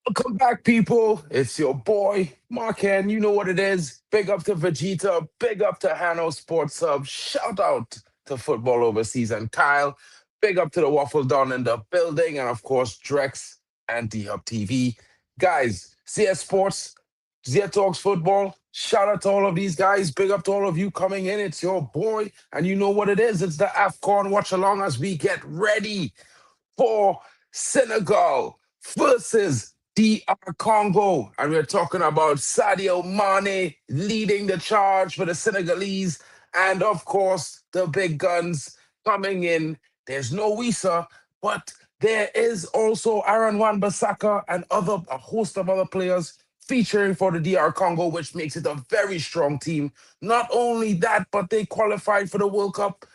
Welcome back, people. It's your boy, Marken. You know what it is. Big up to Vegeta. Big up to Hanno Sports Sub. Shout out to Football Overseas and Kyle. Big up to the Waffle Don in the building. And of course, Drex and D-Hub TV. Guys, CS Sports, Zia Talks Football. Shout out to all of these guys. Big up to all of you coming in. It's your boy. And you know what it is. It's the AFCON Watch Along as we get ready for Senegal versus DR Congo. And we're talking about Sadio Mane leading the charge for the Senegalese. And of course, the big guns coming in. There's no Wisa, but there is also Aaron Wan-Bissaka and a host of other players featuring for the DR Congo, which makes it a very strong team. Not only that, but they qualified for the World Cup.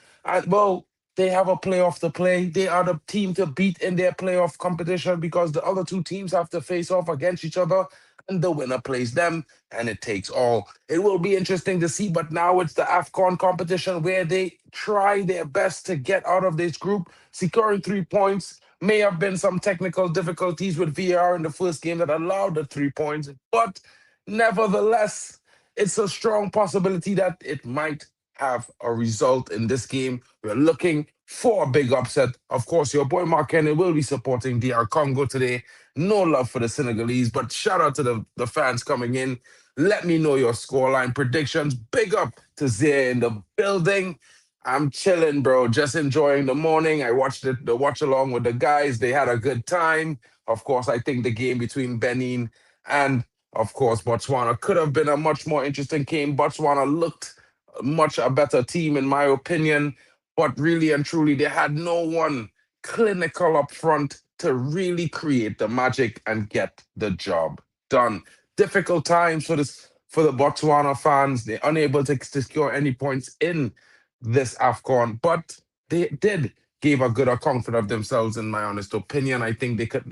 Well, they have a playoff to play. They are the team to beat in their playoff competition because the other two teams have to face off against each other and the winner plays them and it takes all. It will be interesting to see, but now it's the AFCON competition where they try their best to get out of this group, securing 3 points. May have been some technical difficulties with VAR in the first game that allowed the 3 points, but nevertheless, it's a strong possibility that it might have a result in this game. We're looking for a big upset. Of course, your boy Mark Kenny will be supporting DR Congo today. No love for the Senegalese, but shout out to the fans coming in. Let me know your scoreline predictions. Big up to Zia in the building. I'm chilling, bro. Just enjoying the morning. I watched the watch along with the guys. They had a good time. Of course, I think the game between Benin and, of course, Botswana could have been a much more interesting game. Botswana looked much a better team, in my opinion. But really and truly, they had no one clinical up front to really create the magic and get the job done. Difficult times for the Botswana fans. They're unable to secure any points in this AFCON, but they did give a good account of themselves, in my honest opinion. I think they could,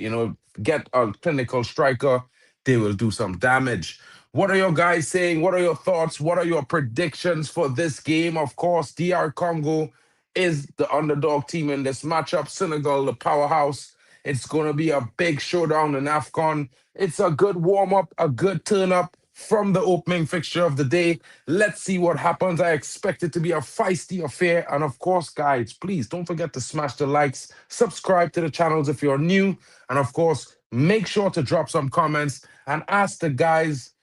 get a clinical striker. They will do some damage. What are your guys saying? What are your thoughts? What are your predictions for this game? Of course, DR Congo is the underdog team in this matchup. Senegal, the powerhouse. It's going to be a big showdown in AFCON. It's a good warm up, a good turn up from the opening fixture of the day. Let's see what happens. I expect it to be a feisty affair. And of course, guys, please don't forget to smash the likes, subscribe to the channels if you're new. And of course, make sure to drop some comments and ask the guys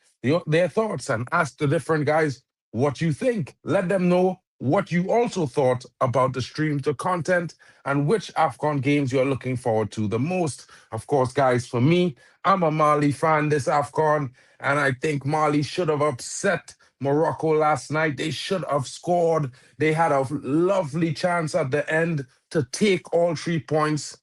their thoughts and ask the different guys what you think. Let them know what you also thought about the stream, the content, and which AFCON games you're looking forward to the most. Of course, guys, for me, I'm a Mali fan this AFCON, and I think Mali should have upset Morocco last night. They should have scored. They had a lovely chance at the end to take all 3 points,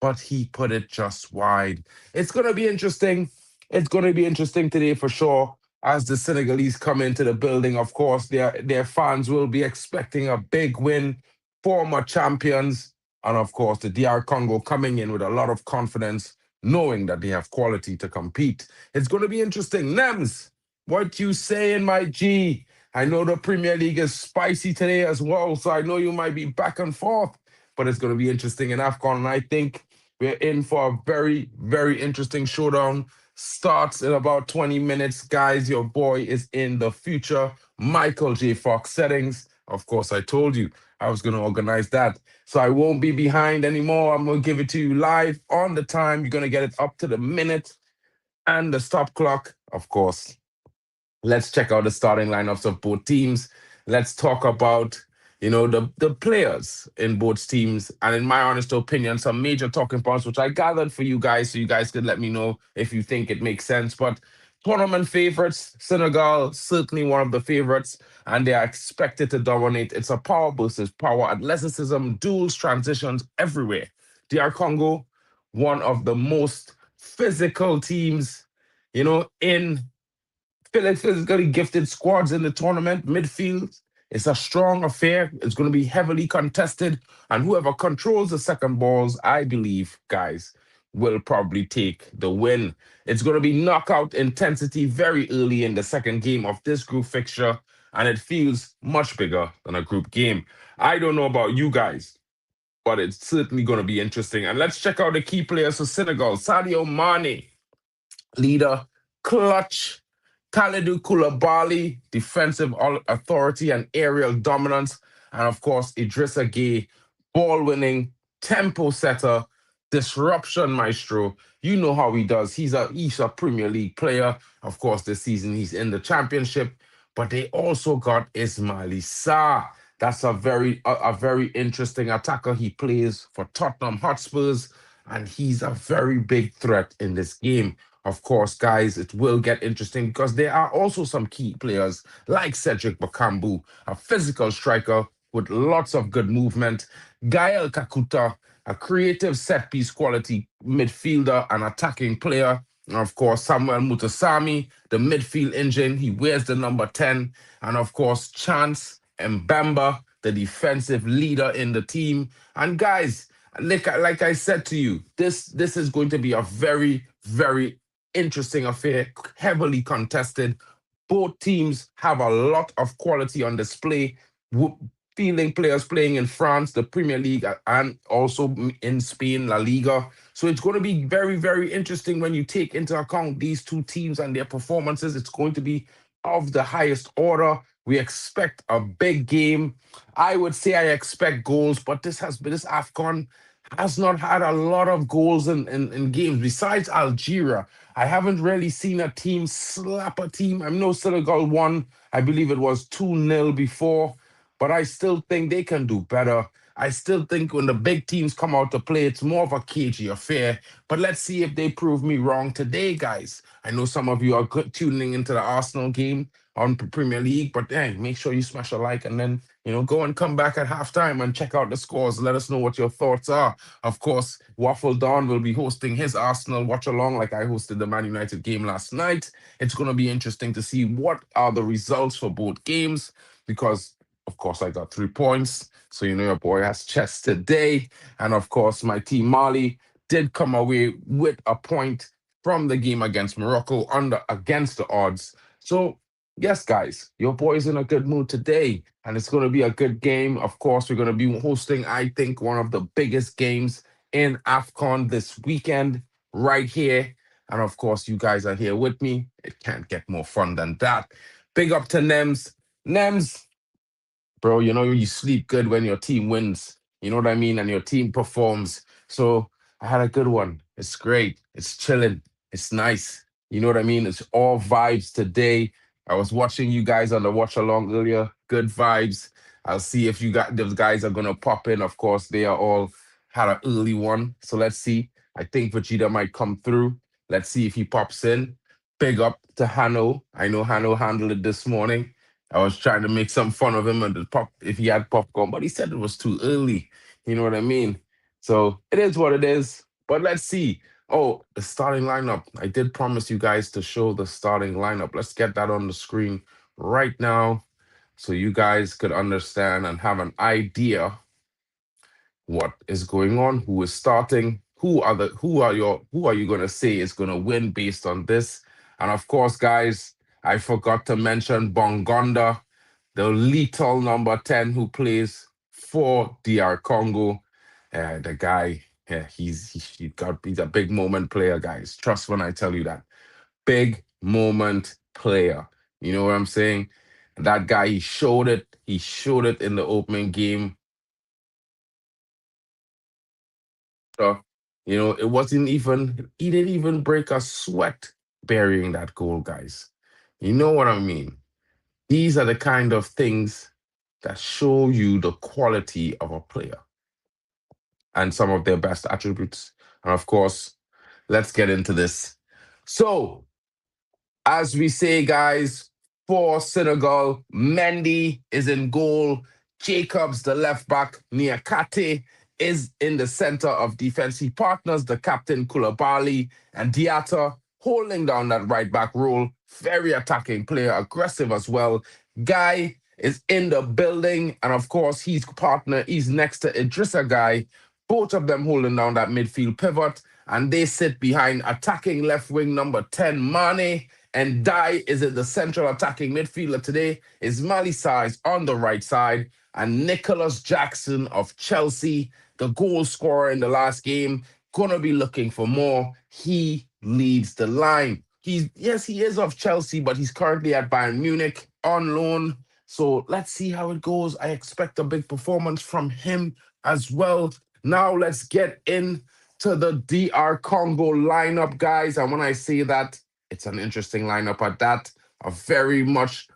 but he put it just wide. It's going to be interesting. It's going to be interesting today for sure. As the Senegalese come into the building, of course, their fans will be expecting a big win, former champions, and of course, the DR Congo coming in with a lot of confidence, knowing that they have quality to compete. It's going to be interesting. Nems, what you saying, my G? I know the Premier League is spicy today as well, so I know you might be back and forth, but it's going to be interesting in AFCON, and I think we're in for a very, very interesting showdown. Starts in about 20 minutes. Guys, your boy is in the future Michael J. Fox settings. Of course, I told you I was going to organize that. So I won't be behind anymore. I'm going to give it to you live on the time. You're going to get it up to the minute and the stop clock. Of course, let's check out the starting lineups of both teams. Let's talk about the players in both teams, and in my honest opinion, some major talking points which I gathered for you guys, so you guys could let me know if you think it makes sense. But tournament favorites, Senegal certainly one of the favorites, and they are expected to dominate. It's a power versus power, athleticism, duels, transitions everywhere. DR Congo, one of the most physical teams, in physically gifted squads in the tournament. Midfield, it's a strong affair. It's going to be heavily contested. And whoever controls the second balls, I believe, guys, will probably take the win. It's going to be knockout intensity very early in the second game of this group fixture. And it feels much bigger than a group game. I don't know about you guys, but it's certainly going to be interesting. And let's check out the key players for Senegal. Sadio Mane. leader, clutch, Kalidou Koulibaly, defensive authority and aerial dominance, and of course Idrissa Gueye, ball winning, tempo setter, disruption maestro. You know how he does. He's a Premier League player. Of course, this season he's in the Championship, but they also got Ismaili Sarr. That's a very interesting attacker. He plays for Tottenham Hotspurs, and he's a very big threat in this game. Of course, guys, it will get interesting because there are also some key players like Cedric Bakambu, a physical striker with lots of good movement, Gael Kakuta, a creative set piece quality midfielder and attacking player. And of course, Samuel Mutasami, the midfield engine. He wears the number 10. And of course, Chance Mbemba, the defensive leader in the team. And guys, like I said to you, this is going to be a very, very interesting affair, heavily contested. Both teams have a lot of quality on display. Fielding players playing in France, the Premier League, and also in Spain, La Liga. So it's going to be very, very interesting when you take into account these two teams and their performances. It's going to be of the highest order. We expect a big game. I would say I expect goals, but this AFCON has not had a lot of goals in games. Besides Algeria, I haven't really seen a team slap a team. I know Senegal won, I believe it was 2-0 before, but I still think they can do better. I still think when the big teams come out to play, it's more of a cagey affair. But let's see if they prove me wrong today, guys. I know some of you are tuning into the Arsenal game on Premier League, but hey, make sure you smash a like and then go and come back at halftime and check out the scores. Let us know what your thoughts are. Of course, Waffle Don will be hosting his Arsenal watch along like I hosted the Man United game last night. It's going to be interesting to see what are the results for both games because of course, I got 3 points. So, your boy has chess today. And of course, my team Mali did come away with a point from the game against Morocco against the odds. So, yes, guys, your boy's in a good mood today. And it's going to be a good game. Of course, we're going to be hosting, I think, one of the biggest games in AFCON this weekend right here. And of course, you guys are here with me. It can't get more fun than that. Big up to Nems. Nems, bro, you sleep good when your team wins. You know what I mean? And your team performs. So I had a good one. It's great. It's chilling. It's nice. You know what I mean? It's all vibes today. I was watching you guys on the watch along earlier. Good vibes. I'll see if you got those guys are gonna pop in. Of course, they are all had an early one. So let's see. I think Vegeta might come through. Let's see if he pops in. Big up to Hanno. I know Hanno handled it this morning. I was trying to make some fun of him and the pop if he had popcorn, but he said it was too early. You know what I mean? So it is what it is. But let's see. Oh, the starting lineup. I did promise you guys to show the starting lineup. Let's get that on the screen right now so you guys could understand and have an idea what is going on, who is starting, who are you gonna say is gonna win based on this. And of course, guys, I forgot to mention Bongonda, the lethal number 10 who plays for DR Congo. The guy, yeah, he's a big moment player, guys. Trust when I tell you that. Big moment player. You know what I'm saying? That guy, he showed it. He showed it in the opening game. So, it wasn't even, he didn't even break a sweat burying that goal, guys. You know what I mean? These are the kind of things that show you the quality of a player and some of their best attributes. And of course, let's get into this. So, as we say, guys, for Senegal, Mendy is in goal. Jacobs, the left back, Niakate is in the center of defense. He partners the captain Koulibaly and Diatta holding down that right back role. Very attacking player, aggressive as well. Guy is in the building, and of course, he's next to Idrissa Guy. Both of them holding down that midfield pivot, and they sit behind attacking left wing number 10, Mane, and Dai is in the central attacking midfielder today. Is Mali Size on the right side, and Nicholas Jackson of Chelsea, the goal scorer in the last game, gonna be looking for more. He leads the line. He is of Chelsea, but he's currently at Bayern Munich on loan. So let's see how it goes. I expect a big performance from him as well. Now let's get into the DR Congo lineup, guys. And when I say that, it's an interesting lineup at that. A very much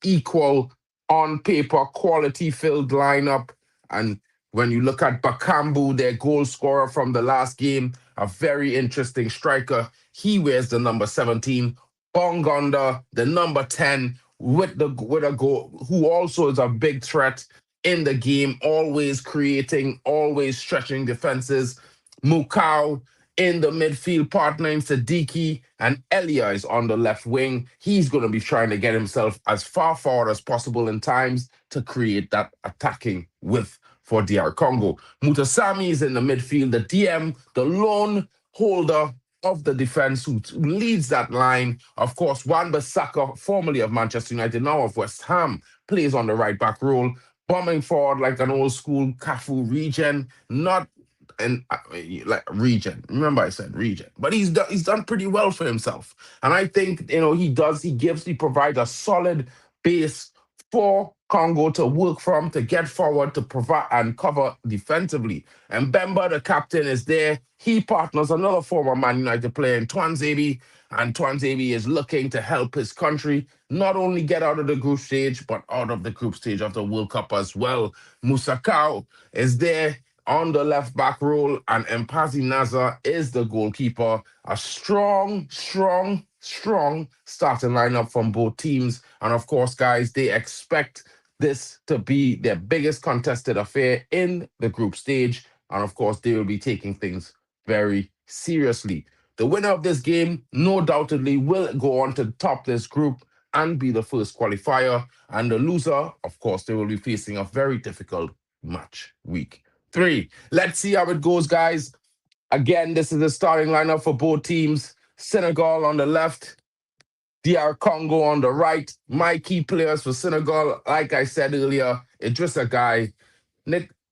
equal on paper quality filled lineup. And when you look at Bakambu, their goal scorer from the last game, a very interesting striker. He wears the number 17. Bongonda, the number 10, with a goal, who also is a big threat in the game, always creating, always stretching defenses. Mukau in the midfield, partnering Sadiki, and Elia is on the left wing. He's going to be trying to get himself as far forward as possible in times to create that attacking width for DR Congo. Mutasami is in the midfield, the DM, the lone holder of the defense who leads that line. Of course, Wan-Bissaka, formerly of Manchester United, now of West Ham, plays on the right back role, bombing forward like an old school Cafu regen, not and like region. Remember, I said region, but he's done pretty well for himself, and I think he provides a solid base for Congo to work from, to get forward, to provide and cover defensively. And Bemba, the captain, is there. He partners another former Man United player in Twanzebe, and Twanzebe is looking to help his country not only get out of the group stage, but out of the group stage of the World Cup as well. Musakau is there on the left back role, and Mpazi Naza is the goalkeeper. A strong starting lineup from both teams. And of course, guys, they expect this to be their biggest contested affair in the group stage. And of course, they will be taking things very seriously. The winner of this game, no doubtedly, will go on to top this group and be the first qualifier. And the loser, of course, they will be facing a very difficult match week 3. Let's see how it goes, guys. Again, this is the starting lineup for both teams. Senegal on the left, DR Congo on the right. My key players for Senegal, like I said earlier, Idrissa Gueye,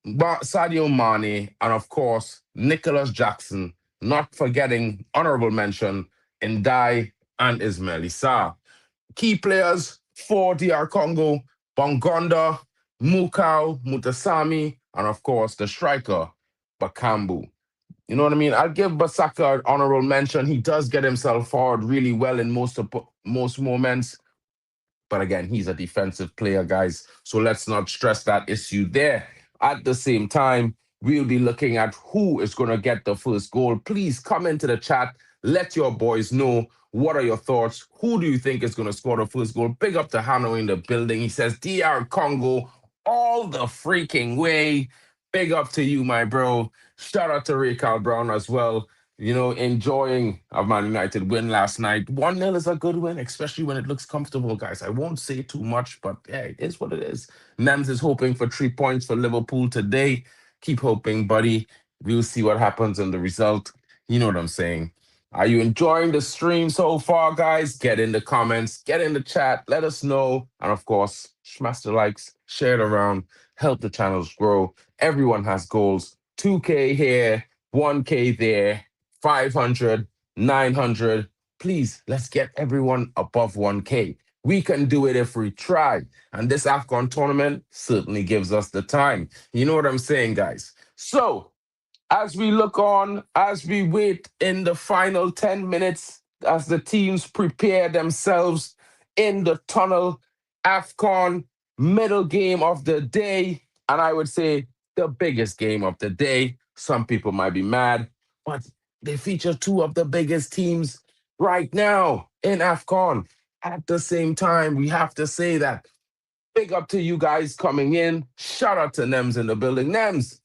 Sadio Mane, and of course, Nicholas Jackson. Not forgetting honorable mention Ndai and Ismail Issa. Key players for DR Congo, Bongonda, Mukau, Mutasami, and of course, the striker, Bakambu. You know what I mean? I'll give Basaka an honorable mention. He does get himself forward really well in most moments. But again, he's a defensive player, guys. So let's not stress that issue there. At the same time, we'll be looking at who is going to get the first goal. Please come into the chat. Let your boys know, what are your thoughts? Who do you think is going to score the first goal? Big up to Hanno in the building. He says, DR Congo all the freaking way. Big up to you, my bro. Shout out to Ray Carl Brown as well. Enjoying a Man United win last night. 1-0 is a good win, especially when it looks comfortable, guys. I won't say too much, but yeah, it is what it is. Nems is hoping for 3 points for Liverpool today. Keep hoping, buddy. We'll see what happens in the result. You know what I'm saying. Are you enjoying the stream so far, guys? Get in the comments, get in the chat, let us know. And of course, smash the likes, share it around, help the channels grow. Everyone has goals. 2K here, 1K there, 500, 900. Please, let's get everyone above 1K. We can do it if we try. And this AFCON tournament certainly gives us the time. You know what I'm saying, guys? So, as we look on, as we wait in the final 10 minutes, as the teams prepare themselves in the tunnel, AFCON middle game of the day, and I would say the biggest game of the day. Some people might be mad, but they feature 2 of the biggest teams right now in AFCON. At the same time, we have to say that. Big up to you guys coming in. Shout out to Nems in the building. Nems,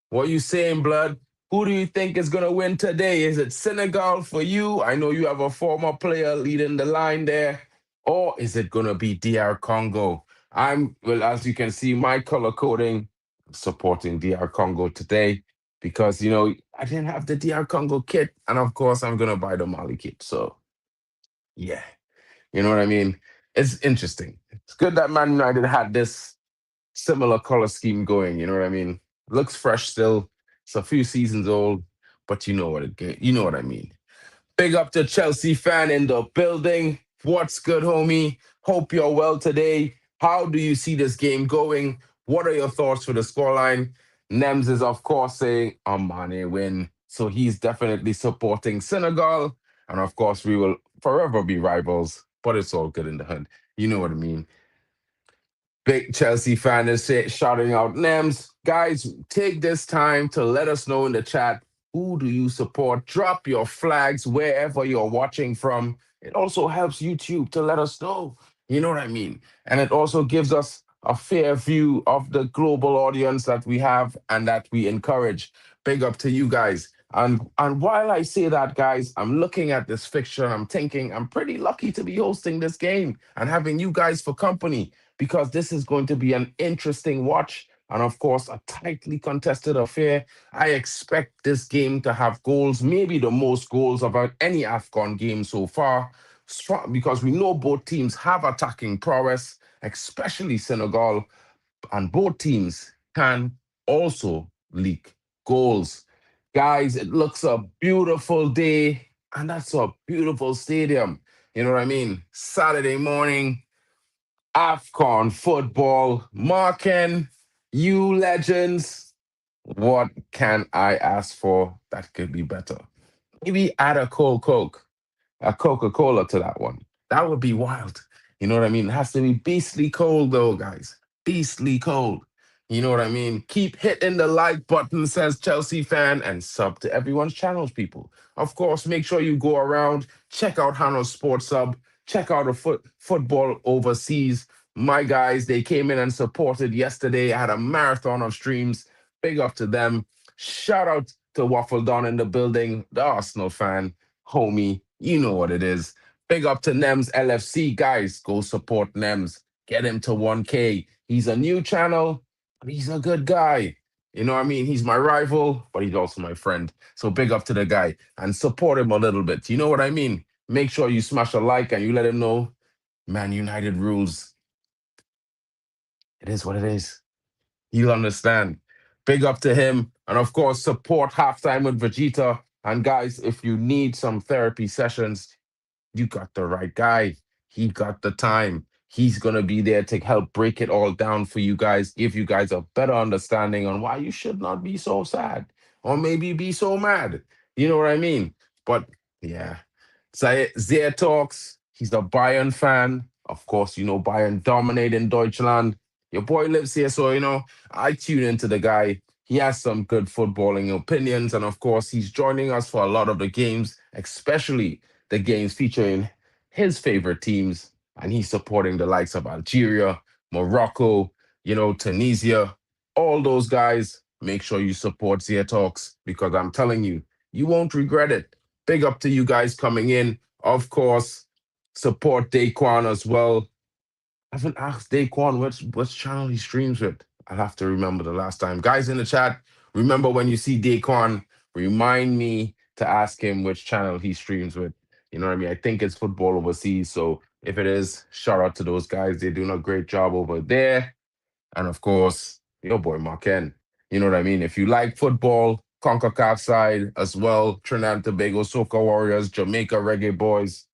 what you saying, blood? Who do you think is going to win today? Is it Senegal for you? I know you have a former player leading the line there. Or is it going to be DR Congo? Well, as you can see, my color coding supporting DR Congo today because, I didn't have the DR Congo kit. And of course, I'm going to buy the Mali kit. So, yeah, you know what I mean? It's interesting. It's good that Man United had this similar color scheme going. You know what I mean? Looks fresh still. It's a few seasons old, but you know what I mean. Big up to Chelsea fan in the building. What's good, homie? Hope you're well today. How do you see this game going? What are your thoughts for the scoreline? Nems is, of course, saying Amane win. So he's definitely supporting Senegal. And of course, we will forever be rivals, but it's all good in the hood. You know what I mean. Big Chelsea fan is shouting out Nems. Guys, take this time to let us know in the chat, who do you support? Drop your flags wherever you're watching from. It also helps YouTube to let us know. You know what I mean? And it also gives us a fair view of the global audience that we have and that we encourage. Big up to you guys. And while I say that, guys, I'm looking at this fixture and I'm thinking I'm pretty lucky to be hosting this game and having you guys for company, because this is going to be an interesting watch and, of course, a tightly contested affair. I expect this game to have goals, maybe the most goals of any AFCON game so far, because we know both teams have attacking prowess, especially Senegal, and both teams can also leak goals. Guys, it looks a beautiful day, and that's a beautiful stadium. You know what I mean? Saturday morning, AFCON football. Marken, you legends, what can I ask for that could be better? Maybe add a cold Coke, a Coca-Cola to that one. That would be wild. You know what I mean? It has to be beastly cold though, guys. Beastly cold. You know what I mean? Keep hitting the like button, says Chelsea fan, and sub to everyone's channels, people. Of course, make sure you go around, check out Hanno's Sports Sub, check out the football overseas. My guys, they came in and supported yesterday. I had a marathon of streams. Big up to them. Shout out to Waffle Don in the building, the Arsenal fan, homie. You know what it is. Big up to Nems LFC. Guys, go support Nems. Get him to 1K. He's a new channel, but he's a good guy. You know what I mean? He's my rival, but he's also my friend. So big up to the guy and support him a little bit. You know what I mean? Make sure you smash a like and you let him know, Man United rules. It is what it is. He'll understand. Big up to him. And of course, support Halftime with Vegeta. And guys, if you need some therapy sessions, you got the right guy. He got the time. He's going to be there to help break it all down for you guys, give you guys a better understanding on why you should not be so sad or maybe be so mad. You know what I mean? But yeah, Zia talks. He's a Bayern fan. Of course, you know, Bayern dominate in Deutschland. Your boy lives here, so, you know, I tune into the guy. He has some good footballing opinions. And of course, he's joining us for a lot of the games, especially the games featuring his favorite teams, and he's supporting the likes of Algeria, Morocco, you know, Tunisia, all those guys. Make sure you support Zia Talks, because I'm telling you, you won't regret it. Big up to you guys coming in. Of course, support Daquan as well. I haven't asked Daquan which channel he streams with. I'll have to remember the last time. Guys in the chat, remember when you see Daquan, remind me to ask him which channel he streams with. You know what I mean? I think it's Football Overseas. So if it is, shout out to those guys. They're doing a great job over there. And of course, your boy Marken. You know what I mean? If you like football, CONCACAF side as well, Trinidad and Tobago, Soca Warriors, Jamaica Reggae Boys,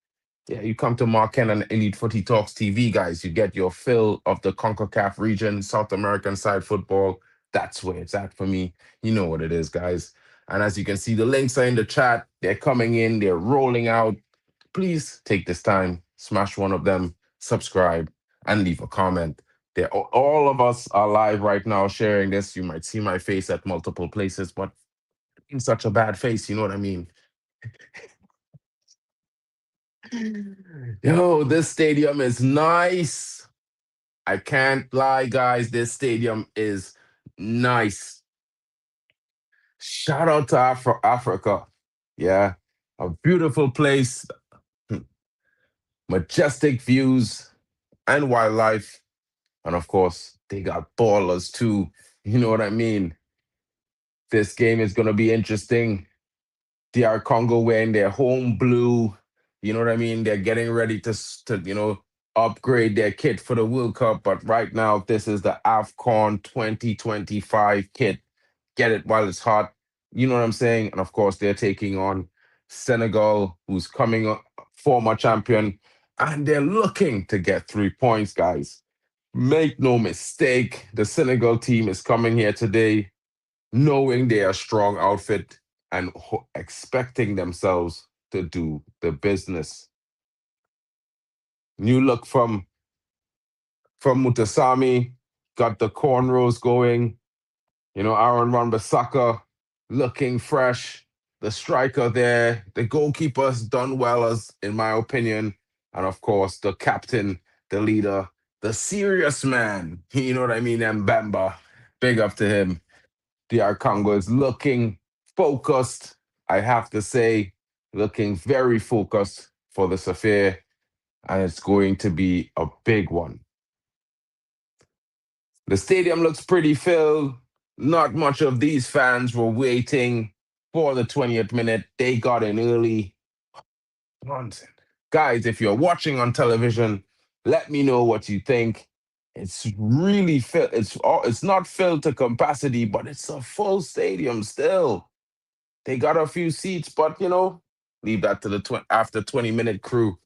yeah, you come to Marken and Elite Footy Talks TV, guys. You get your fill of the CONCACAF region, South American side football. That's where it's at for me. You know what it is, guys. And as you can see, the links are in the chat. They're coming in, they're rolling out. Please take this time, smash one of them, subscribe, and leave a comment. All of us are live right now sharing this. You might see my face at multiple places, but in such a bad face, you know what I mean? Yo, this stadium is nice. I can't lie, guys. This stadium is nice. Shout out to Africa. Yeah, a beautiful place, majestic views and wildlife. And of course, they got ballers too. You know what I mean? This game is going to be interesting. DR Congo wearing their home blue. You know what I mean? They're getting ready to upgrade their kit for the World Cup. But right now, this is the AFCON 2025 kit. Get it while it's hot. You know what I'm saying? And of course, they're taking on Senegal, who's coming up, former champion, and they're looking to get 3 points, guys. Make no mistake, the Senegal team is coming here today knowing they are a strong outfit and expecting themselves to do the business. New look from Mutasami, got the cornrows going. You know, Aaron Wan-Bissaka looking fresh. The striker there, the goalkeeper's done well, as in my opinion, and of course the captain, the leader, the serious man. You know what I mean? Mbemba, big up to him. DR Congo is looking focused. I have to say, looking very focused for this affair, and it's going to be a big one. The stadium looks pretty filled. Not much of these fans were waiting for the 20th minute. They got in early. Nonsense. Guys, if you're watching on television, let me know what you think. It's really filled. It's not filled to capacity, but it's a full stadium still. They got a few seats, but leave that to the after 20-minute crew.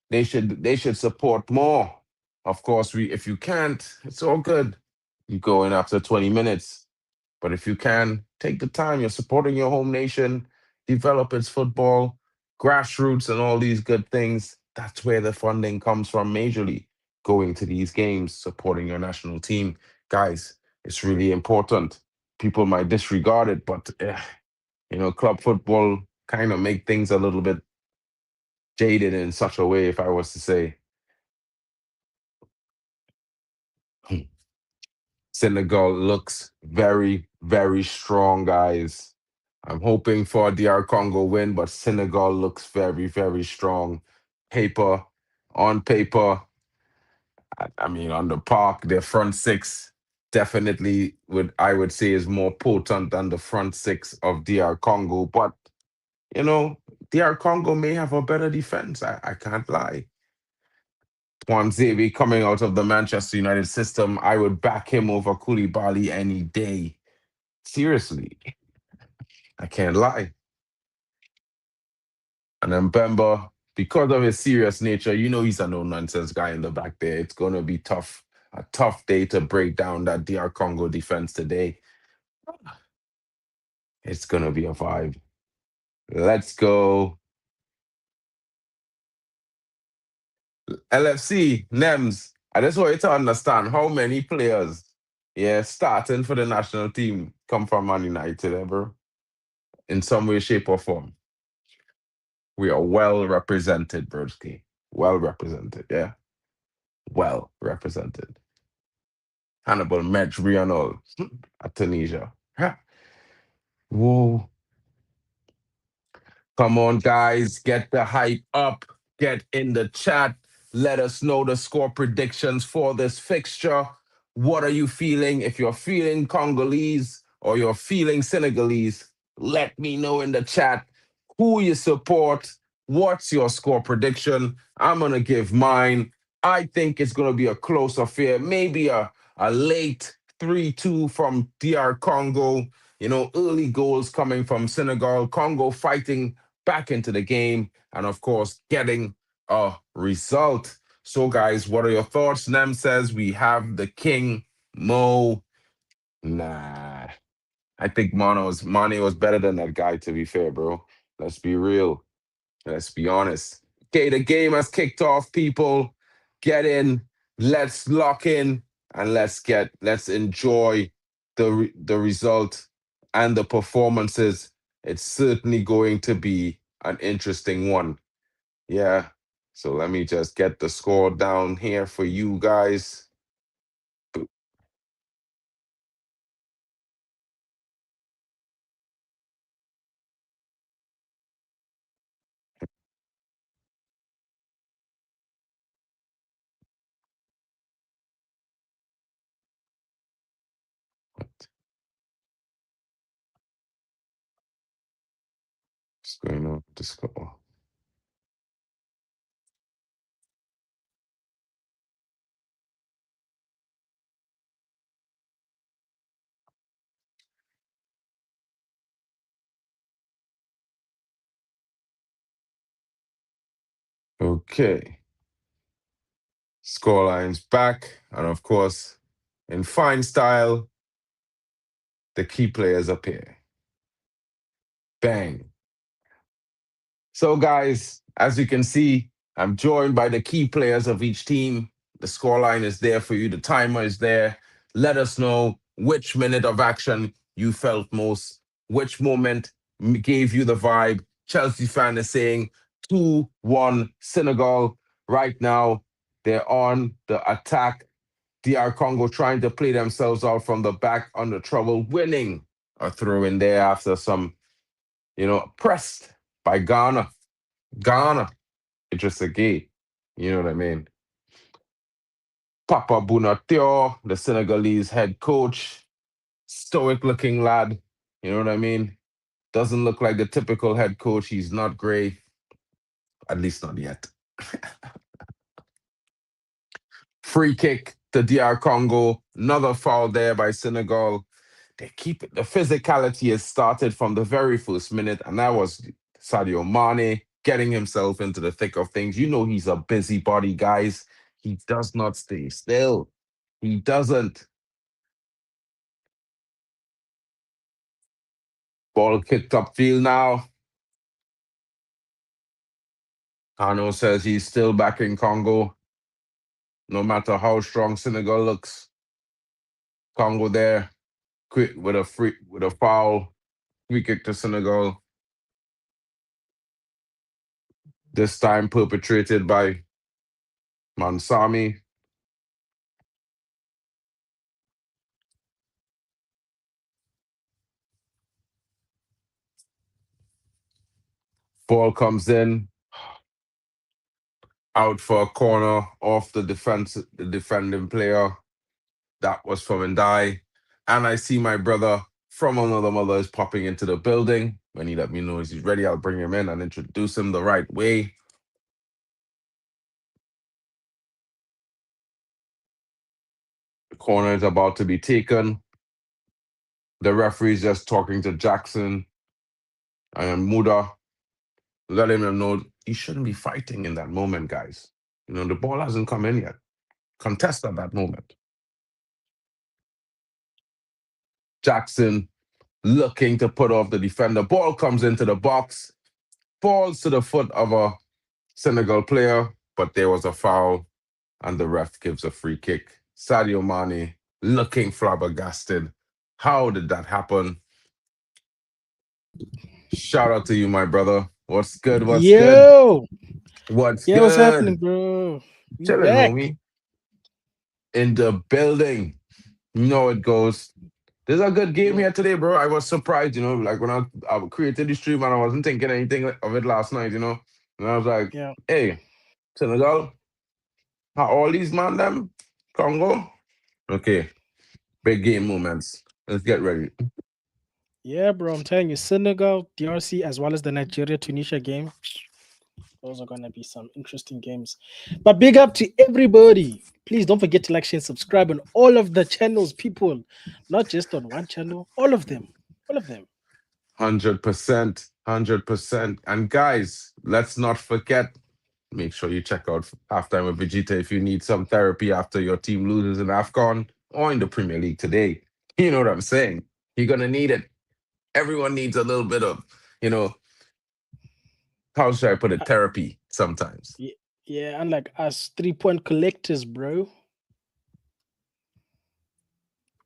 They should support more. Of course, if you can't, it's all good. You go in after 20 minutes. But if you can, take the time. You're supporting your home nation, develop its football, grassroots, and all these good things. That's where the funding comes from majorly. Going to these games, supporting your national team. Guys, it's really important. People might disregard it, but club football kind of make things a little bit jaded in such a way, if I was to say. Senegal looks very, very strong, guys. I'm hoping for a DR Congo win, but Senegal looks very, very strong. Paper, on paper, I mean, on the park, their front six definitely I would say is more potent than the front six of DR Congo. But, you know, DR Congo may have a better defense. I can't lie. Swanzebe coming out of the Manchester United system, I would back him over Koulibaly any day. Seriously, I can't lie. And then Bemba, because of his serious nature, he's a no-nonsense guy in the back there. It's going to be tough, a tough day to break down that DR Congo defense today. It's going to be a vibe. Let's go. LFC, NEMS, I just want you to understand how many players, starting for the national team come from Man United, bro. In some way, shape, or form. We are well represented, Brodsky. Well represented, yeah. Well represented. Hannibal Metz Rionol at Tunisia. Ha. Whoa. Come on, guys. Get the hype up. Get in the chat. Let us know the score predictions for this fixture. What are you feeling? If you're feeling Congolese or you're feeling Senegalese, let me know in the chat who you support. What's your score prediction? I'm going to give mine. I think it's going to be a close affair, maybe a late 3-2 from DR Congo. Early goals coming from Senegal, Congo fighting back into the game, and of course, getting a result. So, guys, what are your thoughts? Nem says we have the king, Mo. Nah, I think Mane was better than that guy, to be fair, bro. Let's be real. Let's be honest. Okay, the game has kicked off, people. Get in. Let's lock in and let's enjoy the result and the performances. It's certainly going to be an interesting one. Yeah. So let me just get the score down here for you guys. What's going on with the score? Okay. Scoreline's back. And of course, in fine style, the key players appear. Bang. So, guys, as you can see, I'm joined by the key players of each team. The scoreline is there for you, the timer is there. Let us know which minute of action you felt most, which moment gave you the vibe. Chelsea fan is saying 2-1 Senegal. Right now, they're on the attack. DR Congo trying to play themselves out from the back under trouble, winning a throw in there after some, pressed by Ghana. Ghana, it's just a gay. You know what I mean? Papa Bounatio, the Senegalese head coach, stoic looking lad. You know what I mean? Doesn't look like the typical head coach. He's not great, at least not yet. Free kick to DR Congo. Another foul there by Senegal. They keep it. The physicality has started from the very first minute, and that was Sadio Mane getting himself into the thick of things. You know he's a busybody, guys. He does not stay still. He doesn't. Ball kicked upfield now. Hanno says he's still back in Congo, no matter how strong Senegal looks. Congo there, quick with a foul, free kick to Senegal. This time perpetrated by Mansami. Ball comes in, out for a corner off the defending player. That was from Ndai. And I see my brother from another mother is popping into the building. When he let me know he's ready, I'll bring him in and introduce him the right way. The corner is about to be taken. The referee's just talking to Jackson and Muda, letting him know he shouldn't be fighting in that moment, guys. The ball hasn't come in yet. Contest at that moment. Jackson looking to put off the defender. Ball comes into the box, falls to the foot of a Senegal player, but there was a foul, and the ref gives a free kick. Sadio Mane looking flabbergasted. How did that happen? Shout out to you, my brother. What's good? What's good? Yo, What's yeah, what's happening, good? bro? We Chilling, back. homie. In the building. You know it goes. There's a good game Yeah, here today, bro. I was surprised, like when I created the stream and I wasn't thinking anything of it last night, And I was like, yeah. hey, Senegal, how all these man them? Congo? Okay, big game moments. Let's get ready. Yeah, bro. I'm telling you, Senegal, DRC, as well as the Nigeria Tunisia game. Those are gonna be some interesting games. But big up to everybody. Please don't forget to like, share, and subscribe on all of the channels, people. Not just on one channel, all of them. All of them. 100%, 100%. And guys, let's not forget, make sure you check out Halftime with Vegeta if you need some therapy after your team loses in AFCON or in the Premier League today. You know what I'm saying? You're gonna need it. Everyone needs a little bit of, you know, how should I put it, Uh, therapy sometimes. yeah, unlike us, 3 point collectors, bro.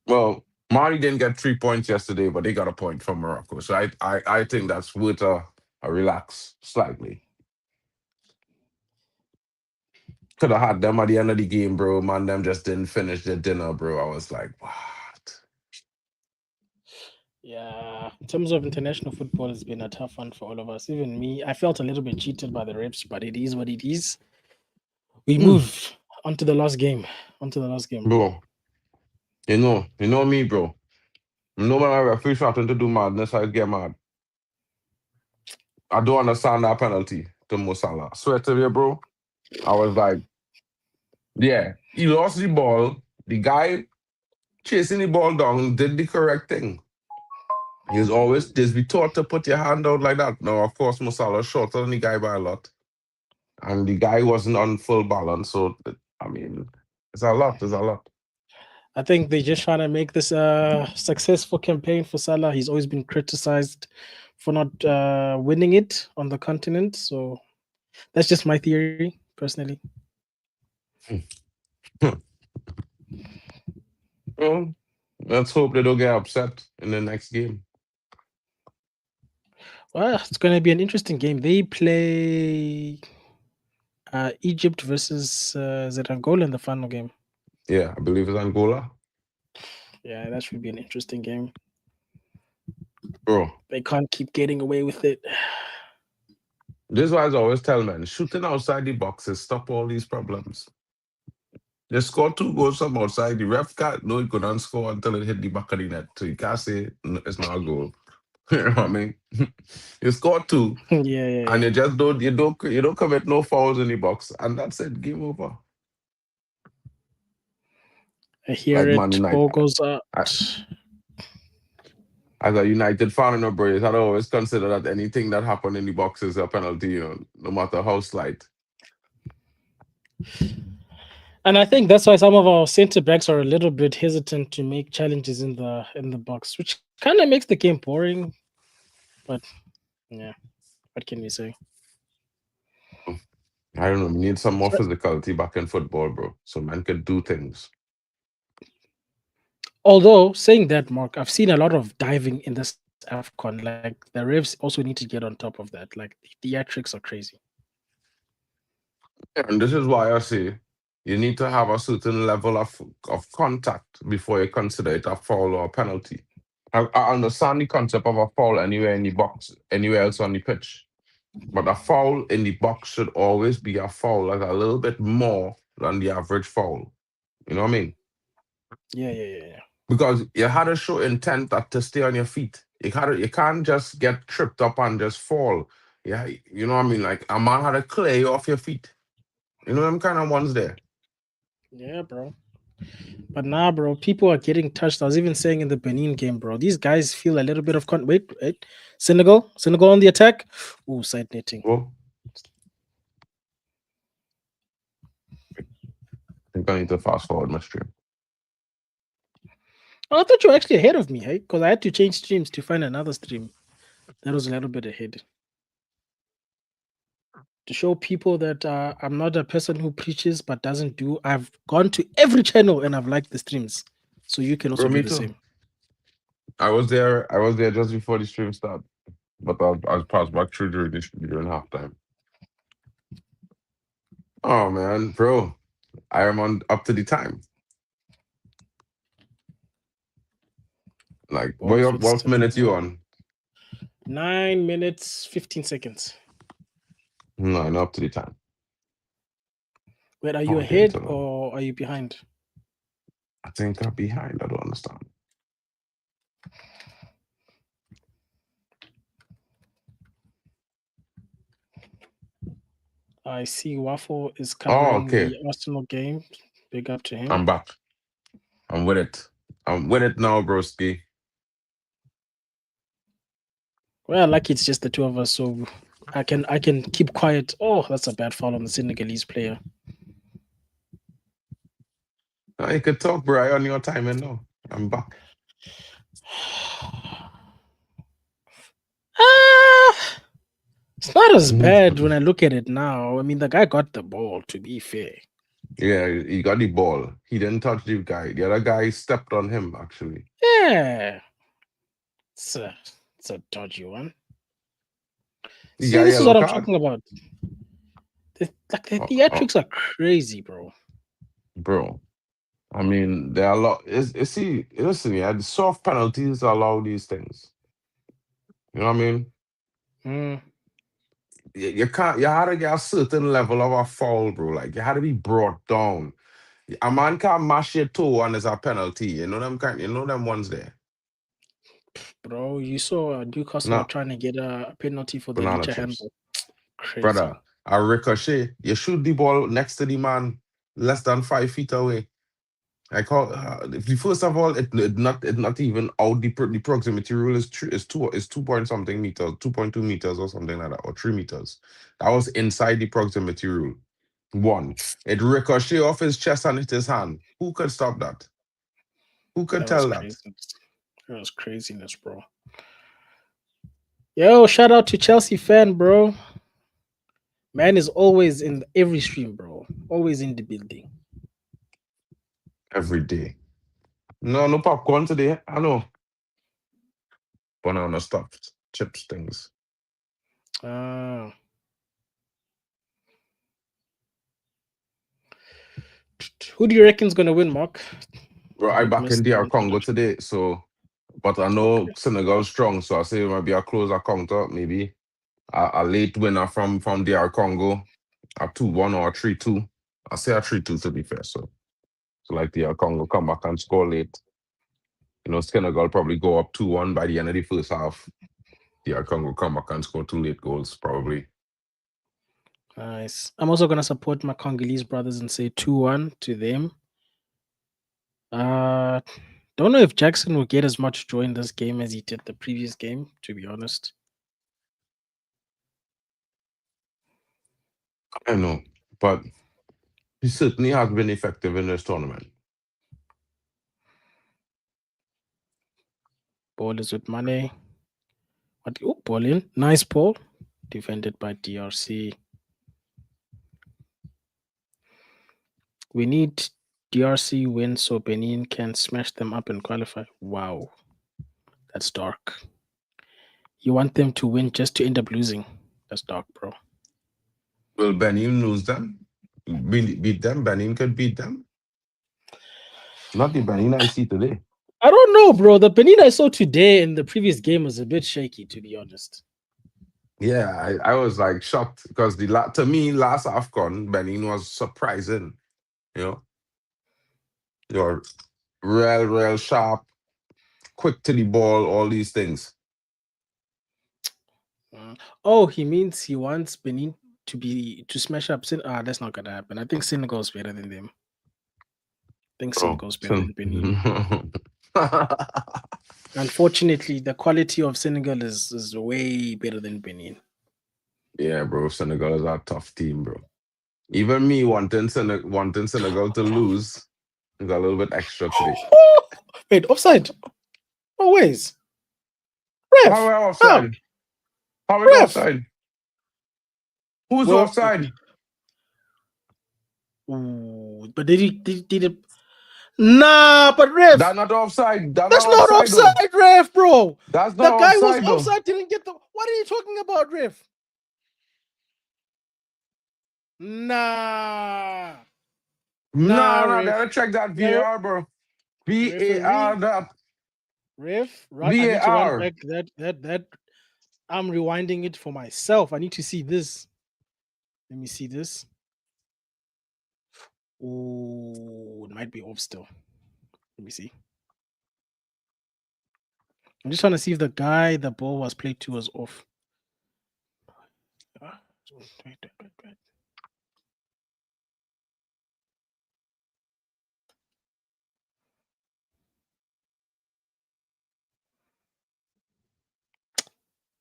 Well, Mali didn't get 3 points yesterday, but they got a point from Morocco. So I think that's worth a relax slightly. Could have had them at the end of the game, bro. Man, them just didn't finish their dinner, bro. I was like, what? Yeah, in terms of international football, it's been a tough one for all of us. Even me, I felt a little bit cheated by the refs, but it is what it is. We Mm, move onto the last game. Onto the last game. bro, you know me, bro. You know when I referee starting to do madness, I get mad. I don't understand that penalty to Mo Salah. Swear to you, bro. I was like, yeah, he lost the ball. The guy chasing the ball down did the correct thing. He's always just be taught to put your hand out like that. Now, of course, Mo Salah shorter than the guy by a lot. and the guy wasn't on full balance. So I mean, it's a lot. It's a lot. I think they're just trying to make this a successful campaign for Salah. He's always been criticized for not winning it on the continent. So that's just my theory, personally. Well, let's hope they don't get upset in the next game. Well, it's going to be an interesting game. They play Egypt versus is it Angola in the final game? Yeah, I believe it's Angola. Yeah, that should be an interesting game. Bro, They can't keep getting away with it. this is why I always tell men, shooting outside the boxes stop all these problems. They score 2 goals from outside. The ref can't know he couldn't score until it hit the back of the net. So you can't say it's not a goal. You know what I mean? You score 2, Yeah. and you just don't commit no fouls in the box, and that's it. Game over. I hear Like it. Man United. Ball goes up. As a United fan, no bro, I'd always consider that anything that happened in the box is a penalty, no matter how slight. And I think that's why some of our centre backs are a little bit hesitant to make challenges in the box, which kind of makes the game boring. But yeah, what can we say? I don't know. We need some more physicality back in football, bro, so man could do things. Although saying that, Mark, I've seen a lot of diving in this AFCON. Like the refs also need to get on top of that. Like the theatrics are crazy. And this is why I say you need to have a certain level of contact before you consider it a foul or a penalty. I understand the concept of a foul anywhere in the box, anywhere else on the pitch. But a foul in the box should always be a foul, like a little bit more than the average foul. You know what I mean? Yeah. Because you had to show intent to stay on your feet. You can't just get tripped up and just fall. Yeah, you know what I mean? Like a man had to clear you off your feet. You know them kind of ones there. Yeah, bro. But nah, bro, people are getting touched. I was even saying in the Benin game, bro, these guys feel a little bit of wait. Senegal on the attack. Ooh, side netting. Well, I think I need to fast forward my stream. Oh, I thought you were actually ahead of me, hey? Because I had to change streams to find another stream that was a little bit ahead. To show people that I'm not a person who preaches but doesn't do. I've gone to every channel and I've liked the streams, so you can also do the same. I was there just before the stream started, but I'll pass back through during halftime. Oh man, bro, I am on up to the time. Like, what minute you on? 9 minutes 15 seconds. No, not up to the time. Wait, are you ahead or are you behind? I think I'm behind. I don't understand. I see Waffle is covering the Arsenal game. Big up to him. I'm back. I'm with it. I'm with it now, broski. Well, like it's just the two of us, so I can keep quiet. Oh, that's a bad foul on the Senegalese player. No, you could talk, bro. On your time, and no, I'm back. It's not as bad when I look at it now. I mean, the guy got the ball, to be fair. Yeah, he got the ball. He didn't touch the guy. The other guy stepped on him, actually. Yeah. It's a dodgy one. See, this is what I'm talking about. The theatrics are crazy, bro. Bro, I mean, there are a lot. Listen, yeah, the soft penalties allow these things. You know what I mean? You can't. You had to get a certain level of a foul, bro. Like you had to be brought down. A man can't mash your toe and there's a penalty. You know them ones there. Bro, you saw Newcastle trying to get a penalty for the Licha handball. Crazy. Brother, a ricochet. You shoot the ball next to the man less than 5 feet away. I call first of all, it not even out the proximity rule is 2 point something meters, 2.2 meters or something like that, or 3 meters. That was inside the proximity rule. One, it ricochet off his chest and hit his hand. Who could stop that? Who could That was tell that? craziness. That was craziness, bro. Yo, shout out to Chelsea fan, bro. Man is always in every stream, bro. Always in the building. Every day. No popcorn today. I know. Banana stuffed chips things. Who do you reckon's gonna win, Mark? Bro, I Would back miss in the DR Congo introduction. today, so but I know Senegal strong, so I say it might be a closer counter, maybe a late winner from DR Congo, a 2-1 or a 3-2. I say a 3-2 to be fair. So like DR Congo come back and score late. You know, Senegal probably go up 2-1 by the end of the first half. DR Congo come back and score 2 late goals, probably. Nice. I'm also gonna support my Congolese brothers and say 2-1 to them. Don't know if Jackson will get as much joy in this game as he did the previous game, to be honest. I know, but he certainly has been effective in this tournament. Ball is with Mane. Ball in. Nice ball. Defended by DRC. We need DRC win so Benin can smash them up and qualify. Wow. That's dark. You want them to win just to end up losing. That's dark, bro. Will Benin lose them? Beat them? Benin could beat them? Not the Benin I see today. I don't know, bro. The Benin I saw today in the previous game was a bit shaky, to be honest. Yeah, I was like shocked because to me last AFCON Benin was surprising. You're real sharp, quick to the ball, all these things. Oh, he means he wants Benin to smash up. That's not gonna happen. I think Senegal's better than them. I think Senegal's better than Benin. Unfortunately, the quality of Senegal is way better than Benin. Yeah, bro. Senegal is a tough team, bro. Even me wanting Senegal to lose is a little bit extra today. Wait, offside? Always. Ref. How are offside? How is offside? Who's offside? Ooh, but did it? Nah, but ref. That's not offside. That's not offside, ref, bro. That's the not guy offside, was offside. Didn't get the. What are you talking about, ref? Nah. Nah. Gotta check that VAR, bro. VAR that. Ref, VAR. I need to run back that. I'm rewinding it for myself. I need to see this. Let me see this. Oh, it might be off still. Let me see. I'm just trying to see if the guy the ball was played to was off. Wait.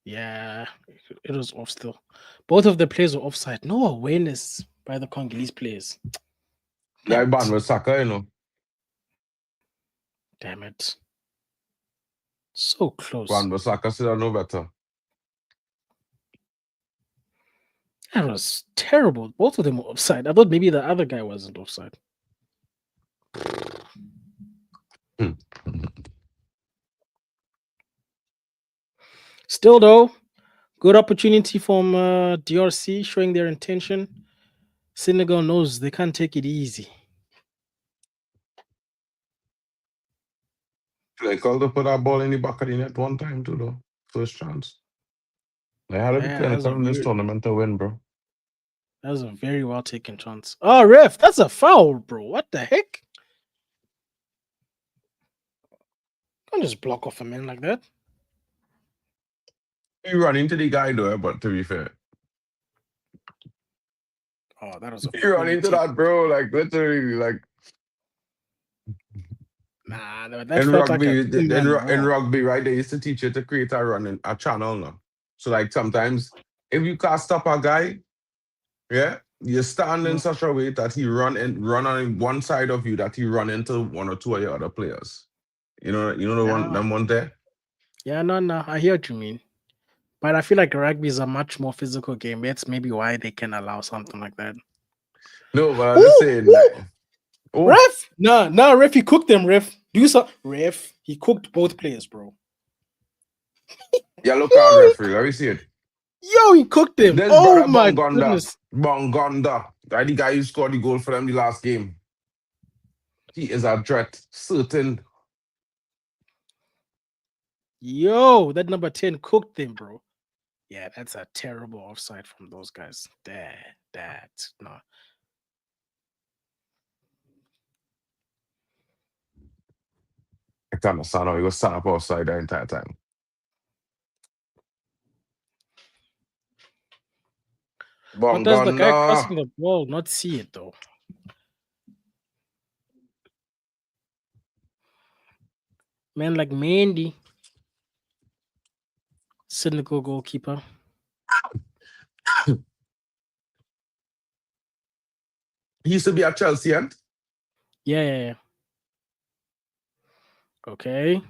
Yeah, it was off still. Both of the players were offside. No awareness by the Congolese players. Guy ban with Saka, you know. Damn it. So close. Ban with Saka still know better. That was terrible. Both of them were offside. I thought maybe the other guy wasn't offside. Still, though, good opportunity from DRC showing their intention. Senegal knows they can't take it easy. They called to put that ball in the back of the net one time too, though. First chance. They had to be clinical in this tournament to win, bro. That was a very well taken chance. Oh, ref, that's a foul, bro. What the heck? Can't just block off a man like that. You run into the guy though, but to be fair. Oh, that was a you run into that, bro. Like literally, like Nah, that In felt like a rugby, two-man in war. rugby, right? They used to teach you to create a run in a channel now. So like sometimes if you can't stop a guy, yeah, you stand in Mm. such a way that he run on one side of you that he run into one or two of your other players. You know the one Yeah, them one there. yeah, no, I hear what you mean. But I feel like rugby is a much more physical game. That's maybe why they can allow something like that. No, but I'm just Ooh, saying ooh, that. Oh, ref! No, ref, he cooked them, ref. Do some ref. He cooked both players, bro. yellow card Yo, referee. Let me see it. he cooked them. This Oh brother my Bongonda. goodness. Bongonda. That the guy who scored the goal for them the last game. He is a threat. Certain. Yo, that number 10 cooked them, bro. Yeah, that's a terrible offside from those guys. No. I can't understand how he was stand up outside the entire time. What does the guy Bongonda. crossing the ball not see it though? Man, like Mandy, Senegal goalkeeper. He used to be at Chelsea, and Yeah. Okay.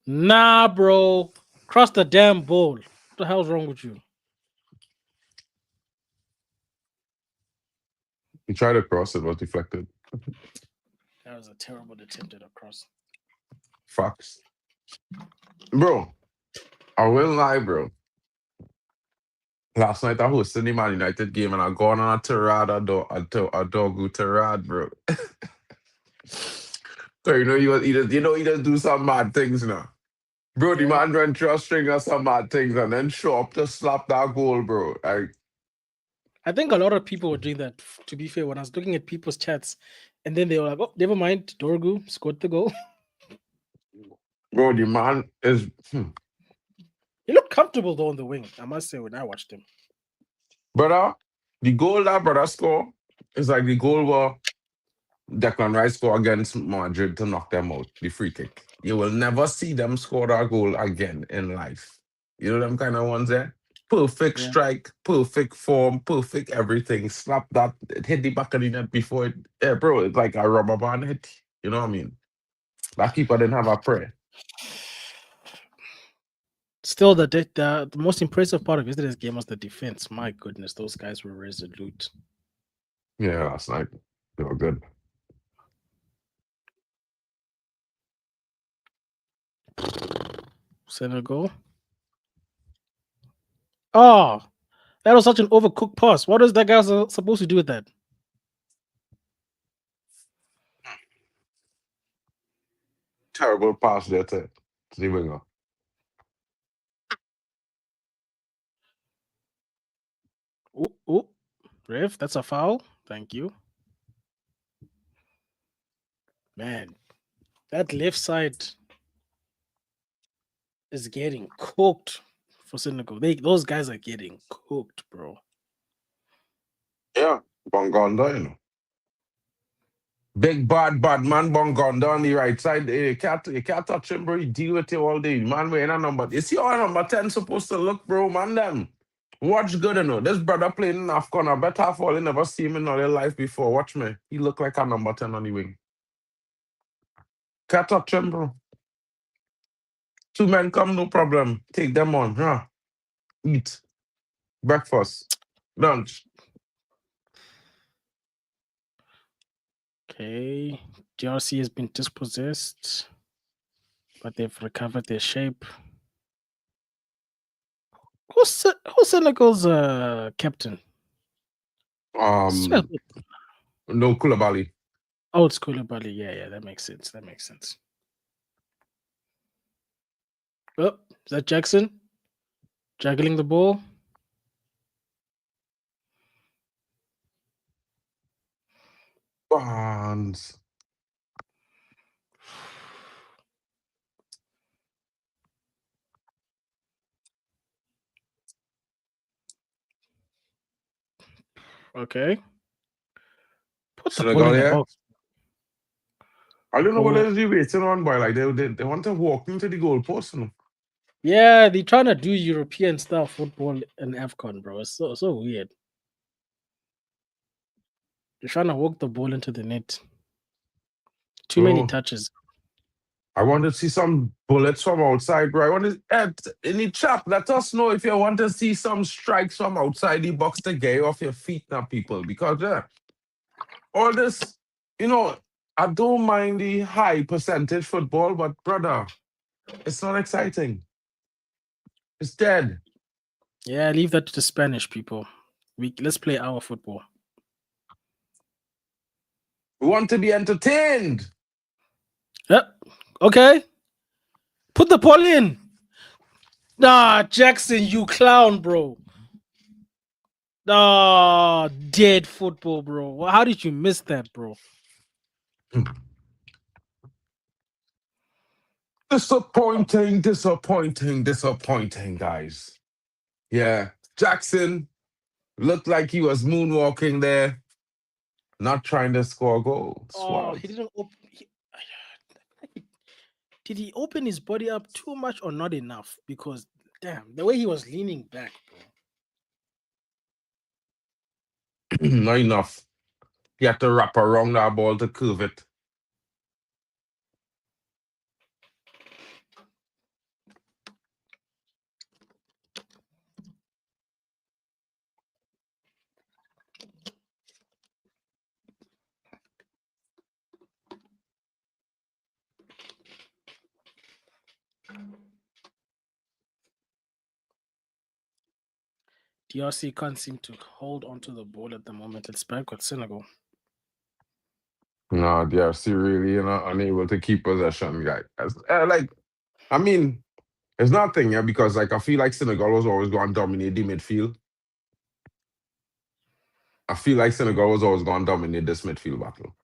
Nah, bro. Cross the damn ball. What the hell's wrong with you? he tried to cross it, was deflected. That was a terrible attempt at a cross. Facts. Bro, I will lie, bro. Last night I hosted the Man United game and I gone on a tirade, a doggo tirade, bro. So he just do some mad things now. Bro, the Yeah. man went through a string of some mad things and then show up to slap that goal, bro. Like, I think a lot of people were doing that, to be fair, when I was looking at people's chats. And then they were like, oh, never mind. Dorgu scored the goal. bro, the man is He looked comfortable though on the wing, I must say, when I watched him. brother, the goal that brother score is like the goal where Declan Rice score against Madrid to knock them out, the free kick. You will never see them score that goal again in life. You know them kind of ones there? Perfect Yeah. strike, perfect form, perfect everything. Slap that, it hit the back of the net before it. Yeah, bro, it's like a rubber band hit. You know what I mean? That keeper didn't have a prayer. Still, the most impressive part of yesterday's game was the defense. My goodness, those guys were resolute. Yeah, last night. They were good. Senegal. Oh, that was such an overcooked pass. What is that guy supposed to do with that? Terrible pass there to the winger. Oh, ref, that's a foul. Thank you. Man, that left side is getting cooked for Senegal. Those guys are getting cooked, bro. Yeah, Bongonda, you know. Big bad man Bongonda on the right side. You can't touch him, bro. He deal with you all day. Man, we're in a number. You see how number 10 supposed to look, bro, man, them. Watch good, you know. This brother playing in AFCON. I bet half all you never see him in all your life before. Watch me. He look like a number 10 on the wing. Can't touch him, bro. Two men come, no problem. Take them on. Huh? Eat. Breakfast. Lunch. Okay, DRC has been dispossessed, but they've recovered their shape. Who's Senegal's captain? No Koulibaly. Oh, it's Koulibaly. Yeah, that makes sense. Oh, is that Jackson? Juggling the ball? Bonds. Okay. Put the ball in Senegal, the yeah? box. I don't know what Oh, they're waiting on, boy. Like they want to walk into the goalpost. You know? yeah, they're trying to do European style football in AFCON, bro. It's so weird. They're trying to walk the ball into the net. Too many Bro, touches. I want to see some bullets from outside, bro. I want to, in the chat, let us know if you want to see some strikes from outside the box to get you off your feet now, people. Because all this, you know, I don't mind the high percentage football, but brother, it's not exciting. It's dead. Yeah, leave that to the Spanish people. Let's play our football. We want to be entertained. Yep. Okay. Put the ball in. Nah, Jackson, you clown, bro. Nah, dead football, bro. How did you miss that, bro? Disappointing, guys. Yeah, Jackson looked like he was moonwalking there, not trying to score goals. Oh, he didn't open. Did he open his body up too much or not enough? Because damn, the way he was leaning back, bro. Not enough. He had to wrap around that ball to curve it. DRC can't seem to hold onto the ball at the moment. It's back with Senegal. No, DRC really, unable to keep possession, guys. I mean, it's nothing, yeah, because I feel like Senegal was always going to dominate the midfield. I feel like Senegal was always going to dominate this midfield battle.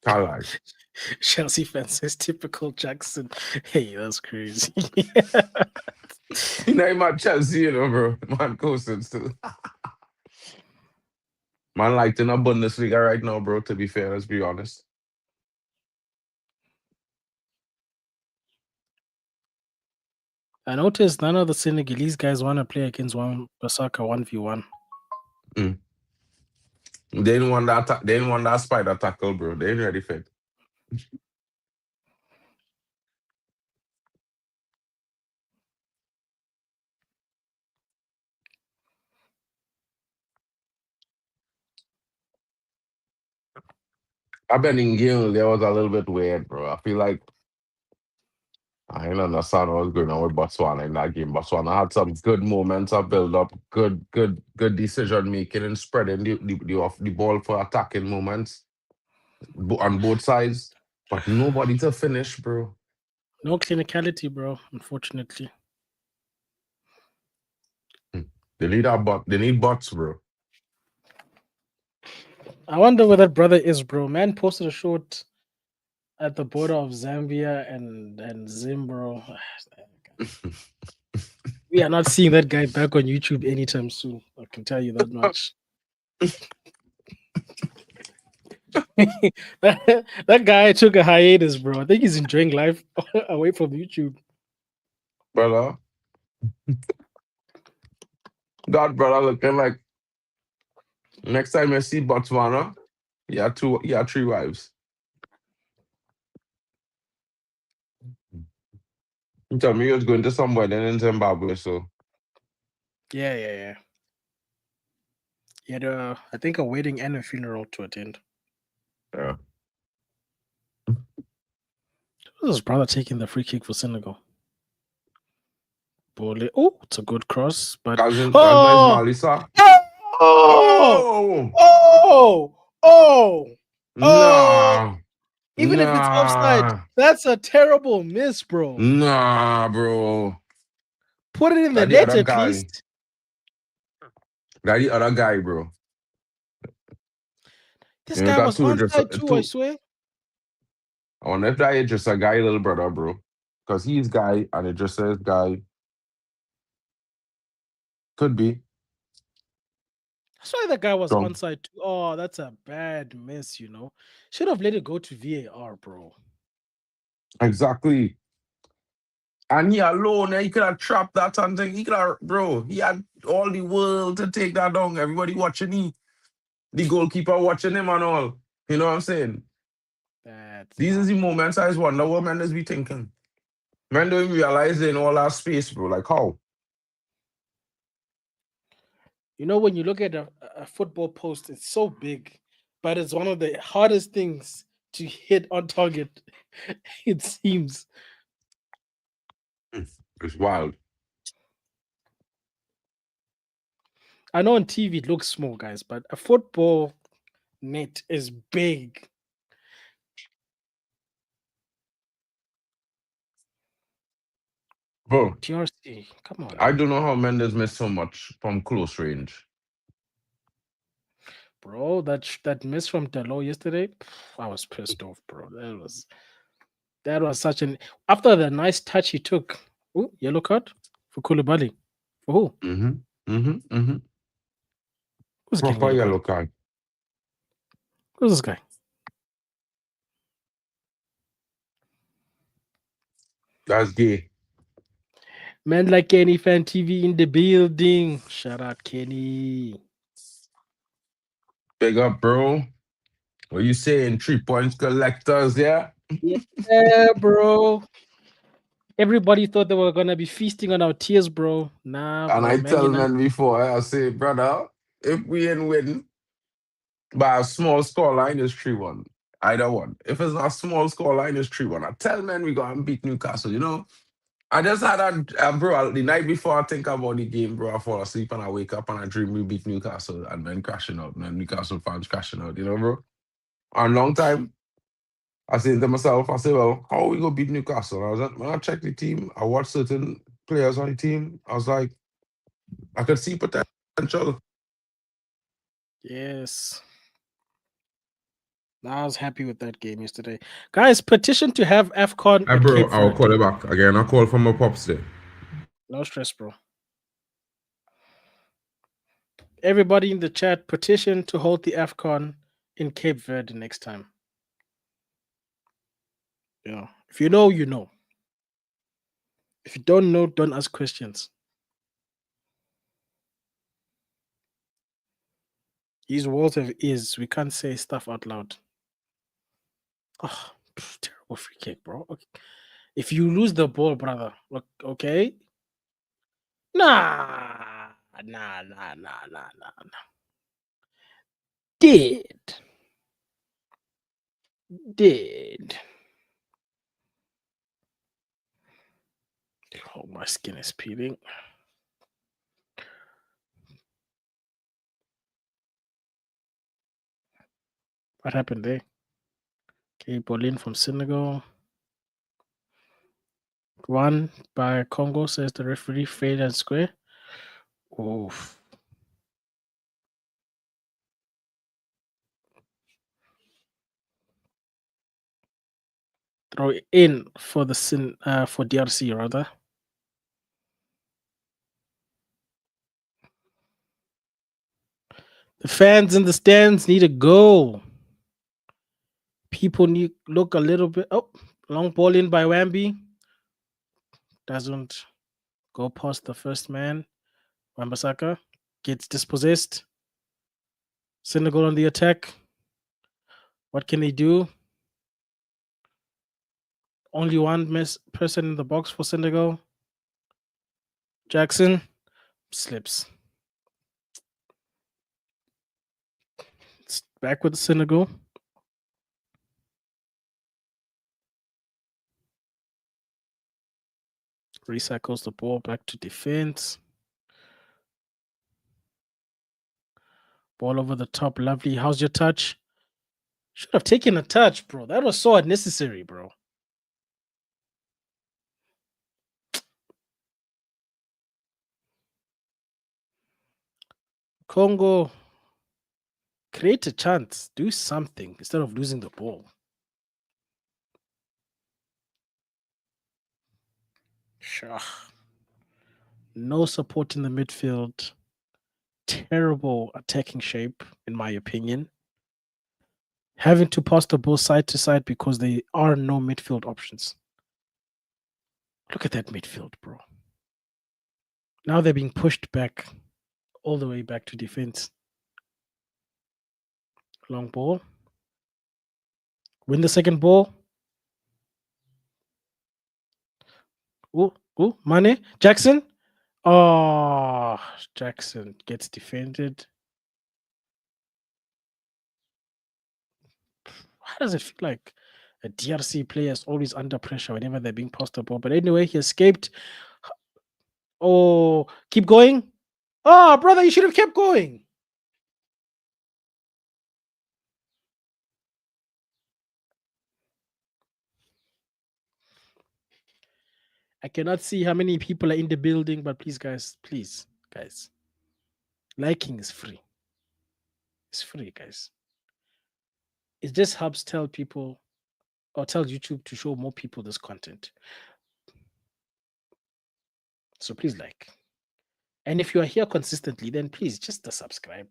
Can't lie. Chelsea fans says typical Jackson. Hey, that's crazy. You know, I'm at Chelsea, bro. Man, coasting still. Man, like in a Bundesliga right now, bro, to be fair, let's be honest. I noticed none of the Senegalese guys want to play against Osaka 1v1. They didn't want that. They didn't want that spider tackle, bro. They ain't ready for it. I've been in game. There was a little bit weird, bro. I feel like I didn't understand what was going on with Botswana in that game. Botswana had some good moments of build up, good decision making and spreading the ball for attacking moments on both sides, but nobody to finish, bro. No clinicality, bro, unfortunately. They need They need bots, bro. I wonder where that brother is, bro. Man posted a short at the border of Zambia and Zim, bro. We are not seeing that guy back on YouTube anytime soon. I can tell you that much. that guy took a hiatus, bro. I think he's enjoying life away from YouTube. Brother. God, brother, looking like next time I see Botswana, he had 3 wives. You tell me he was going to some wedding in Zimbabwe, so. Yeah. He had I think a wedding and a funeral to attend. Yeah. Who's his brother taking the free kick for Senegal? Oh, it's a good cross, but Cousin oh! Malisa. Oh! Nah. Even if it's offside, that's a terrible miss, bro. Nah, bro. Put it in the net at guy. least. That the other guy, bro. This guy was onside too, I swear. I wonder if that is just a guy, little brother, bro. Because he's guy and it just says guy. Could be. That's why the guy was Strong. onside too. Oh, that's a bad miss, you know. Should have let it go to VAR, bro. Exactly. And he alone, he could have trapped that and thing. He could have, bro, he had all the world to take that down. Everybody watching him. The goalkeeper watching him and all. You know what I'm saying? That's These not are the good. moments I just wonder what Mendes be thinking. Men don't even realize they in all that space, bro. Like how? You know, when you look at a football post, it's so big, but it's one of the hardest things to hit on target. It seems. It's wild. I know on TV it looks small, guys, but a football net is big. Bro, TRC, come on, I don't know how Mendes missed so much from close range. bro. That miss from Delo yesterday, I was pissed off, bro. That was such an after the nice touch he took. Oh, yellow card for Koulibaly. For who? Mm-hmm. Who's getting Proper yellow card? yellow card. Who's this guy? That's gay. Man like Kenny Fan TV in the building. Shout out Kenny. Big up, bro. What you saying? 3 points collectors, yeah? Yeah, bro. Everybody thought they were gonna be feasting on our tears, bro. Nah, And bro. I Man tell United. men before, I say, brother, if we ain't win by a small score line, it's 3-1. Either one. If it's a small score line, it's 3-1. I tell men we go and beat Newcastle, you know? I just had bro, the night before I think about the game, bro, I fall asleep and I wake up and I dream we beat Newcastle and then crashing out, and then Newcastle fans crashing out, you know, bro? And long time, I said to myself, I said, well, how are we going to beat Newcastle? I was like, when I checked the team, I watched certain players on the team, I was like, I could see potential. Yes. I was happy with that game yesterday. Guys, petition to have AFCON Hey, at bro, Cape I'll Verde. call you back. Again, I call from my pops there. No stress, bro. Everybody in the chat, petition to hold the AFCON in Cape Verde next time. Yeah. If you know, you know. If you don't know, don't ask questions. These words of is. We can't say stuff out loud. Oh, terrible free kick, bro. Okay. If you lose the ball, brother, look, okay? Nah. Did. Oh, my skin is peeling. What happened there? Okay, Bolin from Senegal. One by Congo, says the referee, fair and square. Oof. Throw it in for the for DRC rather. The fans in the stands need a goal. People need look a little bit. Oh, long ball in by Wamby. Doesn't go past the first man. Wambasaka gets dispossessed. Senegal on the attack. What can they do? Only one person in the box for Senegal. Jackson slips. It's back with Senegal. Recycles the ball back to defense. Ball over the top. Lovely. How's your touch? Should have taken a touch, bro. That was so unnecessary, bro. Congo, create a chance. Do something instead of losing the ball. Sure. No support in the midfield. terrible attacking shape, in my opinion. Having to pass the ball side to side because there are no midfield options. Look at that midfield, bro. Now they're being pushed back, all the way back to defense. Long ball. Win the second ball. Ooh, Mane. Jackson. Oh, Jackson gets defended. Why does it feel like a DRC player is always under pressure whenever they're being passed the ball? But anyway, he escaped. Oh, keep going. Oh, brother, you should have kept going. I cannot see how many people are in the building, but please, guys, liking is free. It's free, guys. It just helps tell people or tell YouTube to show more people this content. So please like. And if you are here consistently, then please just subscribe.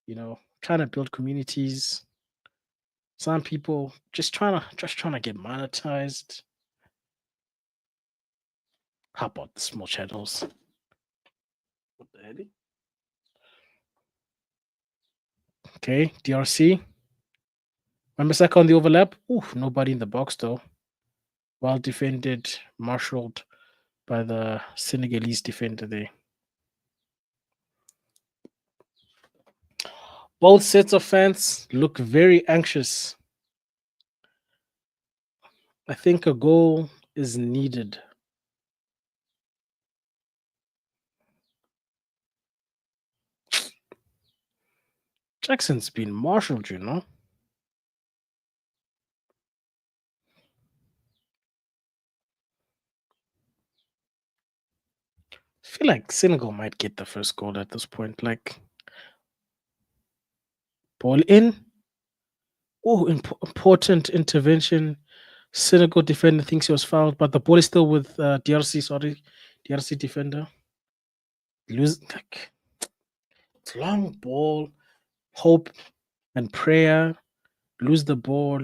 You know, trying to build communities. Some people just trying to get monetized. How about the small channels? What the hell? Okay, DRC. Mambasaka on the overlap. Ooh, nobody in the box though. Well defended, marshaled by the Senegalese defender there. Both sets of fans look very anxious. I think a goal is needed. Jackson's been marshaled, you know. I feel like Senegal might get the first goal at this point. Like, ball in. Oh, important intervention. Senegal defender thinks he was fouled, but the ball is still with DRC. Sorry, DRC defender. Lose. Like, it's long ball. Hope and prayer. Lose the ball.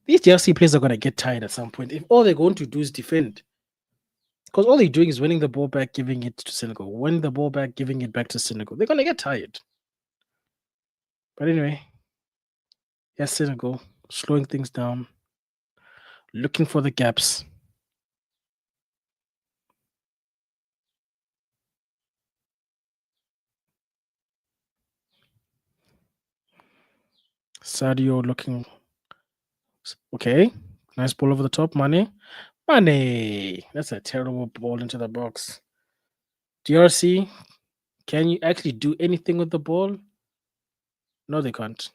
These DRC players are going to get tired at some point. If all they're going to do is defend, because all they're doing is winning the ball back, giving it to Senegal. Winning the ball back, giving it back to Senegal. They're going to get tired. But anyway, yes, Senegal slowing things down, looking for the gaps. Sadio looking okay. Nice ball over the top. Mane. That's a terrible ball into the box. DRC, can you actually do anything with the ball? No, they can't.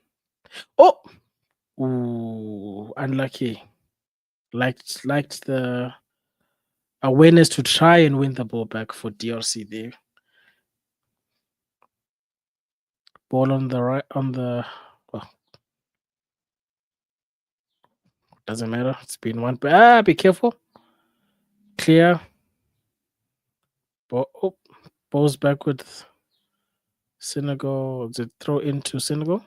Oh, ooh, unlucky. Liked the awareness to try and win the ball back for DRC there. Ball on the right, on the. Well, doesn't matter. It's been one. Be careful. Clear. Balls back with Senegal. Did throw into Senegal?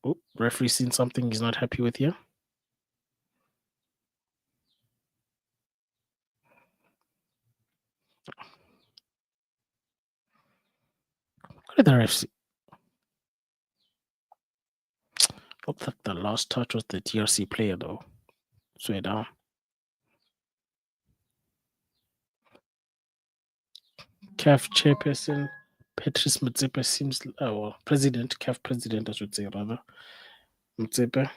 Oh, referee seen something he's not happy with here. What did the ref see? Hope that the last touch was the DRC player though. Swear down. CAF chairperson Patrice Motsepe seems president, CAF president, I should say rather. Motsepe.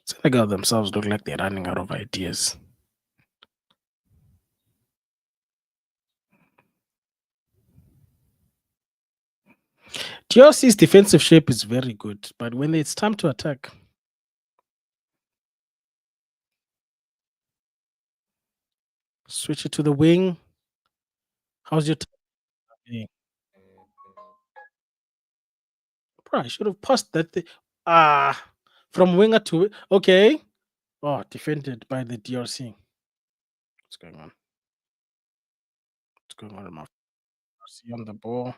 Senegal themselves look like they're running out of ideas. DRC's defensive shape is very good, but when it's time to attack, switch it to the wing. How's your time? Bro, I should have passed that thing. From winger to okay. Oh, defended by the DRC. What's going on? What's going on with my DRC on the ball?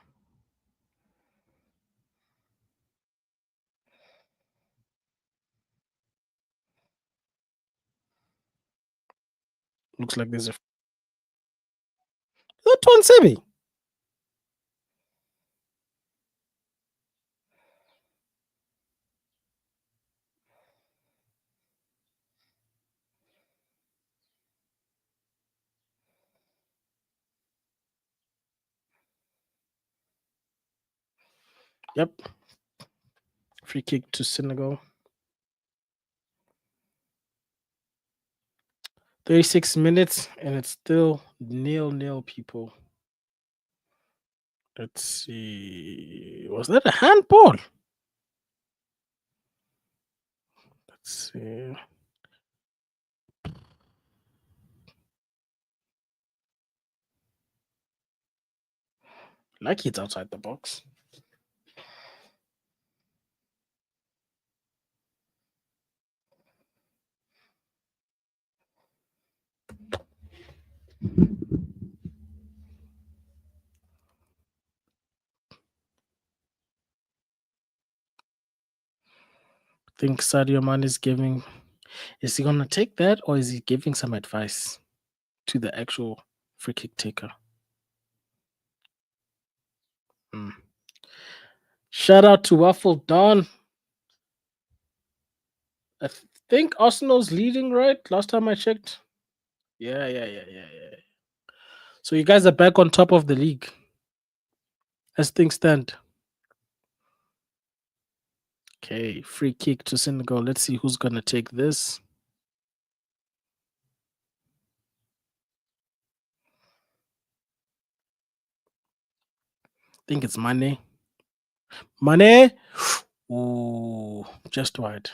Looks like there's a Sebi. Yep. Free kick to Senegal. 36 minutes and it's still 0-0, people. Let's see. Was that a handball? Let's see. Like it's outside the box. I think Sadio Mane is giving. Is he gonna take that, or is he giving some advice to the actual free kick taker? Shout out to Waffle Don. I think Arsenal's leading, right? Last time I checked. Yeah. So you guys are back on top of the league as things stand. Okay, free kick to Senegal. Let's see who's gonna take this. I think it's Mane. Mane. Ooh, just wide.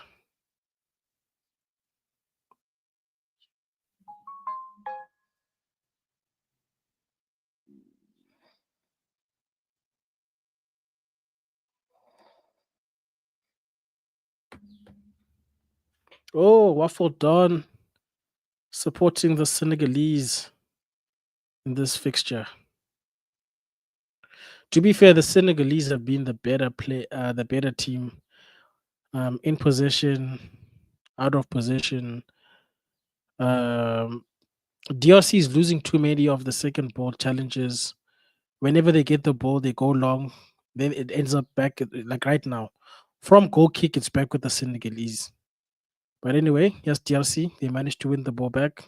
Oh, Waffle Don supporting the Senegalese in this fixture. To be fair, the Senegalese have been the better the better team. In possession, out of position. DRC is losing too many of the second ball challenges. Whenever they get the ball, they go long. Then it ends up back like right now. From goal kick, it's back with the Senegalese. But anyway, yes, DRC, they managed to win the ball back.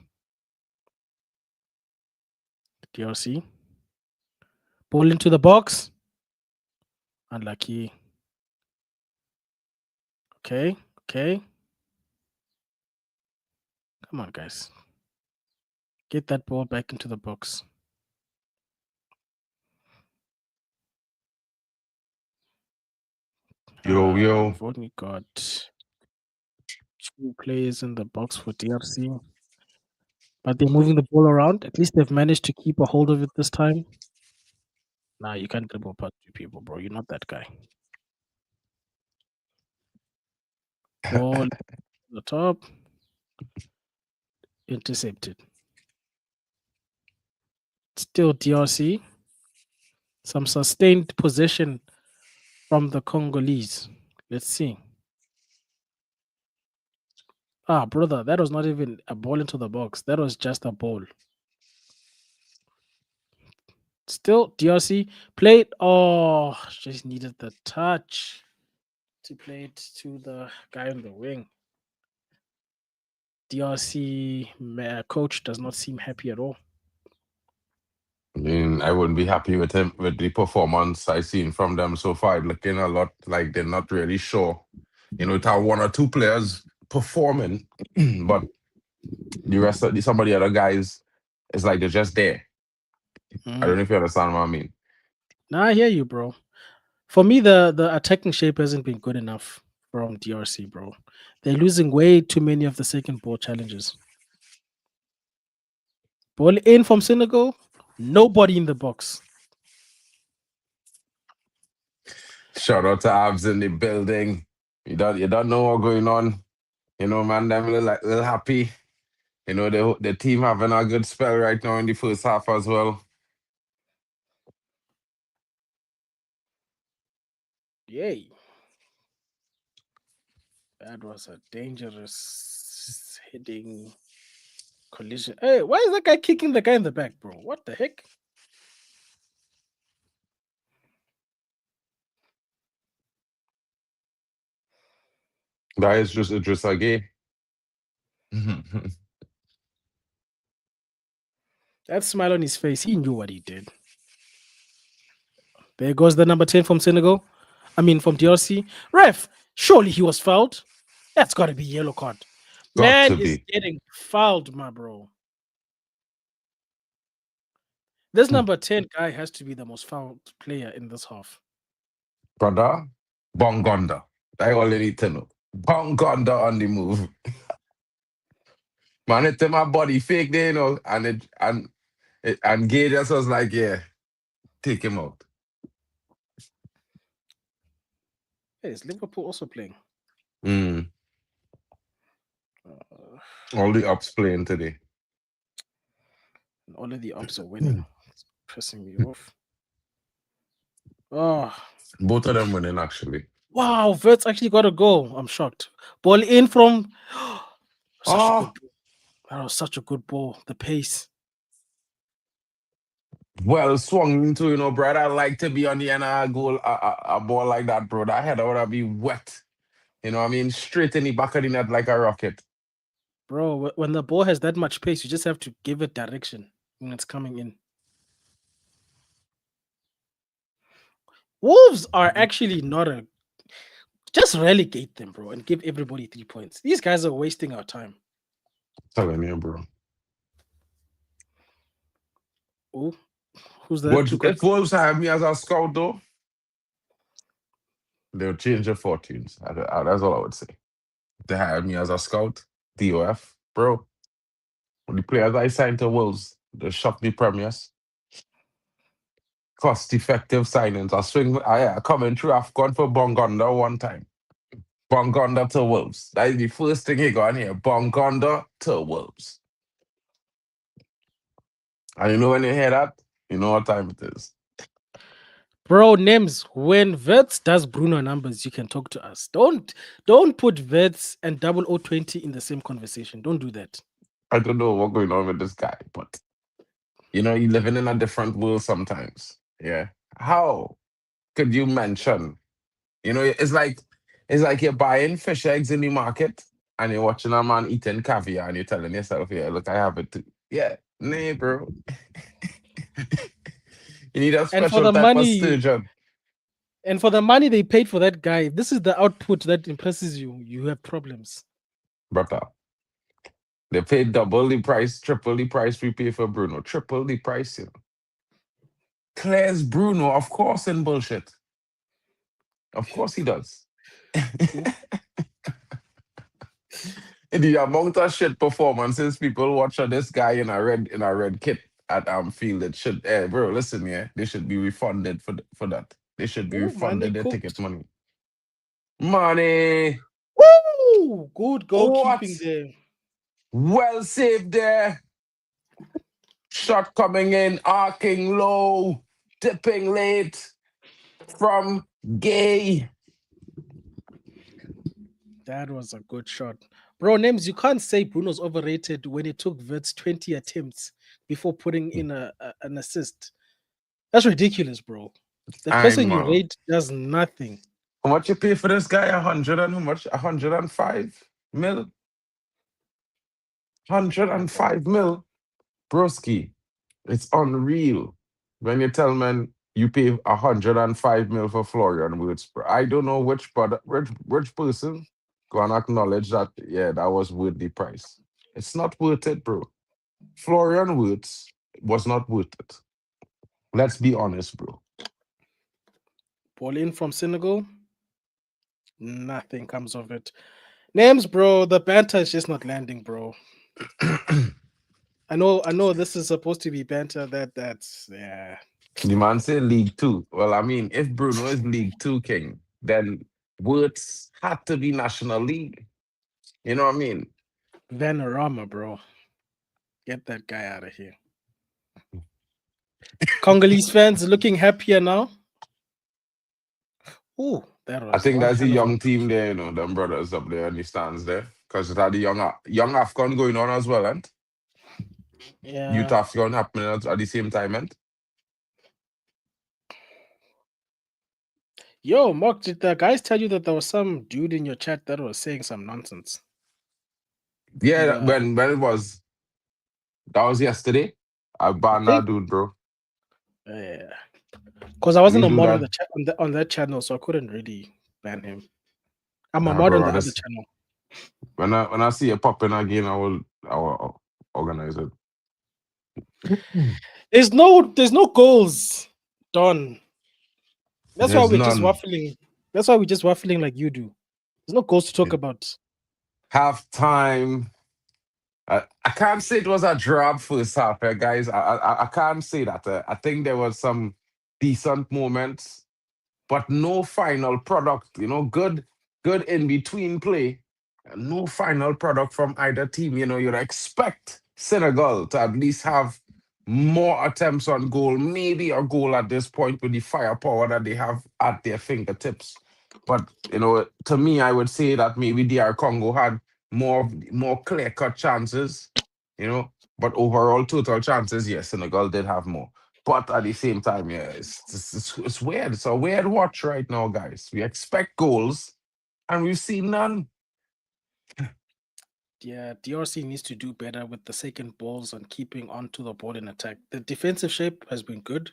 DRC. Ball into the box. Unlucky. Okay. Come on, guys. Get that ball back into the box. Yo. We've only got 2 players in the box for DRC. But they're moving the ball around. At least they've managed to keep a hold of it this time. Nah, you can't dribble past 2 people, bro. You're not that guy. Ball to the top. Intercepted. Still DRC. Some sustained possession from the Congolese. Let's see. Brother, that was not even a ball into the box. That was just a ball. Still DRC played. Oh, just needed the touch to play it to the guy on the wing. DRC coach does not seem happy at all. I mean, I wouldn't be happy with him with the performance I've seen from them so far. Looking a lot like they're not really sure. It's how 1 or 2 players performing, but the rest of some of the other guys, it's like they're just there. I don't know if you understand what I mean. Nah, I hear you, bro. For me, the attacking shape hasn't been good enough from DRC, bro. They're losing way too many of the second ball challenges. Ball in from Senegal, nobody in the box. Shout out to Abs in the building. You don't know what's going on. You know, man, them little happy. You know, the team having a good spell right now in the first half as well. Yay. That was a dangerous hitting collision. Hey, why is that guy kicking the guy in the back, bro? What the heck? That is just a game. That smile on his face, he knew what he did. There goes the number 10 from Senegal. I mean, from DRC. Ref, surely he was fouled. That's got to be yellow card. Got Man to is be. getting fouled, my bro. This number 10 guy has to be the most fouled player in this half. Brother, Bongonda. I all you need to know. Bongonda on the move. Man, it's my body fake there, you know, and Gay just was like, yeah, take him out. Hey, is Liverpool also playing? Mm. All the ups playing today. All of the ups are winning. It's pissing me off. Oh, Both of them winning, actually. wow, Verts actually got a goal. I'm shocked. Ball in from such a good ball. That was such a good ball. The pace. Well swung into, you know, brother. I like to be on the end of a goal, a ball like that, bro. That header would be wet. You know what I mean? Straight in the back of the net like a rocket. Bro, when the ball has that much pace, you just have to give it direction when it's coming in. Wolves are actually not a... Just relegate them, bro, and give everybody 3 points. These guys are wasting our time. Telling you, bro. Oh, who's that? But if Wolves have me as a scout, though, they'll change their fortunes. That's all I would say. They hired me as a scout, DOF, bro. The players I signed to Wolves, they shocked the premiers. Cost-effective signings. I coming through AFCON for Bongonda one time. Bongonda to Wolves. That is the first thing he got in here. Bongonda to Wolves. And you know when you hear that, you know what time it is. Bro, names, when Verts does Bruno numbers, you can talk to us. Don't put Verts and 0020 in the same conversation. Don't do that. I don't know what's going on with this guy, but you know, you're living in a different world sometimes. Yeah. How could you mention? You know, it's like you're buying fish eggs in the market and you're watching a man eating caviar and you're telling yourself, yeah, look, I have it too. Yeah, nah, bro. You need a And for special the type of money, sturgeon. and for the money they paid for that guy, this is the output that impresses you. You have problems. Brother. They paid double the price, triple the price we pay for Bruno. Triple the price, you know. Claire's Bruno, of course, in bullshit. Of course he does. The amount of shit performances people watch on this guy in a red kit at field, it should bro, listen, yeah. They should be refunded for that. They should be Oh, money refunded their ticket cooked. money. Money. Woo! Good What? goalkeeping there. Well saved there. Shot coming in, arcing low, dipping late from Gay. That was a good shot. Bro, names, you can't say Bruno's overrated when it took Verts 20 attempts before putting in an assist. That's ridiculous, bro. The person you I'm rate does nothing. how much you pay for this guy? 100 and how much? 105 mil? 105 mil? Broski. It's unreal. When you tell men you pay 105 mil for Florian Wirtz, bro. I don't know which person gonna acknowledge that, yeah, that was worth the price. It's not worth it, bro. Florian Wirtz was not worth it. Let's be honest, bro. Ball in from Senegal. Nothing comes of it. Names, bro. The banter is just not landing, bro. I know this is supposed to be banter. That's yeah. The man said League Two. Well, I mean, if Bruno is League Two king, then Words had to be National League. You know what I mean? Vanarama, bro. Get that guy out of here. Congolese fans looking happier now. Ooh, that I was think one that's a hell of a. young team there, them brothers up there in the stands there. Because it had the young AFCON going on as well, and youth Yeah. AFCON happening at the same time, and Yo, Mark, did the guys tell you that there was some dude in your chat that was saying some nonsense? yeah, The, when it was that was yesterday. I I banned that think, dude, bro. yeah, because I wasn't Me a do mod on that. the chat on that channel, so I couldn't really ban him. I'm a Nah, mod on bro. the other Honest, channel. when I see it popping again, I will organize it. There's no goals done. That's why There's we're just none. waffling. That's why we're just waffling like you do. There's no goals to talk about. Half time. I can't say it was a drab first half, guys. I can't say that. I think there was some decent moments, but no final product. Good in between play. No final product from either team. You'd expect Senegal to at least have more attempts on goal, maybe a goal at this point with the firepower that they have at their fingertips. But to me, I would say that maybe DR Congo had more clear cut chances. You know, but overall total chances, yes, Senegal did have more. But at the same time, yeah, it's weird. It's a weird watch right now, guys. We expect goals, and we've seen none. Yeah, DRC needs to do better with the second balls and keeping onto the ball in attack. The defensive shape has been good,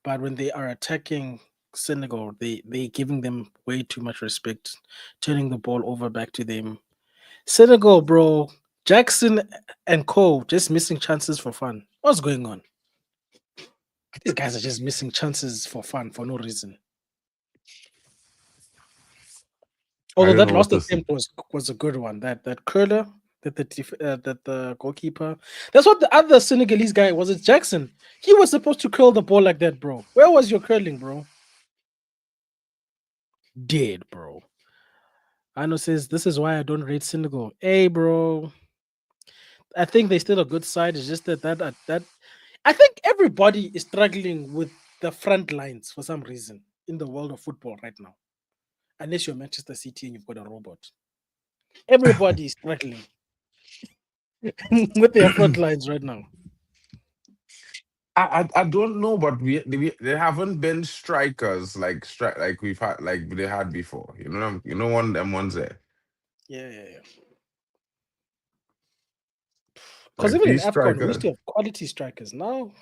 but when they are attacking Senegal, they giving them way too much respect, turning the ball over back to them. Senegal, bro, Jackson and Cole just missing chances for fun. What's going on? These guys are just missing chances for fun for no reason. I Although don't that know what last to say. attempt was a good one. That curler that the goalkeeper. That's what the other Senegalese guy was. It Jackson. He was supposed to curl the ball like that, bro. Where was your curling, bro? Dead, bro. Hanno says this is why I don't rate Senegal. Hey, bro. I think they're still a good side. It's just that I think everybody is struggling with the front lines for some reason in the world of football right now. Unless you're Manchester City and you've got a robot. Everybody is struggling with their front lines right now. I don't know, but they haven't been strikers like we've had like they had before. One of them ones there. Yeah. Because Like even in these AFCON, we used strikers. to have quality strikers. Now,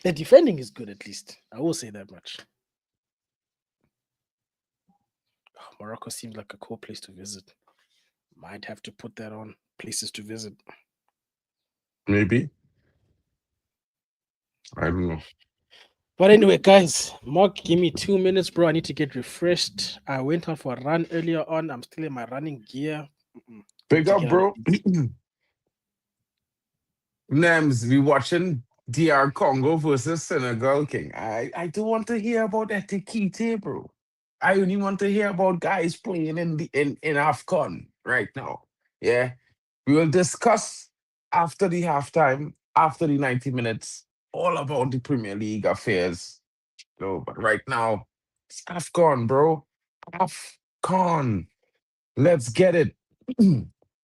the defending is good at least. I will say that much. Morocco seems like a cool place to visit. Might have to put that on places to visit. Maybe. I don't know. But anyway, guys, Mark, give me 2 minutes, bro. I need to get refreshed. I went out for a run earlier on. I'm still in my running gear. Need Big to up, get out of bro. this. Nems, we watching DR Congo versus Senegal, King. I don't want to hear about Etikite, bro. I only want to hear about guys playing in AFCON right now. Yeah. We will discuss after the halftime, after the 90 minutes, all about the Premier League affairs. But right now, it's AFCON, bro. AFCON. Let's get it.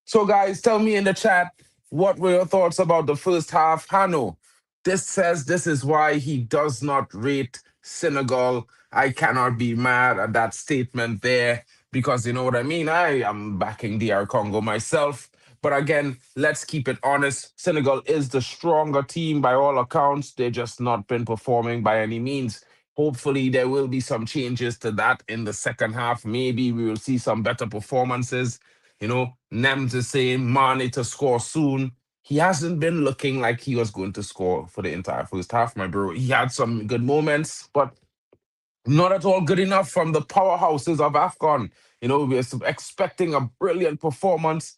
So, guys, tell me in the chat what were your thoughts about the first half. Hanno, this says this is why he does not rate Senegal. I cannot be mad at that statement there because you know what I mean. I am backing DR Congo myself. But again, let's keep it honest. Senegal is the stronger team by all accounts. They've just not been performing by any means. Hopefully, there will be some changes to that in the second half. Maybe we will see some better performances. Nems is saying Mane to score soon. He hasn't been looking like he was going to score for the entire first half, my bro. He had some good moments, but not at all good enough from the powerhouses of AFCON. We're expecting a brilliant performance,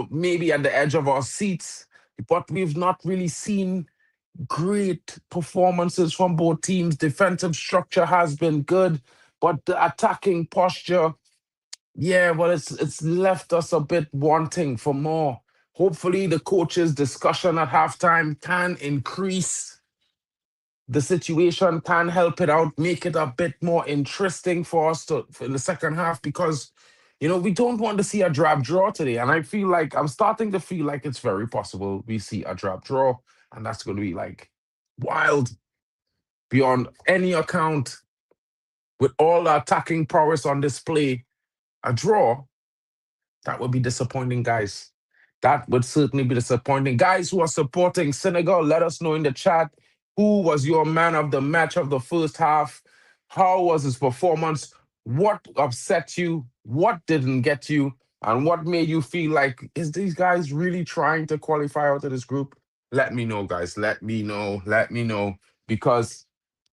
maybe at the edge of our seats, but we've not really seen great performances from both teams. Defensive structure has been good, but the attacking posture, yeah, well, it's left us a bit wanting for more. Hopefully, the coaches' discussion at halftime can increase the situation, can help it out, make it a bit more interesting for us to in the second half because we don't want to see a drab draw today. And I feel like I'm starting to feel like it's very possible we see a drab draw, and that's going to be like wild beyond any account with all the attacking prowess on display. A draw, that would be disappointing, guys. That would certainly be disappointing. Guys who are supporting Senegal, let us know in the chat who was your man of the match of the first half. How was his performance? What upset you? What didn't get you? And what made you feel like, is these guys really trying to qualify out of this group? Let me know, guys. Let me know. Let me know. Because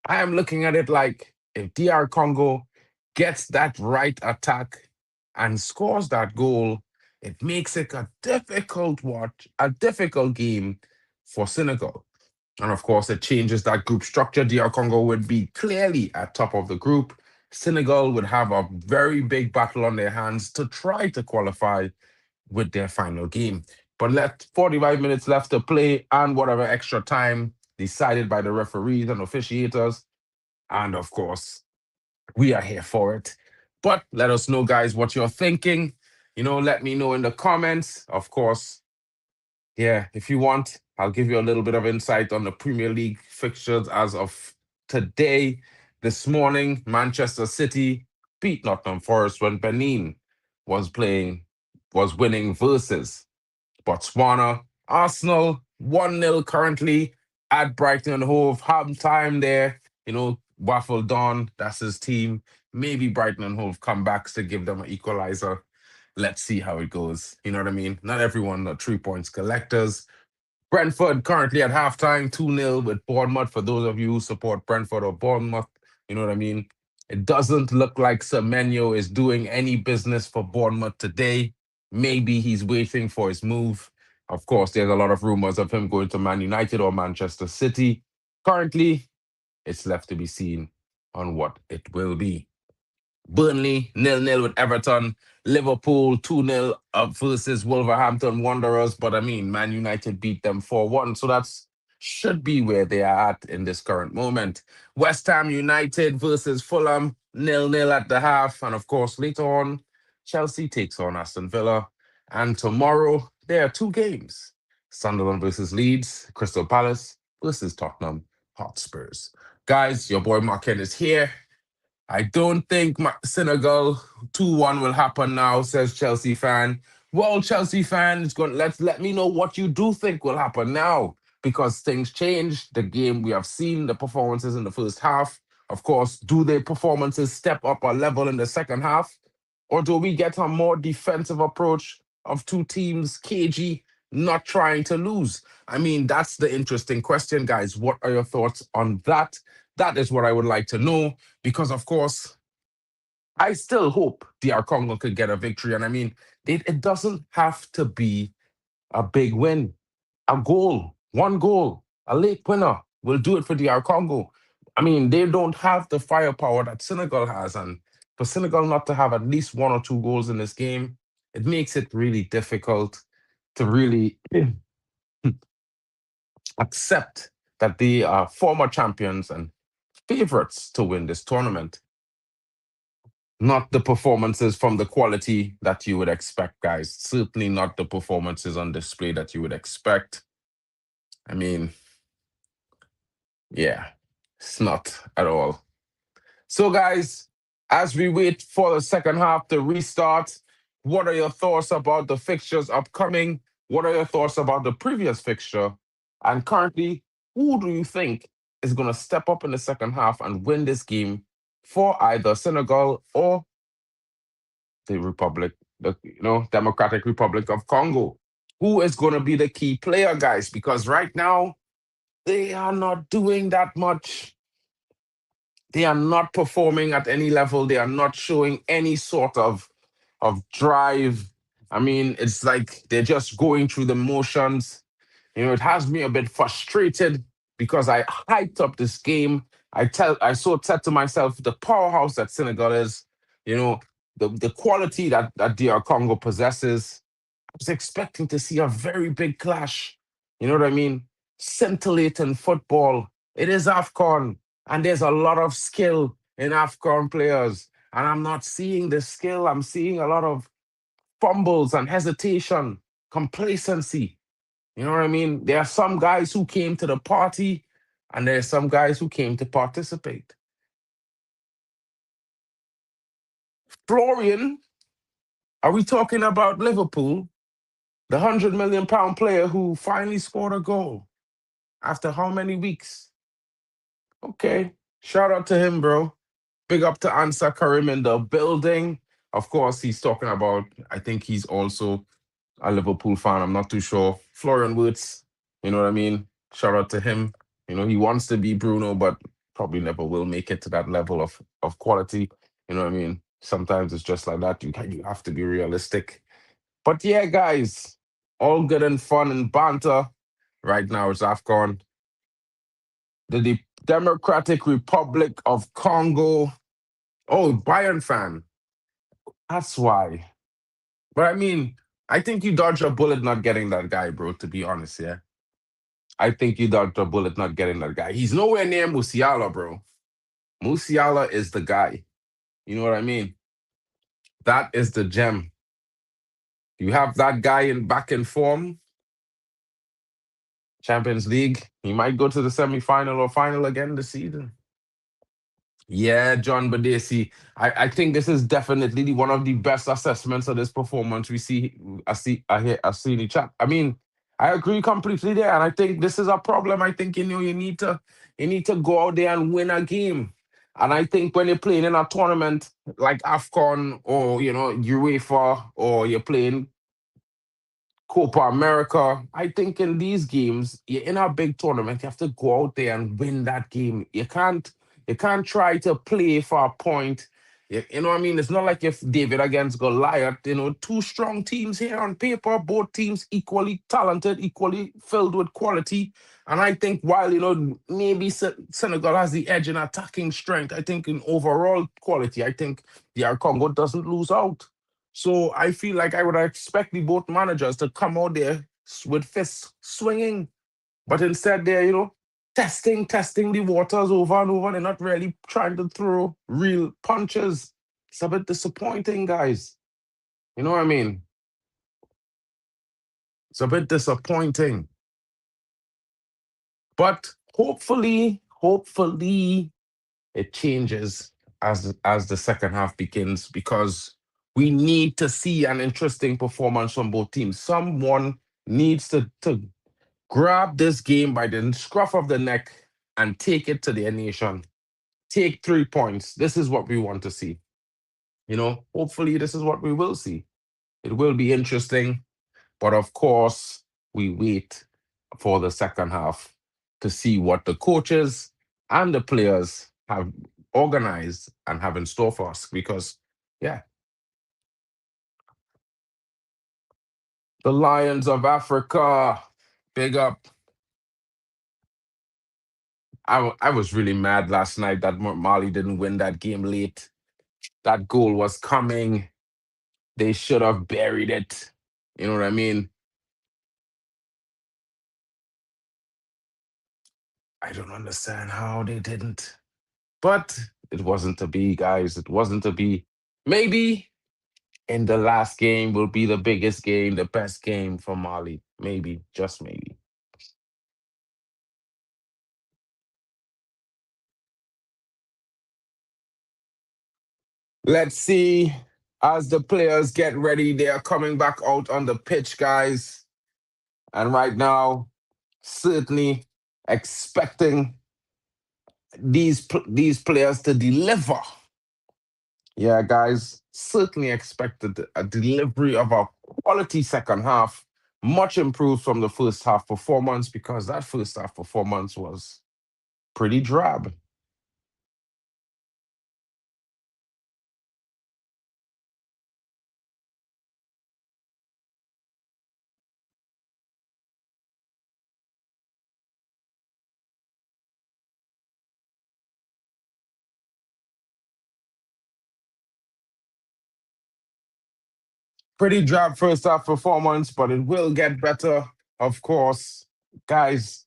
I am looking at it like if DR Congo gets that right attack and scores that goal, it makes it a difficult watch, a difficult game for Senegal. And of course, it changes that group structure. DR Congo would be clearly at top of the group. Senegal would have a very big battle on their hands to try to qualify with their final game. But let 45 minutes left to play and whatever extra time decided by the referees and officiators. And of course, we are here for it. But let us know, guys, what you're thinking. Let me know in the comments. Of course, yeah, if you want, I'll give you a little bit of insight on the Premier League fixtures as of today. This morning, Manchester City beat Nottingham Forest when Benin was winning versus Botswana. Arsenal 1-0 currently at Brighton and Hove. Half time there, Waffle Dawn, that's his team. Maybe Brighton and Hove come back to give them an equalizer. Let's see how it goes. You know what I mean? Not everyone are 3 points collectors. Brentford currently at halftime, 2-0 with Bournemouth. For those of you who support Brentford or Bournemouth, you know what I mean? It doesn't look like Semenyo is doing any business for Bournemouth today. Maybe he's waiting for his move. Of course, there's a lot of rumors of him going to Man United or Manchester City. Currently, it's left to be seen on what it will be. Burnley 0-0 with Everton. Liverpool 2-0 up versus Wolverhampton Wanderers. But I mean, Man United beat them 4-1. So that's should be where they are at in this current moment. West Ham United versus Fulham 0-0 at the half. And of course, later on, Chelsea takes on Aston Villa. And tomorrow, there are two games. Sunderland versus Leeds, Crystal Palace versus Tottenham Hotspurs. Guys, your boy Mark Ken is here. I don't think Senegal 2-1 will happen now, says Chelsea fan. Well, Chelsea fans, let me know what you do think will happen now because things change. The game we have seen, the performances in the first half. Of course, do their performances step up a level in the second half? Or do we get a more defensive approach of two teams cagey, not trying to lose? I mean, that's the interesting question, guys. What are your thoughts on that? That is what I would like to know because, of course, I still hope DR Congo could get a victory. And I mean, it doesn't have to be a big win. A goal, one goal, a late winner will do it for DR Congo. I mean, they don't have the firepower that Senegal has. And for Senegal not to have at least one or two goals in this game, it makes it really difficult to really accept that they are former champions and favorites to win this tournament. Not the performances from the quality that you would expect, guys. Certainly not the performances on display that you would expect. I mean, yeah, it's not at all. So, guys, as we wait for the second half to restart, what are your thoughts about the fixtures upcoming? What are your thoughts about the previous fixture? And currently, who do you think is going to step up in the second half and win this game for either Senegal or the Democratic Republic of Congo? Who is going to be the key player, guys? Because right now, they are not doing that much. They are not performing at any level. They are not showing any sort of drive. I mean, it's like they're just going through the motions. It has me a bit frustrated because I hyped up this game. Said to myself the powerhouse that Senegal is, you know, the quality that DR Congo possesses. I was expecting to see a very big clash. You know what I mean? Scintillating football. It is AFCON, and there's a lot of skill in AFCON players. And I'm not seeing the skill. I'm seeing a lot of fumbles and hesitation, complacency. You know what I mean? There are some guys who came to the party, and there's some guys who came to participate. Florian, are we talking about Liverpool? The £100 million player who finally scored a goal after how many weeks? Okay. Shout out to him, bro. Big up to Ansa Karim in the building. Of course, he's talking about, I think he's also a Liverpool fan. I'm not too sure. Florian Wirtz, you know what I mean? Shout out to him. You know, he wants to be Bruno, but probably never will make it to that level of quality. You know what I mean? Sometimes it's just like that. You have to be realistic. But yeah, guys, all good and fun and banter. Right now it's AFCON. The Democratic Republic of Congo. Oh, Bayern fan. That's why. But I mean, I think you dodged a bullet not getting that guy, bro, to be honest, yeah. I think you dodged a bullet not getting that guy. He's nowhere near Musiala, bro. Musiala is the guy. You know what I mean? That is the gem. You have that guy in back in form, Champions League. He might go to the semi-final or final again this season. Yeah, John Badesi. I think this is definitely one of the best assessments of this performance we see. I see in the chat. I mean, I agree completely there, and I think this is a problem. I think you need to go out there and win a game. And I think when you're playing in a tournament like AFCON or UEFA or you're playing Copa America. I think in these games, you're in a big tournament, you have to go out there and win that game. You can't try to play for a point. You know what I mean? It's not like if David against Goliath, two strong teams here on paper, both teams equally talented, equally filled with quality. And I think while, maybe Senegal has the edge in attacking strength, I think in overall quality, I think DR Congo doesn't lose out. So I feel like I would expect the both managers to come out there with fists swinging, but instead they're testing the waters over and over. They're not really trying to throw real punches. It's a bit disappointing, guys. You know what I mean? It's a bit disappointing, but hopefully it changes as the second half begins because we need to see an interesting performance from both teams. Someone needs to grab this game by the scruff of the neck and take it to their nation. Take 3 points. This is what we want to see. Hopefully this is what we will see. It will be interesting, but of course, we wait for the second half to see what the coaches and the players have organized and have in store for us. Because, yeah, the Lions of Africa, big up. I was really mad last night that Mali didn't win that game late. That goal was coming. They should have buried it. You know what I mean? I don't understand how they didn't. But it wasn't to be, guys. It wasn't to be. Maybe in the last game will be the biggest game, the best game for Mali. Maybe, just maybe. Let's see as the players get ready. They are coming back out on the pitch, guys. And right now, certainly expecting these players to deliver. Yeah, guys, certainly expected a delivery of a quality second half, much improved from the first half performance because that first half performance was pretty drab. Pretty drab first half performance, but it will get better, of course. Guys,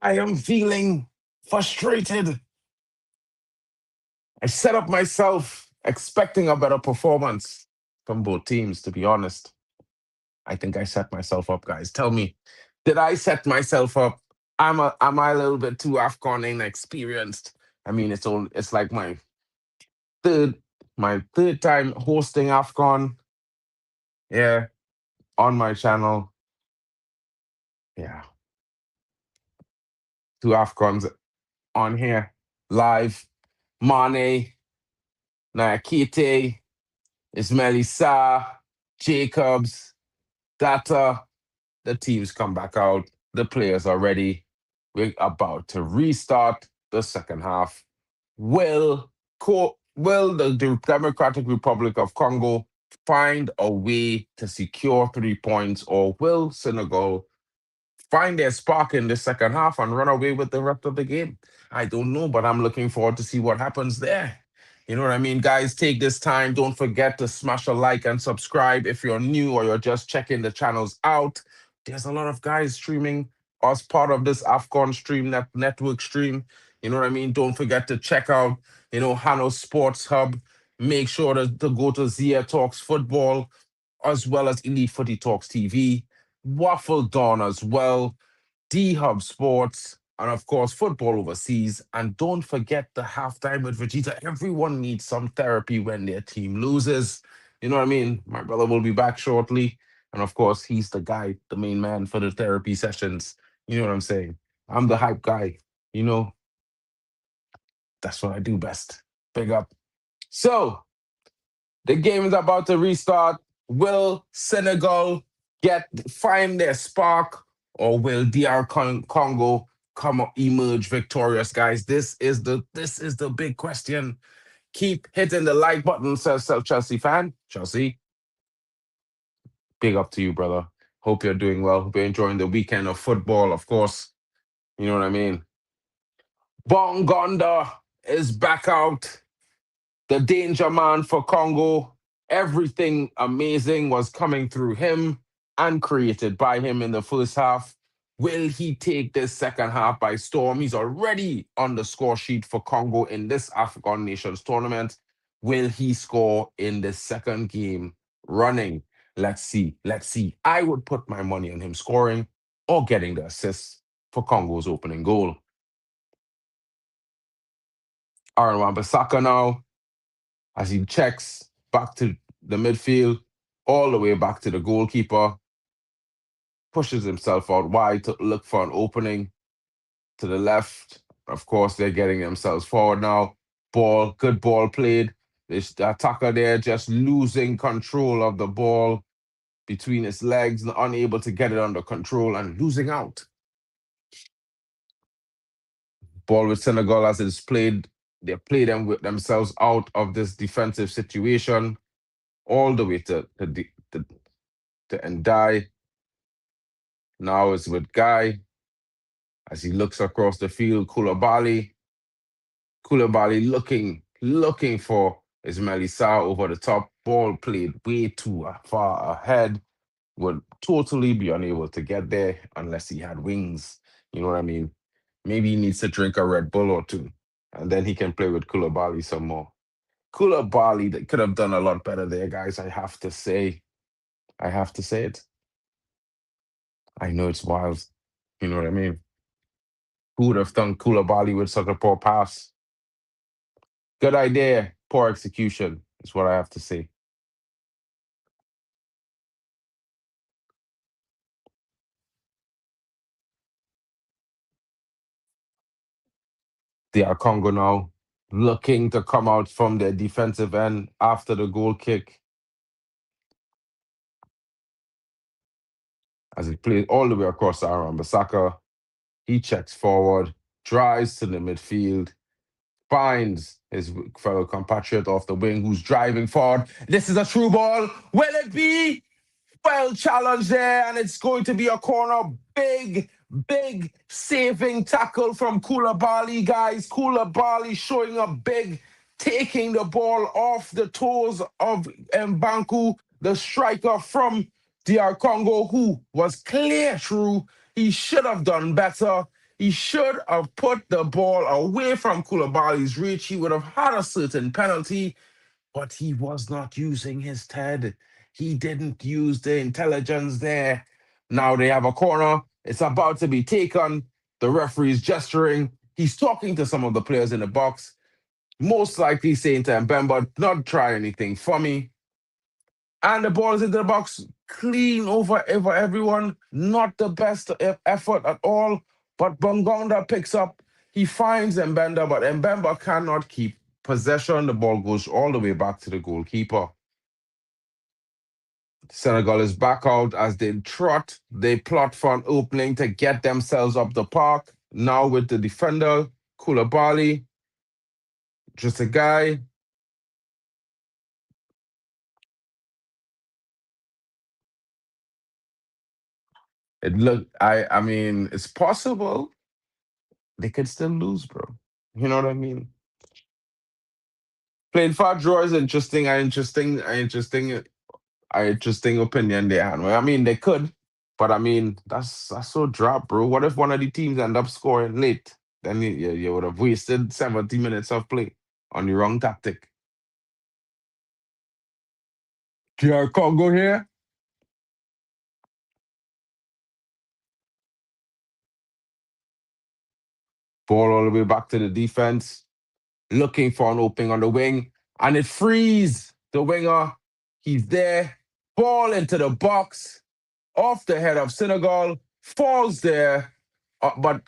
I am feeling frustrated. I set up myself expecting a better performance from both teams, to be honest. I think I set myself up, guys. Tell me, did I set myself up? Am I a little bit too AFCON inexperienced? I mean, it's like third my third time hosting AFCON. Yeah, on my channel. Yeah, two AFCONs on here live. Mane, Nakite, Ismaili Sarr, Jacobs, Data. The teams come back out. The players are ready. We're about to restart the second half. Will the Democratic Republic of Congo find a way to secure 3 points, or will Senegal find their spark in the second half and run away with the rest of the game? I don't know, but I'm looking forward to see what happens there. You know what I mean? Guys, take this time. Don't forget to smash a like and subscribe if you're new or you're just checking the channels out. There's a lot of guys streaming as part of this AFCON stream, network stream. You know what I mean? Don't forget to check out, Hanno Sports Hub. Make sure to go to Zia Talks Football as well as Elite Footy Talks TV. Waffle Dawn as well, D Hub Sports, and of course, Football Overseas. And don't forget the halftime with Vegeta. Everyone needs some therapy when their team loses. You know what I mean? My brother will be back shortly. And of course, he's the guy, the main man for the therapy sessions. You know what I'm saying? I'm the hype guy. You know, that's what I do best. Big up. So, the game is about to restart. Will Senegal find their spark, or will DR Congo emerge victorious, guys? This is the big question. Keep hitting the like button, says Chelsea fan. Chelsea, big up to you, brother. Hope you're doing well. Hope you're enjoying the weekend of football, of course. You know what I mean? Bongonda is back out. The danger man for Congo. Everything amazing was coming through him and created by him in the first half. Will he take this second half by storm? He's already on the score sheet for Congo in this African Nations tournament. Will he score in the second game running? Let's see. Let's see. I would put my money on him scoring or getting the assist for Congo's opening goal. Aaron Wan-Bissaka now, as he checks back to the midfield, all the way back to the goalkeeper, pushes himself out wide to look for an opening to the left. Of course, they're getting themselves forward now. Good ball played. The attacker there just losing control of the ball between his legs, unable to get it under control and losing out. Ball with Senegal as it's played. They play them with themselves out of this defensive situation all the way to Ndai. Now it's with Guy as he looks across the field. Koulibaly looking for Ismaili Sarr over the top. Ball played way too far ahead. Would totally be unable to get there unless he had wings. You know what I mean? Maybe he needs to drink a Red Bull or two, and then he can play with Koulibaly some more. Koulibaly that could have done a lot better there, guys. I have to say. I have to say it. I know it's wild. You know what I mean? Who would have done Koulibaly with such a poor pass? Good idea, poor execution is what I have to say. DR Congo now looking to come out from their defensive end after the goal kick. As he plays all the way across to Aaron Bissaka, he checks forward, drives to the midfield, finds his fellow compatriot off the wing who's driving forward. This is a true ball. Will it be? Well challenged there, and it's going to be a corner. Big saving tackle from Koulibaly, guys. Koulibaly showing up big, taking the ball off the toes of Mbanku the striker from DR Congo, who was clear through. He should have done better. He should have put the ball away from Koulibaly's reach. He would have had a certain penalty, but he was not using his head. He didn't use the intelligence there. Now they have a corner. It's about to be taken. The referee's gesturing. He's talking to some of the players in the box, most likely saying to Mbemba, not try anything for me. And the ball is into the box, clean over everyone. Not the best effort at all. But Bongonda picks up. He finds Mbemba, but Mbemba cannot keep possession. The ball goes all the way back to the goalkeeper. Senegal is back out as they trot. They plot for an opening to get themselves up the park. Now with the defender, Koulibaly. Just a guy. I mean, it's possible they could still lose, bro. You know what I mean? Playing for a draw is interesting. Interesting opinion they had. Well, I mean, they could, but I mean, that's so drop, bro. What if one of the teams end up scoring late? Then you would have wasted 70 minutes of play on the wrong tactic. DR Congo here. Ball all the way back to the defense, looking for an opening on the wing, and it frees the winger. He's there. Ball into the box, off the head of Senegal, falls there, but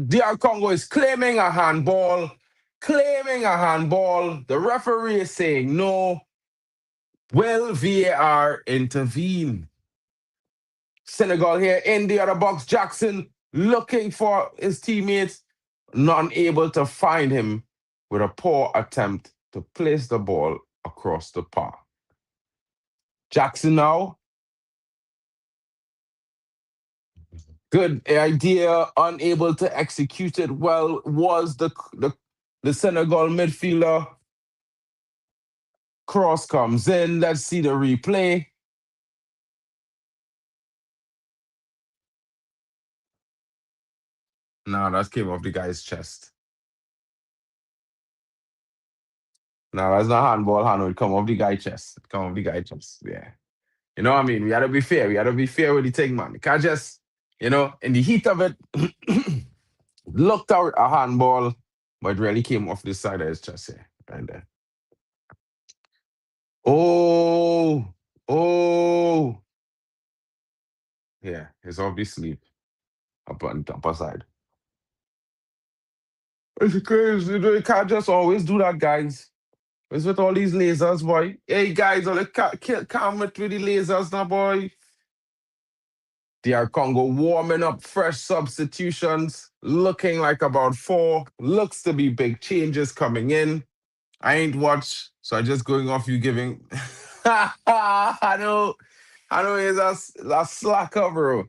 DR Congo is claiming a handball. The referee is saying no. Will VAR intervene? Senegal here in the other box. Jackson looking for his teammates, not able to find him with a poor attempt to place the ball across the park. Jackson now. Good idea, unable to execute it well was the Senegal midfielder. Cross comes in. Let's see the replay. No, that came off the guy's chest. No, that's not handball, Hanno. It come off the guy's chest. Yeah. You know what I mean? We gotta be fair. We gotta be fair with the thing, man. You can't just, in the heat of it, looked out a handball, but it really came off this side of his chest here. Right there. Oh. Yeah, it's obviously up on the upper side. It's crazy. You can't just always do that, guys. It's with all these lasers, boy. Hey, guys, all the come with the lasers now, boy. DR Congo warming up, fresh substitutions, looking like about 4. Looks to be big changes coming in. I ain't watched, so I'm just going off you giving. I know he's a slacker, bro.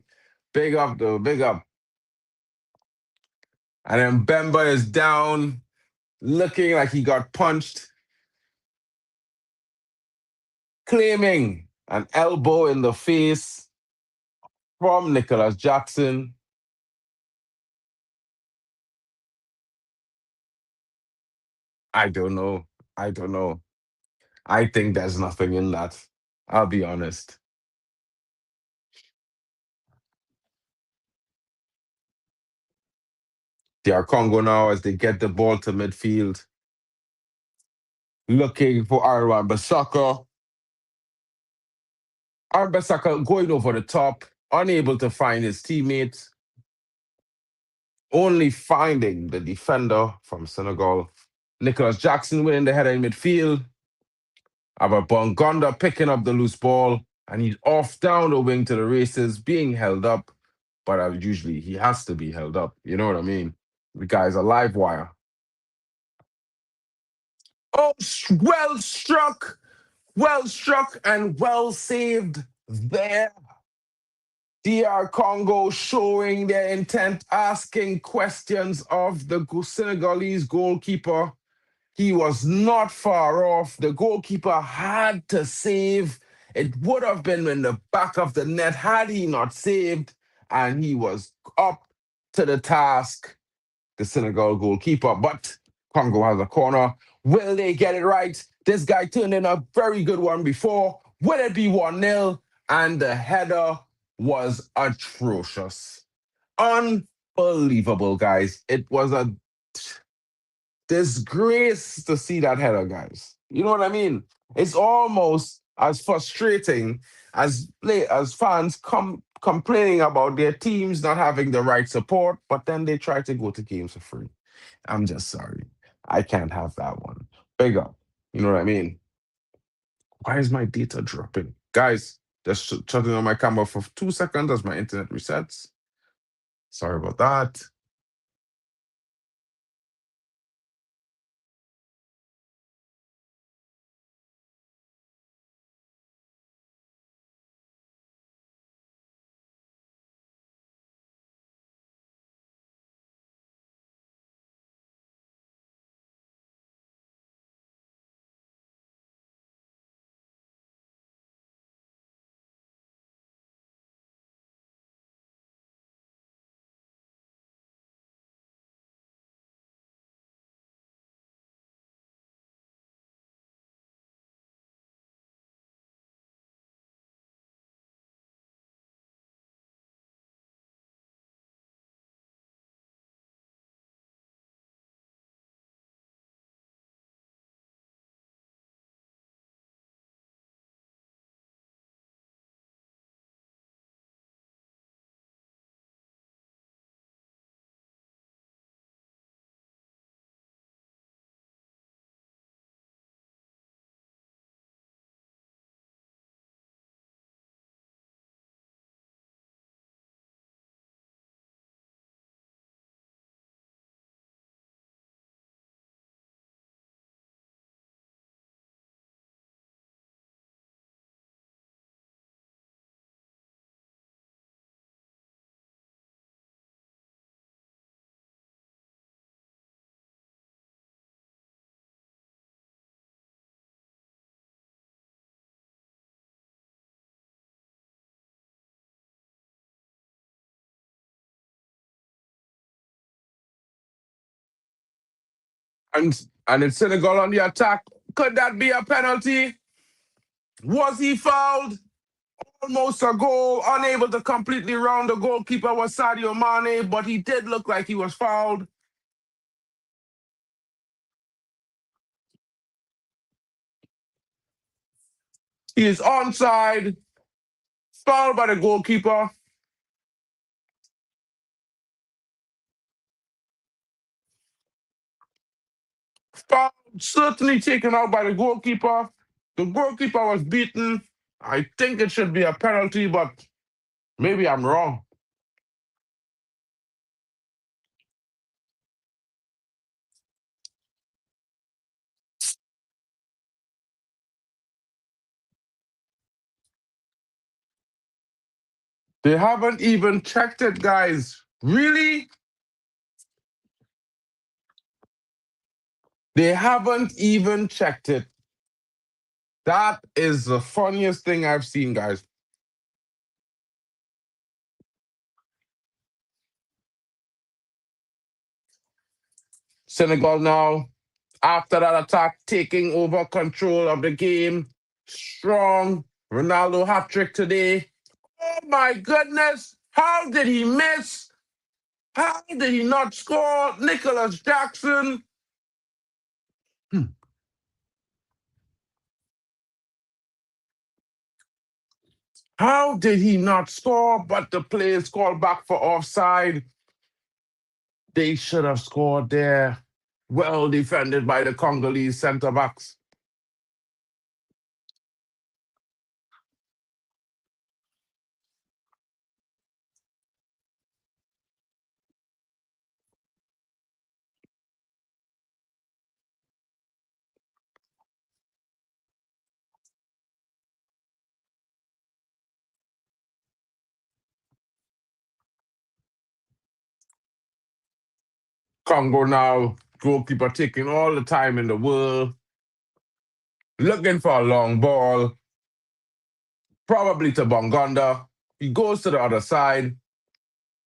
Big up, though, big up. And then Bemba is down, looking like he got punched, claiming an elbow in the face from Nicholas Jackson. I don't know. I think there's nothing in that. I'll be honest. DR Congo now as they get the ball to midfield, looking for Arwan Bissaka. Arwan Bissaka going over the top, unable to find his teammates, only finding the defender from Senegal. Nicholas Jackson winning the header in midfield. Aber Bongonda picking up the loose ball, and he's off down the wing to the races, being held up. But usually he has to be held up. You know what I mean? The guy's a live wire. Oh, well struck and well saved there. DR Congo showing their intent, asking questions of the Senegalese goalkeeper. He was not far off. The goalkeeper had to save. It would have been in the back of the net had he not saved, and he was up to the task, the Senegal goalkeeper. But Congo has a corner. Will they get it right? This guy turned in a very good one before. Will it be 1-0? And the header was atrocious. Unbelievable, guys. It was a disgrace to see that header, guys. You know what I mean? It's almost as frustrating as fans complaining about their teams not having the right support, but then they try to go to games for free. I'm just sorry. I can't have that one. Big up. You know what I mean? Why is my data dropping? Guys, just shutting on my camera for 2 seconds as my internet resets. Sorry about that. And it's Senegal on the attack. Could that be a penalty? Was he fouled? Almost a goal, unable to completely round the goalkeeper was Sadio Mane, but he did look like he was fouled. He is onside, fouled by the goalkeeper. Foul certainly taken out by the goalkeeper. The goalkeeper was beaten. I think it should be a penalty, but maybe I'm wrong. They haven't even checked it, guys. Really? They haven't even checked it. That is the funniest thing I've seen, guys. Senegal now, after that attack, taking over control of the game. Strong. Ronaldo hat trick today. Oh my goodness. How did he miss? How did he not score? Nicholas Jackson. How did he not score? But the play is called back for offside. They should have scored there. Well defended by the Congolese centre backs. Congo now, goalkeeper taking all the time in the world, looking for a long ball. probably to Bongonda. He goes to the other side.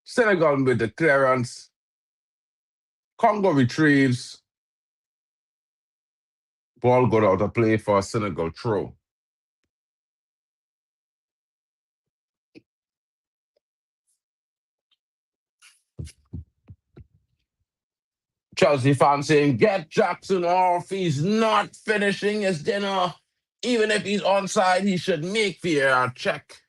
Senegal with the clearance. Congo retrieves. Ball got out of play for a Senegal throw. Chelsea fans saying, get Jackson off. He's not finishing his dinner. Even if he's onside, he should make VAR check.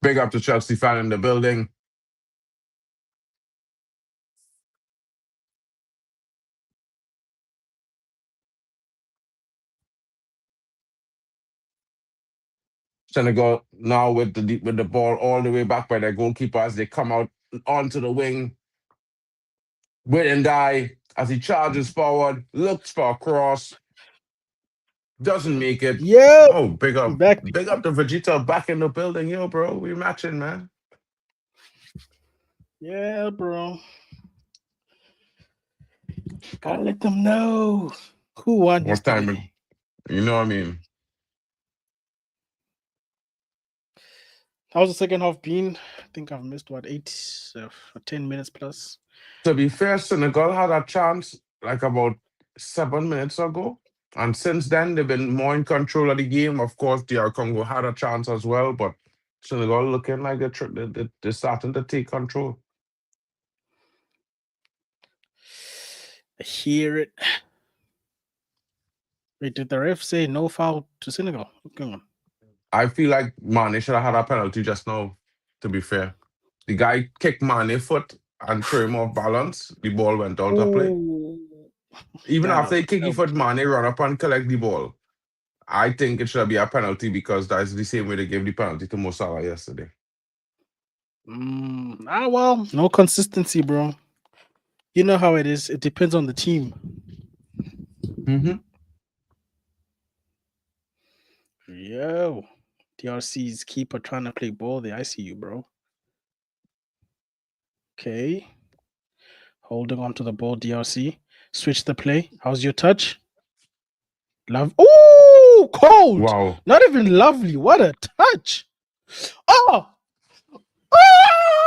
Big up to Chelsea fan in the building. Senegal now with the ball all the way back by their goalkeeper as they come out onto the wing. Wait and die as he charges forward, looks for a cross, doesn't make it. Yeah. Oh, big up Back. to Vegeta back in the building. Yo, bro, we matching, man. Yeah, bro. Gotta let them know who won What yesterday. time? You know what I mean? How's the second half been? I think I've missed 10 minutes plus. To be fair, Senegal had a chance like about 7 minutes ago. And since then, they've been more in control of the game. Of course, DR Congo had a chance as well, but Senegal looking like they're starting to take control. I hear it. Wait, did the ref say no foul to Senegal? What's going on? I feel like Mane should have had a penalty just now, to be fair. The guy kicked Mane's foot and threw him off balance. The ball went out of play. Even That after he was kicked his dope. foot, Mane run up and collect the ball. I think it should be a penalty because that's the same way they gave the penalty to Mo Salah yesterday. Well, no consistency, bro. You know how it is. It depends on the team. Mm-hmm. Yo, DRC's keeper trying to play ball there. I see you, bro. Okay. Holding on to the ball, DRC. Switch the play. How's your touch? Love. Ooh, cold. Wow. Not even lovely. What a touch. Oh!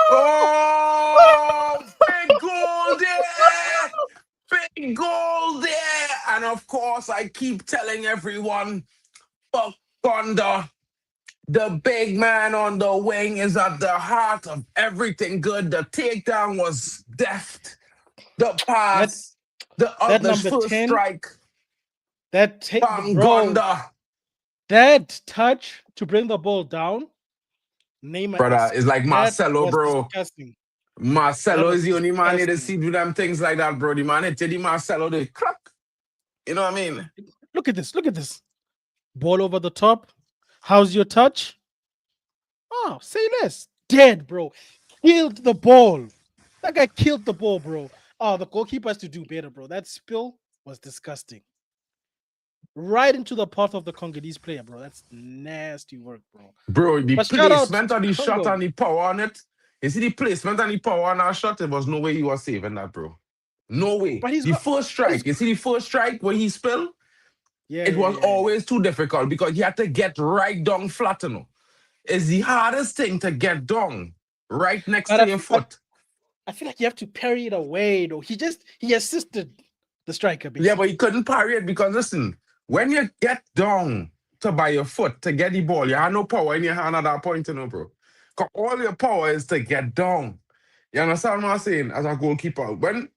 Oh! Big goal there! Big goal there! And of course, I keep telling everyone, fuck Thunder. The big man on the wing is at the heart of everything good. The takedown was deft. The pass, the number first 10, strike, bro. Bongonda. That touch to bring the ball down, Neymar. Brother, it's like Marcelo, bro. Disgusting. Marcelo is the only man disgusting. that see do them things like that, bro. The man hit the Marcelo, they crack. You know what I mean? Look at this. Look at this. Ball over the top. How's your touch? Oh, say less. Dead, bro. Killed the ball. That guy killed the ball, bro. Oh, the goalkeeper has to do better, bro. That spill was disgusting. Right into the path of the Congolese player, bro. That's nasty work, bro. Bro, the But shout out placement to of the Congo. shot and the power on it. You see the placement and the power on that shot? There was no way he was saving that, bro. No way. But First strike, you see the first strike when he spilled? Yeah, it was always too difficult because he had to get right down flat, you know. It's the hardest thing to get down right next to your foot. I feel like you have to parry it away, though. He assisted the striker, basically. Yeah, but he couldn't parry it because, listen, when you get down by your foot to get the ball, you have no power in your hand at that point, you know, bro. Because all your power is to get down. You understand what I'm saying? As a goalkeeper, when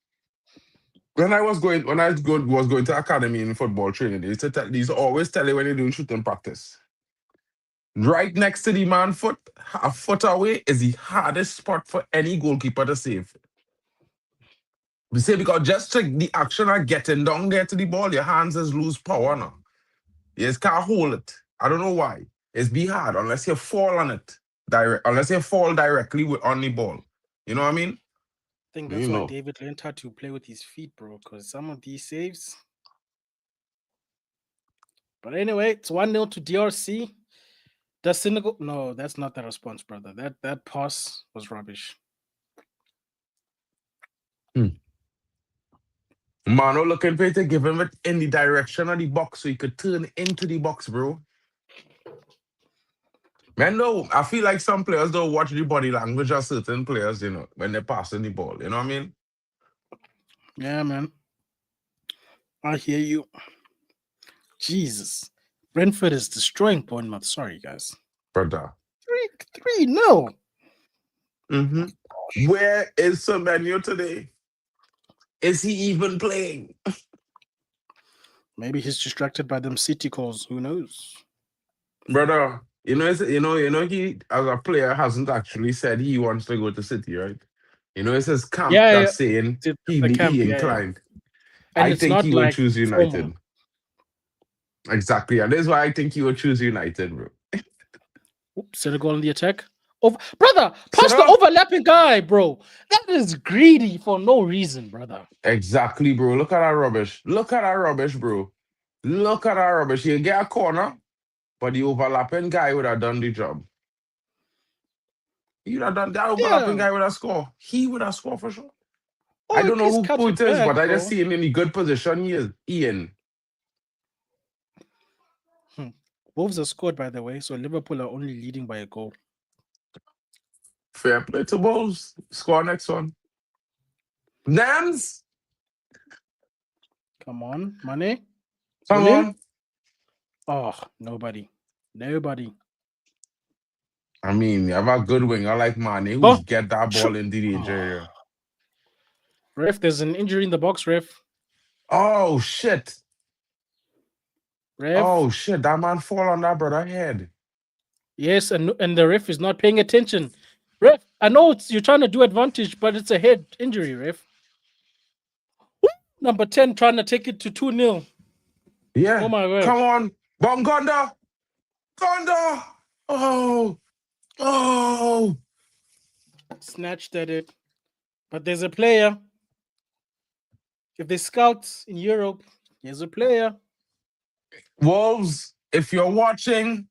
I was going to academy in football training, they always tell you when you're doing shooting practice. Right next to the man foot, a foot away is the hardest spot for any goalkeeper to save. We say because just the action of getting down there to the ball, your hands just lose power now. You just can't hold it. I don't know why. It's be hard unless you fall on it. Unless you fall directly on the ball. You know what I mean? I think that's why David learned how to play with his feet, bro, because some of these saves. But anyway, it's 1-0 to DRC. Does Senegal? No, that's not the response, brother. That pass was rubbish. Mane Mano looking for you to give him it in the direction of the box so he could turn into the box, bro. Man, no, I feel like some players don't watch the body language of certain players, when they're passing the ball. You know what I mean? Yeah, man. I hear you. Jesus. Brentford is destroying Bournemouth. Sorry, guys. Brother. 3 no. Mm-hmm. Where is Semenyo today? Is he even playing? Maybe he's distracted by them City calls. Who knows? Brother, he as a player hasn't actually said he wants to go to City, right? It's his camp that's saying he inclined. And I it's think not he will like choose United. Exactly, and this is why I think he will choose United, bro. Senegal in the attack. Brother, pass the overlapping guy, bro. That is greedy for no reason, brother. Exactly, bro. Look at that rubbish. Look at that rubbish, bro. Look at that rubbish. You get a corner, but the overlapping guy would have done the job. He would have done that overlapping guy would have scored. He would have scored for sure. I don't know who it is, but I just see him in the good position he is in. Wolves have scored, by the way, so Liverpool are only leading by a goal. Fair play to Wolves. Score next one. Nams? Come on, Mane. Come on. Oh, nobody. I mean, you have a good winger like Mane who's get that ball into the area. Ref, there's an injury in the box, ref. Oh, shit. Ref. Oh, shit. That man fall on that brother head. Yes, and the ref is not paying attention. Ref, I know you're trying to do advantage, but it's a head injury, ref. Number 10 trying to take it to 2-0. Yeah. Oh, my word. Come on. Bongonda. Gonda. Oh. Snatched at it. But there's a player. If they scout in Europe, there's a player. Wolves, if you're watching,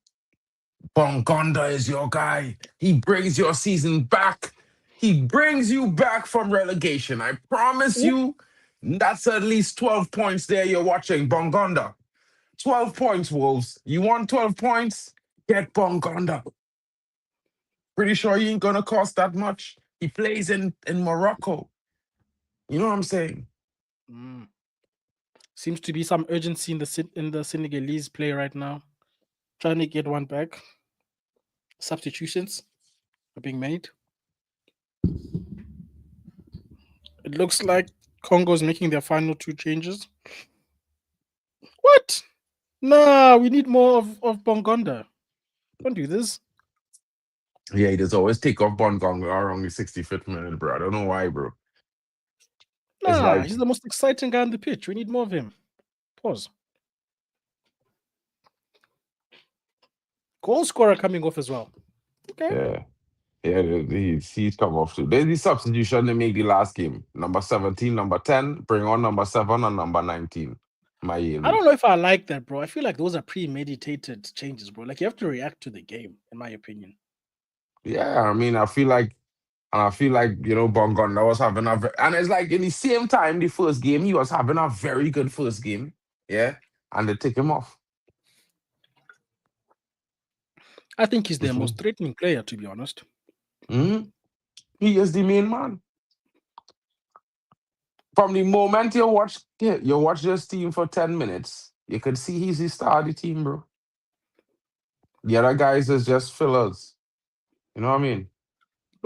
Bongonda is your guy. He brings your season back. He brings you back from relegation. I promise you, that's at least 12 points there you're watching. Bongonda. 12 points, Wolves. You want 12 points? Get Bongonda. Pretty sure he ain't going to cost that much. He plays in Morocco. You know what I'm saying? Seems to be some urgency in the Senegalese play right now. Trying to get one back. Substitutions are being made. It looks like Congo's making their final 2 changes. What? Nah, we need more of Bongonda. Don't do this. Yeah, he does always take off Bongonda around the 65th minute, bro. I don't know why, bro. Nah, he's the most exciting guy on the pitch. We need more of him. Pause. Goal scorer coming off as well. Okay. Yeah, he's come off too. There's the substitution they make the last game. Number 17, number 10, bring on number 7 and number 19. I don't know if I like that, bro. I feel like those are premeditated changes, bro. Like you have to react to the game, in my opinion. Yeah, I mean, I feel like Bongonda was having and it's like in the same time, the first game, he was having a very good first game. Yeah. And they take him off. I think he's their most threatening player, to be honest. He is the main man. From the moment you watch this team for 10 minutes, you could see he's the star of the team, bro. The other guys is just fillers. You know what I mean?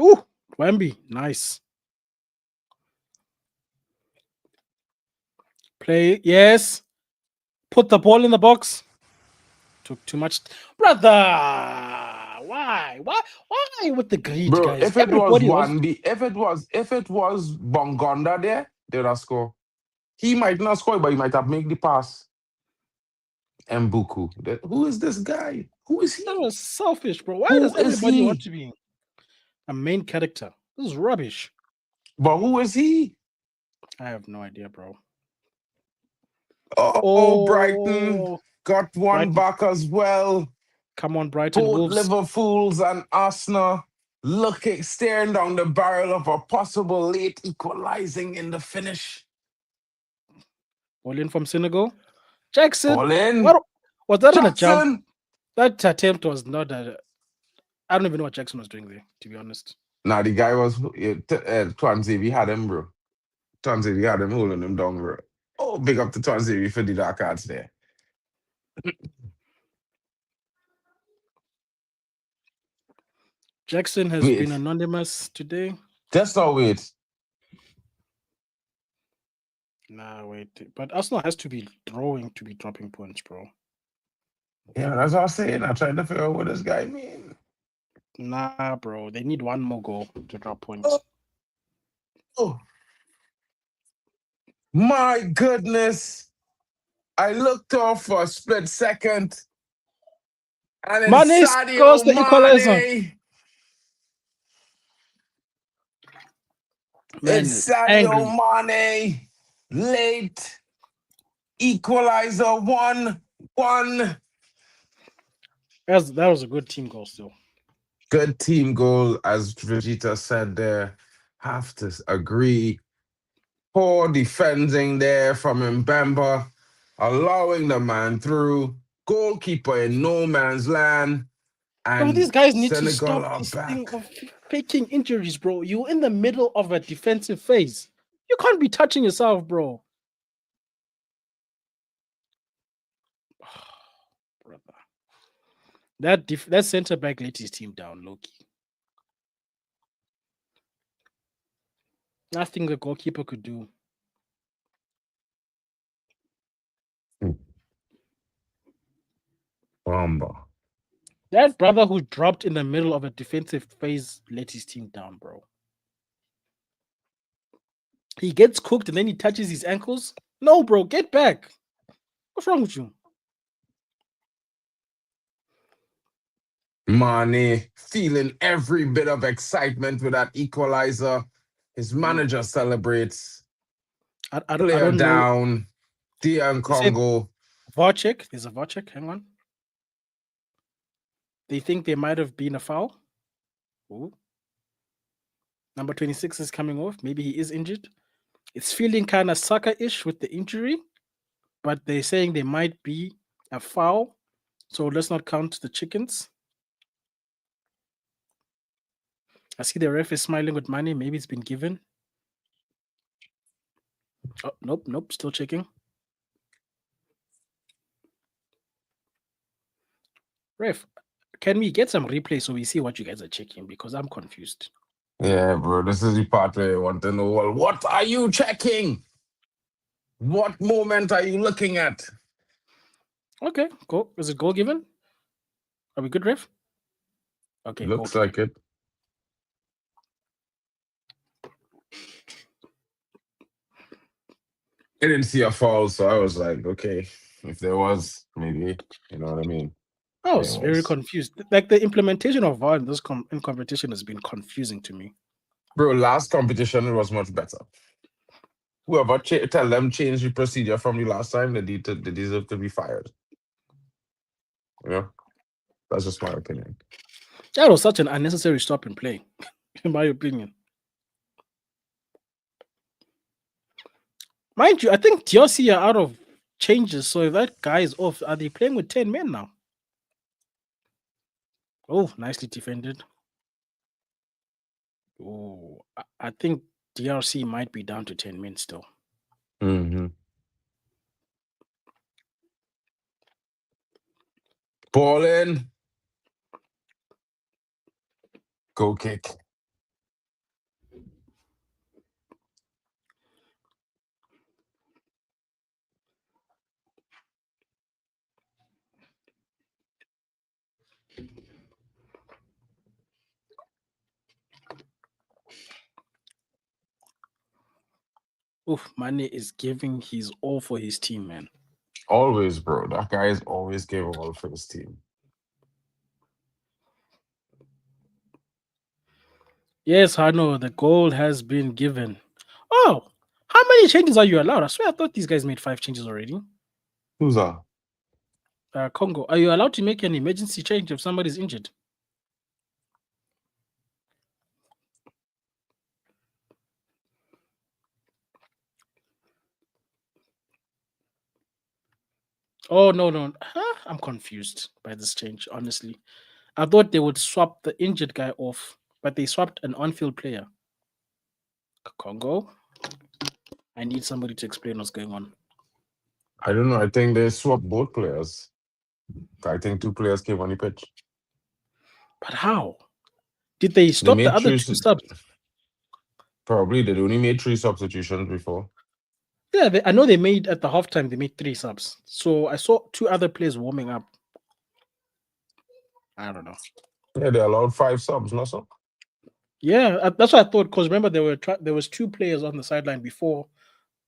Ooh, Wemby, nice. Play, yes. Put the ball in the box. Took too much, brother. Why with the greed, bro, guys? If it was Bongonda there, they would have scored. He might not score, but he might have made the pass. Mbuku. Who is this guy? Who is he? That was selfish, bro. Why does everybody want to be a main character? This is rubbish. But who is he? I have no idea, bro. Oh, Brighton got one back as well. Come on, Brighton. Both Wolves. Liverpool's and Arsenal staring down the barrel of a possible late equalizing in the finish. Ball in from Senegal. Jackson. Ball in. What was that on a jump? Jackson. That attempt was not a. I don't even know what Jackson was doing there, to be honest. Nah, the guy was Twanzebe had him, bro. Twanzebe had him holding him down, bro. Oh, big up to Twanzebe for the dark arts there. Jackson has Wait. been anonymous today. Just now, wait. Nah, wait. But Arsenal has to be drawing to be dropping points, bro. Yeah, that's what I was saying. I tried to figure out what this guy mean. Nah, bro. They need one more goal to drop points. Oh. My goodness. I looked off for a split second. And then Mane scores the equalizer. Man, It's Sadio Mane. Late. Equalizer 1-1. That was a good team goal still. Good team goal, as Vegeta said there. Have to agree. Poor defending there from Mbemba, allowing the man through. Goalkeeper in no man's land. And bro, these guys need Senegal to stop are this back. thing of faking injuries, bro. You're in the middle of a defensive phase. You can't be touching yourself, bro. Brother. That center back let his team down, Loki. Nothing the goalkeeper could do. Bamba. That brother who dropped in the middle of a defensive phase let his team down, bro. He gets cooked and then he touches his ankles. No, bro, get back. What's wrong with you? Mane feeling every bit of excitement with that equalizer. His manager celebrates. I Player don't down. know. DR Congo. VAR check. There's a VAR check. Hang on. They think there might have been a foul. Ooh. Number 26 is coming off. Maybe he is injured. It's feeling kind of sucker-ish with the injury, but they're saying there might be a foul. So let's not count the chickens. I see the ref is smiling with money. Maybe it's been given. Oh, nope. Still checking. Ref, can we get some replay so we see what you guys are checking? Because I'm confused. Yeah, bro. This is the part where I want to know, well, what are you checking? What moment are you looking at? Okay, go. Is it goal given? Are we good, ref? Okay, Looks like it. I didn't see a foul, so I was like, okay, if there was, maybe, you know what I mean? I was very confused. Like the implementation of VAR in this in competition has been confusing to me. Bro, last competition it was much better. Whoever tell them change the procedure from the last time, they deserve to be fired. You know, that's just my opinion. That was such an unnecessary stop and play, in my opinion. Mind you, I think TLC are out of changes. So if that guy is off, are they playing with 10 men now? Oh, nicely defended. Oh, I think DRC might be down to 10 men still. Mm-hmm. Ball in. Go kick. Oof, Mane is giving his all for his team, man. Always, bro. That guy is always giving all for his team. Yes, Hanno, the goal has been given. Oh, how many changes are you allowed? I swear I thought these guys made 5 changes already. Who's that? Congo, are you allowed to make an emergency change if somebody's injured? Oh no. Huh? I'm confused by this change, honestly. I thought they would swap the injured guy off, but they swapped an on-field player. Congo? I need somebody to explain what's going on. I don't know. I think they swapped both players. I think two players came on the pitch. But how? Did they They stop the made other three. two subs? Probably they only made 3 substitutions before. Yeah, I know they made at the halftime, they made 3 subs. So I saw 2 other players warming up. I don't know. Yeah, they allowed 5 subs, not so. Yeah, that's what I thought. Because remember, there was 2 players on the sideline before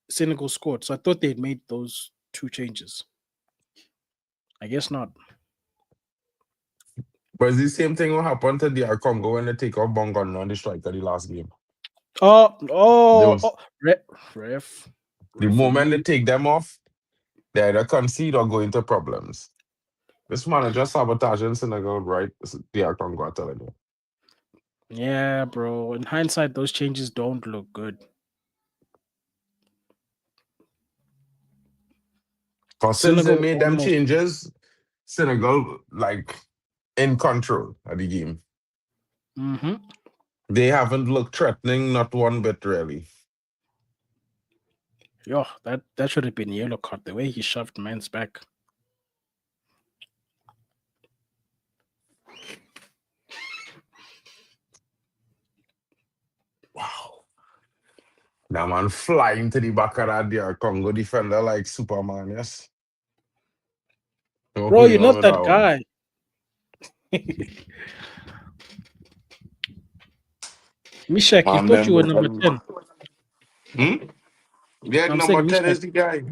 Senegal scored. So I thought they'd made those 2 changes. I guess not. But it's the same thing what happened to DR Congo when they take off Bongon on the striker the last game. There was Ref. the moment they Referee. take them off, they either concede or go into problems. This man is just sabotaging Senegal, right? DR Congo, I'm telling you. Yeah, bro. In hindsight, those changes don't look good. Because since they Senegal made them almost. changes, Senegal, like, in control of the game. Mm-hmm. They haven't looked threatening, not one bit, really. Yo, that should have been a yellow card. The way he shoved man's back. Wow. That man flying to the back of that DR Congo defender like Superman, yes? No Bro, going you're on not with that that one. guy. Mishak, you Man, thought you them were both. number 10. Yeah, I'm number saying 10 Mishak. is the guy.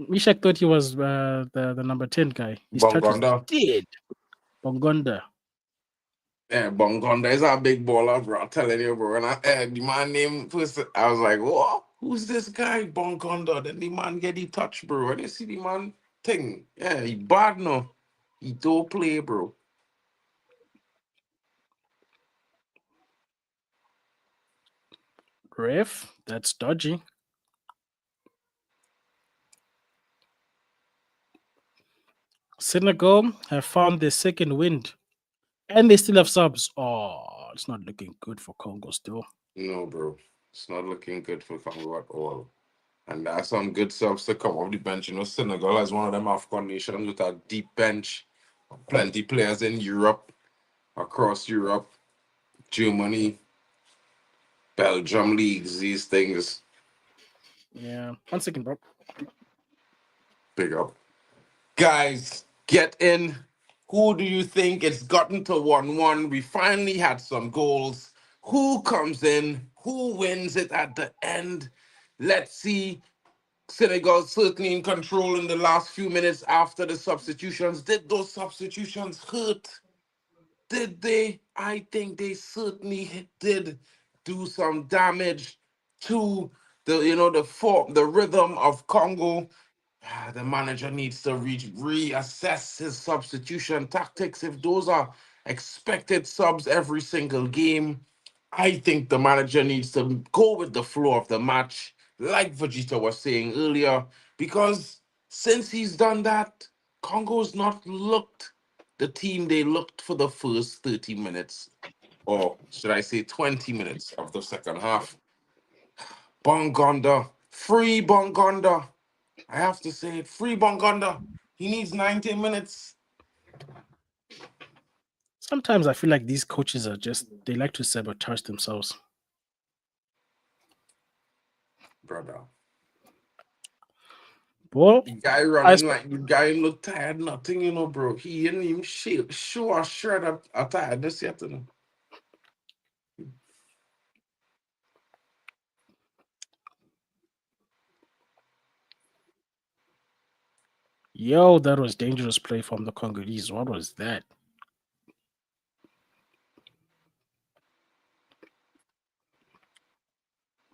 Mishak thought he was the number 10 guy. His touch was Bongonda. dead. Bongonda. Yeah, Bongonda is a big baller, bro. I'm telling you, bro. And the man name first, I was like, whoa, who's this guy, Bongonda? Then the man get the touch, bro. And you see the man thing. Yeah, he bad no. He don't play, bro. Ref, that's dodgy. Senegal have found their second wind. And they still have subs. Oh, it's not looking good for Congo still. No, bro. It's not looking good for Congo at all. And that's some good subs to come off the bench. You know, Senegal is one of them AFCON nations with a deep bench. Plenty players in Europe, across Europe, Germany, Belgium leagues, these things. Yeah. 1 second, bro. Big up. Guys, get in. Who do you think it's gotten to 1-1? We finally had some goals. Who comes in? Who wins it at the end? Let's see. Senegal certainly in control in the last few minutes after the substitutions. Did those substitutions hurt? Did they? I think they certainly did do some damage to the rhythm of Congo. The manager needs to reassess his substitution tactics. If those are expected subs every single game, I think the manager needs to go with the flow of the match, like Vegeta was saying earlier, because since he's done that, Congo's not looked the team they looked for the first 30 minutes, or should I say 20 minutes of the second half. Bongonda, free Bongonda. I have to say it, free Bongonda. He needs 90 minutes. Sometimes I feel like these coaches they like to sabotage themselves. Brother. Well, The guy I running like the guy look tired, nothing, bro. He didn't even show a shirt of tiredness yet, Yo, that was dangerous play from the Congolese. What was that?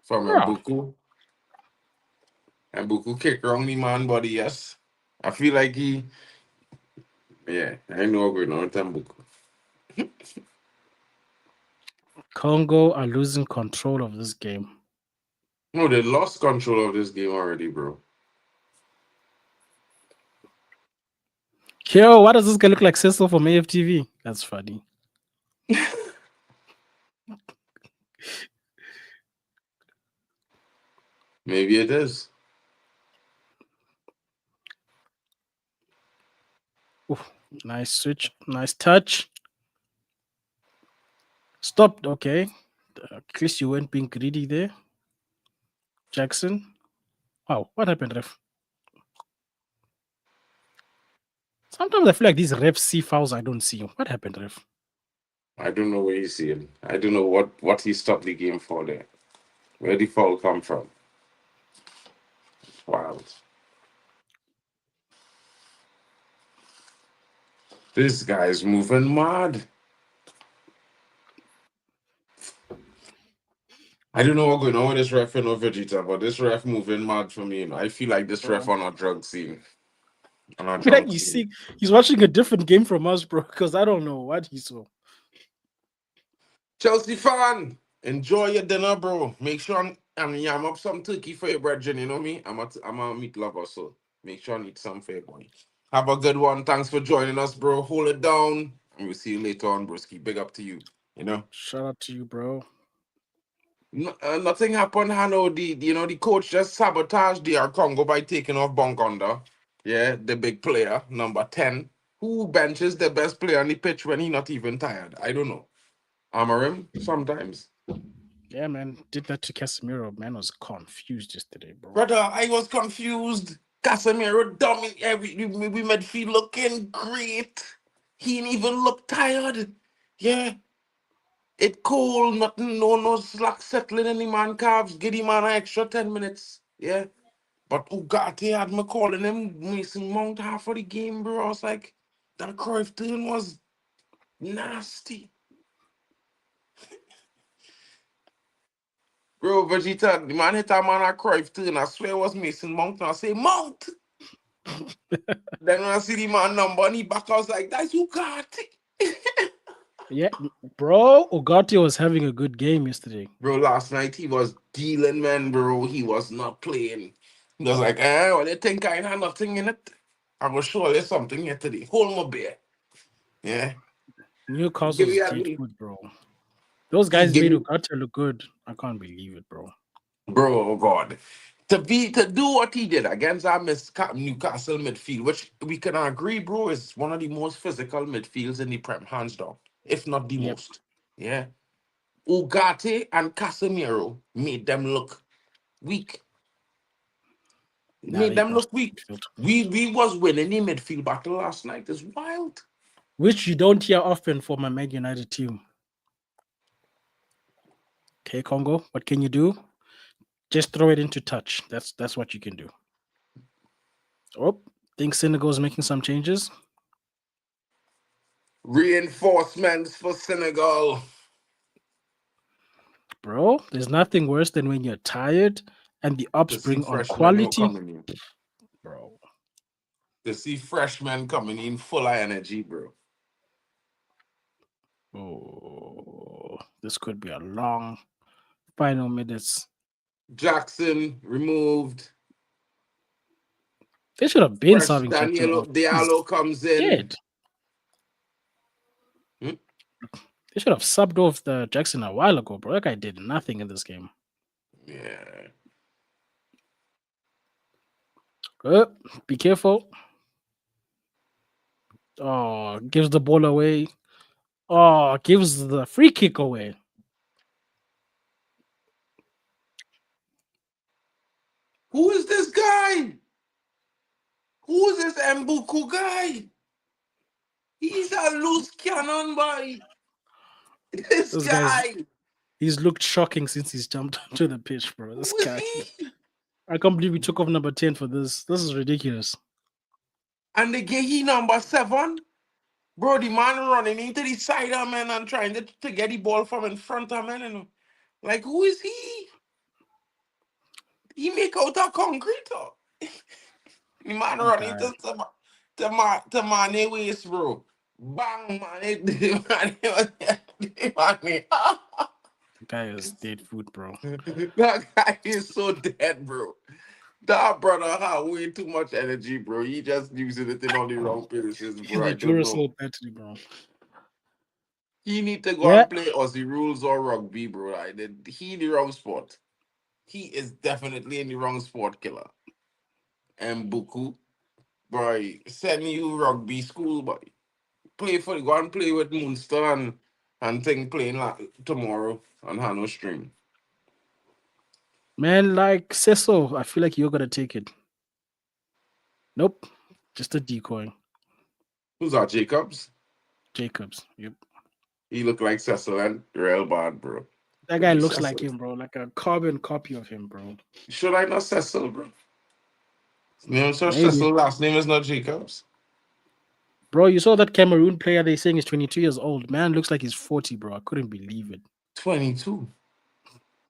From Yeah. Mbuku. Mbuku kick wrong the man body, yes. I feel like I know what's going on with Mbuku. Congo are losing control of this game. No, they lost control of this game already, bro. Yo, why does this guy look like Cecil from AFTV? That's funny. Maybe it is. Ooh, nice switch. Nice touch. Stopped. Okay. At least you weren't being greedy there. Jackson. Wow, what happened, ref? Sometimes I feel like these refs see fouls I don't see. What happened, ref? I don't know where he's seeing. I don't know what he stopped the game for there. Where the foul come from? Wild. This guy's moving mad. I don't know what's going on with this ref and Vegeta, but this ref moving mad for me. I feel like this ref on a drug scene. On a drug You scene. see, he's watching a different game from us, bro, because I don't know what he saw. Chelsea fan, enjoy your dinner, bro. Make sure I'm yam up some turkey for your brethren. You know me? I'm a meat lover, so make sure I eat some for your boy. Have a good one. Thanks for joining us, bro. Hold it down. And we'll see you later on, broski. Big up to you. You know? Shout out to you, bro. Nothing happened, Hanno. The coach just sabotaged DR Congo by taking off Bongonda. Yeah, the big player, number 10. Who benches the best player on the pitch when he not even tired? I don't know. Amarim, sometimes. Yeah, man. Did that to Casemiro. Man was confused yesterday, bro. Brother, I was confused. Casemiro dummy. We midfield looking great. He didn't even look tired. Yeah. It cold, nothing, no slack settling in the man calves. Give him an extra 10 minutes. Yeah. But Ugarte had me calling him Mason Mount half of the game, bro. I was like, that Cruyff turn was nasty. Bro, Vegeta, the man hit a man at Cruyff turn. I swear it was Mason Mount. And I say, Mount! Then when I see the man number on the back, I was like, that's Ugarte. Yeah, bro. Ugarte was having a good game yesterday. Bro, last night he was dealing, man, bro. He was not playing. He was like, well, you think I had nothing in it? I will show you something here today. Hold my beer. Yeah. Give Newcastle's me dead that. food, bro. Those He guys give made me, Ugarte look good. I can't believe it, bro. bro, oh God. To do what he did against our Newcastle midfield, which we can agree, bro, is one of the most physical midfields in the Prem, hands down, if not the Yep. most. Yeah. Ugarte and Casemiro made them look weak. Nah, Made they them bossed look weak. midfield. We was winning the midfield battle last night. It's wild. Which you don't hear often from a Man United team. Okay, Congo, what can you do? Just throw it into touch. That's what you can do. Oh, think Senegal's making some changes. Reinforcements for Senegal. Bro, there's nothing worse than when you're tired and the ops To see bring on freshmen who quality. coming in. Bro. To see freshmen coming in full of energy, bro. Oh, this could be a long final minutes. Jackson removed. They should have been Fresh serving Jackson Daniel out. He's Diallo comes in. dead. Hmm? They should have subbed off the Jackson a while ago, bro. That guy did nothing in this game. Yeah. Be careful. Oh, gives the ball away. Oh, gives the free kick away. Who is this guy? Who is this Mbuku guy? He's a loose cannon, boy. This This guy's guy. he's looked shocking since he's jumped onto the pitch, bro. This Who is guy. he? I can't believe we took off number 10 for this. This is ridiculous. And they gave he number 7. Bro, the man running into the side of man and trying to get the ball from in front of man. And like, who is he? He make out of concrete. Oh. The man running to Mane waist, bro. Bang, man. The guy is dead food, bro. That guy is so dead, bro. That brother had way too much energy, bro. He just using it in all the wrong places, In bro. the I don't know. Duracell battery, bro. He need to go Yeah, and play Aussie rules or rugby, bro. He in the wrong sport. He is definitely in the wrong sport, killer. And Buku, boy, send you rugby school, boy. Go and play with Munster and thing playing tomorrow on Hanno stream. man, like Cecil, I feel like you're gonna take it. Nope, just a decoy. Who's that, Jacobs? Jacobs. Yep. He look like Cecil and real bad, bro. That Could guy be looks like Cecil. him, bro. Like a carbon copy of him, bro. Should I not Cecil, bro? His name is Maybe. Cecil, last name is not Jacobs. Bro, you saw that Cameroon player they saying is 22 years old. Man looks like he's 40, bro. I couldn't believe it. 22.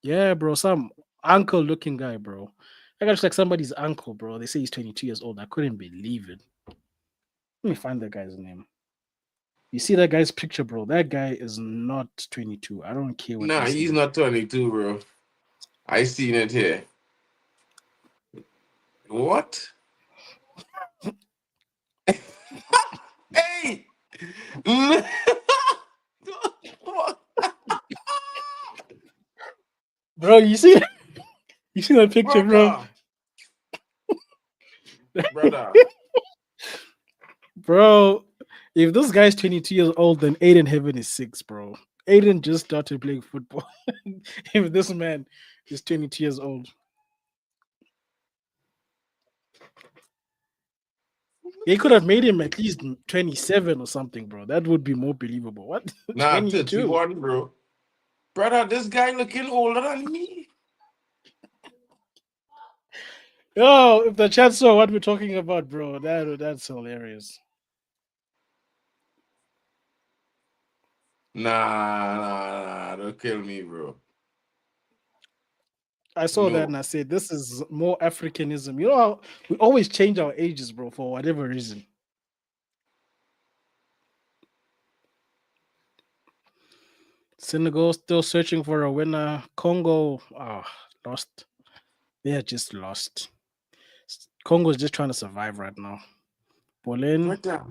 Yeah, bro. Some uncle looking guy, bro. That guy looks like somebody's uncle, bro. They say he's 22 years old. I couldn't believe it. Let me find that guy's name. You see that guy's picture, bro? That guy is not 22. I don't care what Nah, they he's say. not 22, bro. I seen it here. What? Hey! What? Bro, you see that picture, bro? Brother, brother. Bro, if this guy's 22 years old, then Aiden Heaven is 6, bro. Aiden just started playing football. If this man is 22 years old. They could have made him at least 27 or something, bro. That would be more believable. What? Nah, 22. 31, bro. Brother, this guy looking older than me. Oh, if the chat saw what we're talking about, bro, that's hilarious. Nah, don't kill me, bro. I saw that No. and I said, this is more Africanism. You know how we always change our ages, bro, for whatever reason. Senegal still searching for a winner. Congo, lost. They are just lost. Congo's just trying to survive right now. Bolin, Brother,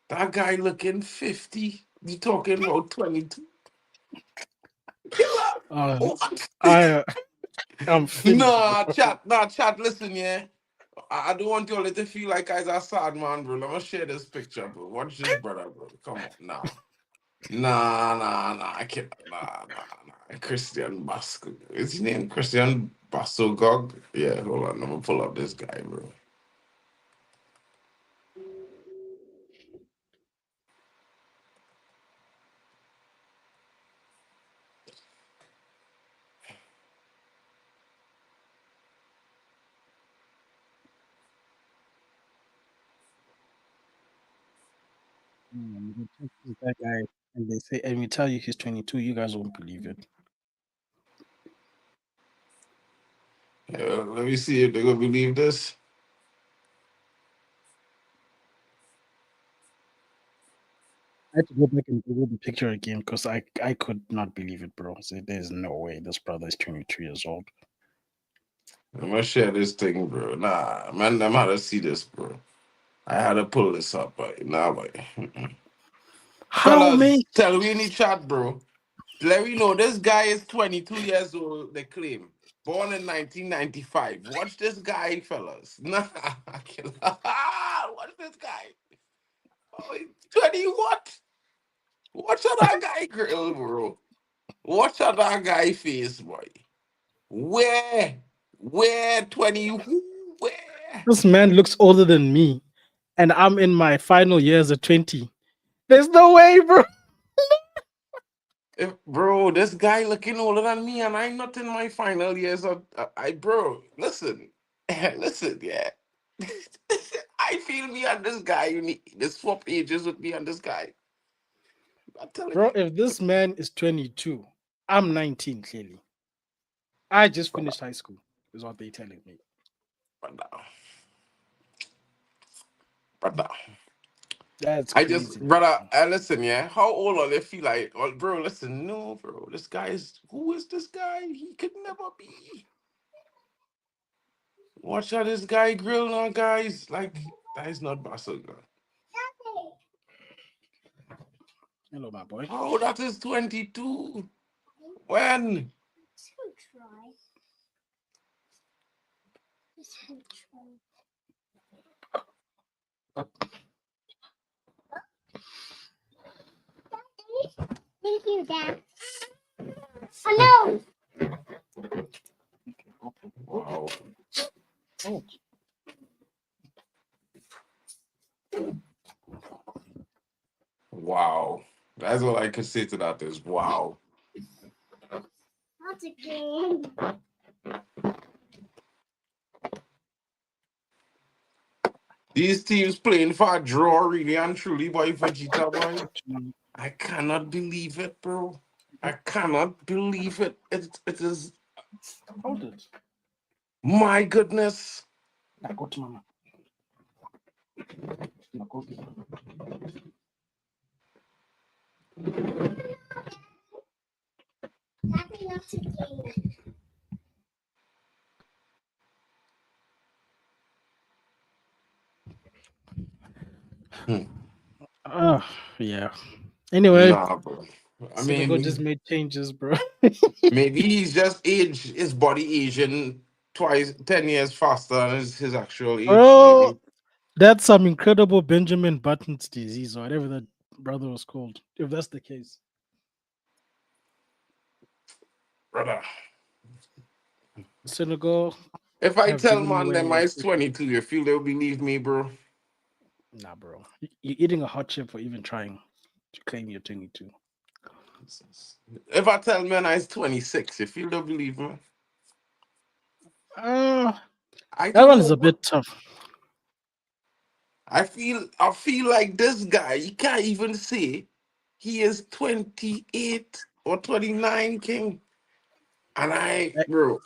that guy looking 50. You talking about 22? Killer. What? I am finished, bro. Nah, chat, listen, yeah. I don't want y'all to feel like guys are sad, man, bro. Let me share this picture, bro. Watch this, brother, bro. Come on, nah. Nah. I can't. Nah. Christian Basco. Is his name Christian Basogog? Yeah, hold on. Let me pull up this guy, bro. That guy, and they say, and we tell you he's 22, you guys won't believe it. Yeah, let me see if they're gonna believe this. I had to go back and Google the picture again because I could not believe it, bro. So there's no way this brother is 22 years old. I'm gonna share this thing, bro. Nah, man, I'm how to see this, bro. I had to pull this up, but nah, but How, fellas, mate? tell me in the chat, bro. Let me know this guy is 22 years old. They claim born in 1995. Watch this guy, fellas. Nah, watch this guy. Oh, 20 what? Watch out that guy grill, bro. Watch out that guy face, boy. Where? Where 20? Where? This man looks older than me, and I'm in my final years at 20. There's no way, bro. Bro, this guy looking older than me, and I'm not in my final years. Bro, listen, listen, yeah. I feel me and this guy. You need to swap ages with me and this guy. I'm telling Bro, you. if this man is 22, I'm 19, clearly. I just Brother, finished high school, is what they're telling me. brother, brother. That's I just, crazy, brother, bro. listen, yeah. How old are they feel like? Oh, bro, listen, no, bro. This guy is, who is this guy? He could never be. Watch out, this guy grill now, guys. Like, that is not Barcelona. Hello, my boy. Oh, that is 22. When? Thank you, Dad. Oh no! Wow. Oh. Wow. That's all I can say to that is wow. That's a game. These teams playing for a draw, really and truly, boy, Vegeta, boy. Mm, I cannot believe it, bro. I cannot believe it. It is, hold it. my goodness. I go to mama. I go to That's a game. Yeah. Anyway, Nah, bro. I Senegal just mean, made changes, bro. maybe he's just his body aging twice, 10 years faster than his actual age. Bro, Maybe. that's some incredible Benjamin Button's disease or whatever that brother was called. If that's the case. Brother. Senegal If I have tell given me man what I them was I'm expecting. 22, you feel they'll believe me, bro? Nah, bro. You're eating a hot chip for even trying to claim you're 22. If I tell man I'm 26, you feel they'll believe me? Uh, I that don't one is know, a bro. bit tough. I feel like this guy, he can't even say he is 28 or 29, King. And That, bro,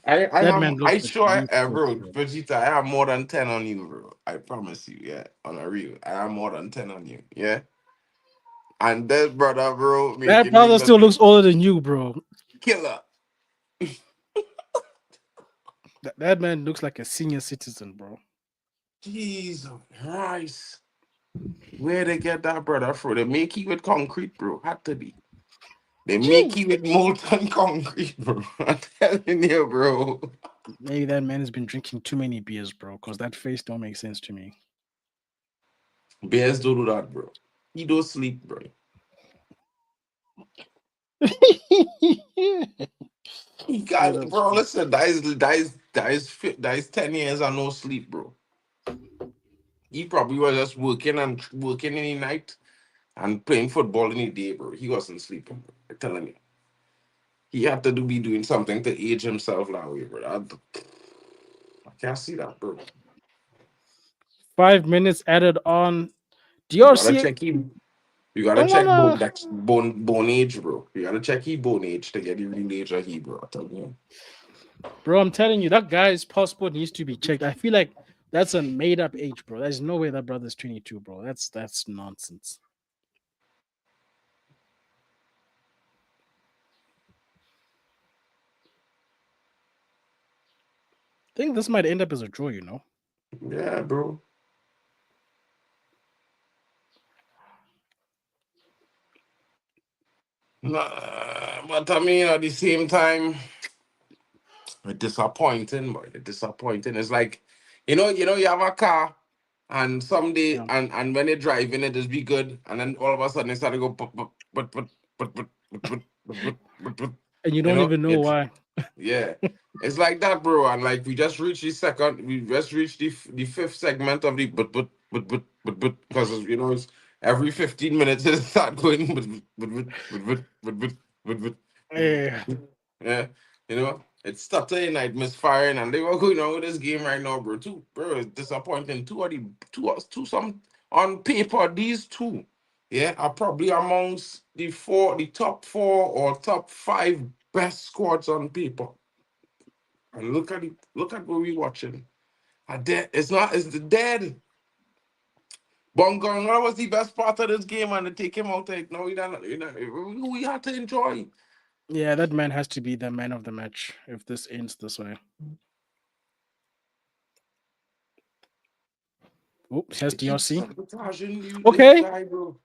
I that man am looks I like sure at least bro, 30, bro. Vegeta, I have more than 10 on you, bro. I promise you, yeah. On a real. I have more than 10 on you. Yeah. And this brother, bro, That making me brother look still looks older than you, bro. killer. That man looks like a senior citizen, bro. Jesus Christ. Where they get that brother from? They make you with concrete, bro. Had to be. They make you with molten concrete, bro. I'm telling you, bro. Maybe that man has been drinking too many beers, bro, because that face don't make sense to me. Bears don't do that, bro. He don't sleep, bro. He Yeah, got, that's bro. true. Listen, that is 10 years and no sleep, bro. He probably was just working in the night and playing football in the day, bro. He wasn't sleeping, bro. I'm telling you. He had to be doing something to age himself that way, bro. I can't see that, bro. 5 minutes added on. You gotta DRC check him. You gotta don't check wanna. bone age, bro. You gotta check his bone age to get the real age of he, bro. I'm telling you. Bro, I'm telling you, that guy's passport needs to be checked. I feel like that's a made up age, bro. There's no way that brother's 22, bro. That's nonsense. I think this might end up as a draw, you know. Yeah, bro. Nah, but I mean, at the same time, it's disappointing, boy. It's disappointing. It's like, you have a car, and someday, Yeah. and when you're driving, it just be good, and then all of a sudden it start to go, but, And you don't even know it, why. yeah, it's like that, bro. And like we just reached the fifth segment of the because it's every 15 minutes it start going Yeah. yeah, it's stuttering, night misfiring, and they were going on with this game right now, bro. Too, bro, it's disappointing. Two some on paper, these two, yeah, are probably amongst the top four or top five best squads on paper. And look at what we're watching. It's the dead. Bongonga was the best part of this game, and to take him out, like, no, we had to enjoy. Yeah, that man has to be the man of the match if this ends this way. Oops, here's They keep DRC. sabotaging you, Okay. this guy, bro.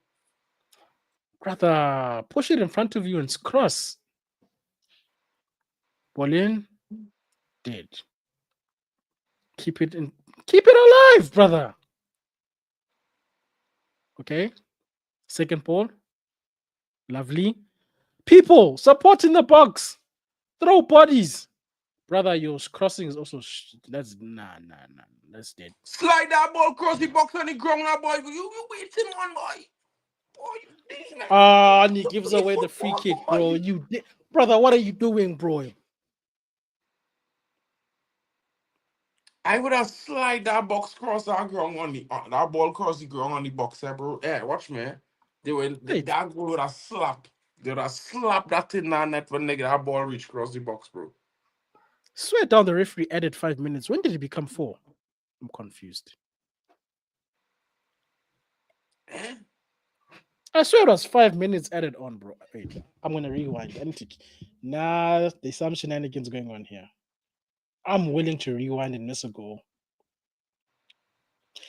Brother, push it in front of you and cross. Ball in. Dead. Keep it alive, brother. Okay. Second ball. Lovely. People, support in the box. Throw bodies. Brother, your crossing is also that's nah. That's dead. Slide that ball across the box on the ground, that boy. You waiting on, boy. And he gives away the free kick, bro. Brother, what are you doing, bro? I would have slide that box cross that ground on the that ball cross the ground on the box, bro. Yeah, watch me. That goal would have slapped. They would have slapped that in that net when that ball reach across the box, bro. Swear down, the referee added 5 minutes. When did it become 4? I'm confused. Eh? I swear it was 5 minutes added on, bro. Wait, I'm gonna rewind. Nah, there's some shenanigans going on here. I'm willing to rewind and miss a goal.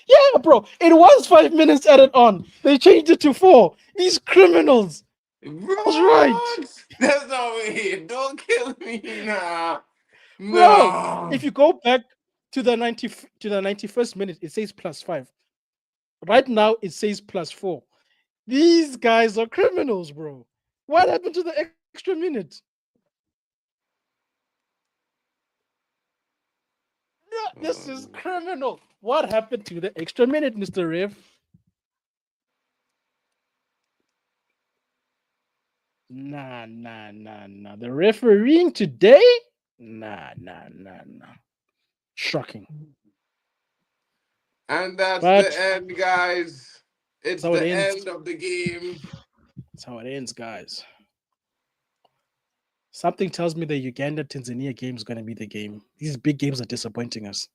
Yeah, bro, it was 5 minutes added on. They changed it to 4. These criminals. Bro, was right. That's no way. Don't kill me, nah. Bro, No. if you go back to the 91st minute, it says +5. Right now, it says +4. These guys are criminals, bro. What happened to the extra minute? This is criminal. What happened to the extra minute, Mr. Rev? Nah. The refereeing today? Nah. Shocking. And that's But the end, guys. It's that's how it the ends. end of the game. That's how it ends, guys. Something tells me the Uganda Tanzania game is going to be the game. These big games are disappointing us.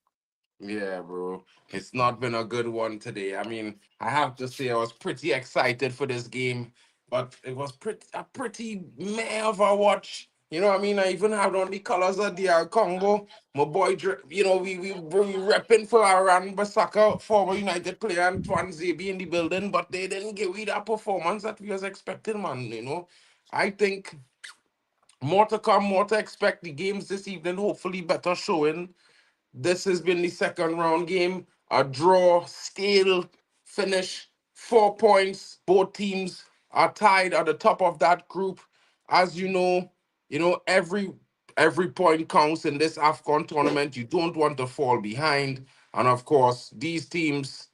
Yeah, bro. It's not been a good one today. I mean, I have to say I was pretty excited for this game, but it was pretty meh of a watch. You know what I mean? I even had on the colors of DR Congo. My boy, we repping for Aran Basaka, former United player, and Twan Zebi in the building, but they didn't give me that performance that we was expecting, man. I think more to come, more to expect. The games this evening, hopefully better showing. This has been the second round game. A draw, still finish, 4 points. Both teams are tied at the top of that group. As every point counts in this AFCON tournament. You don't want to fall behind. And of course, these teams,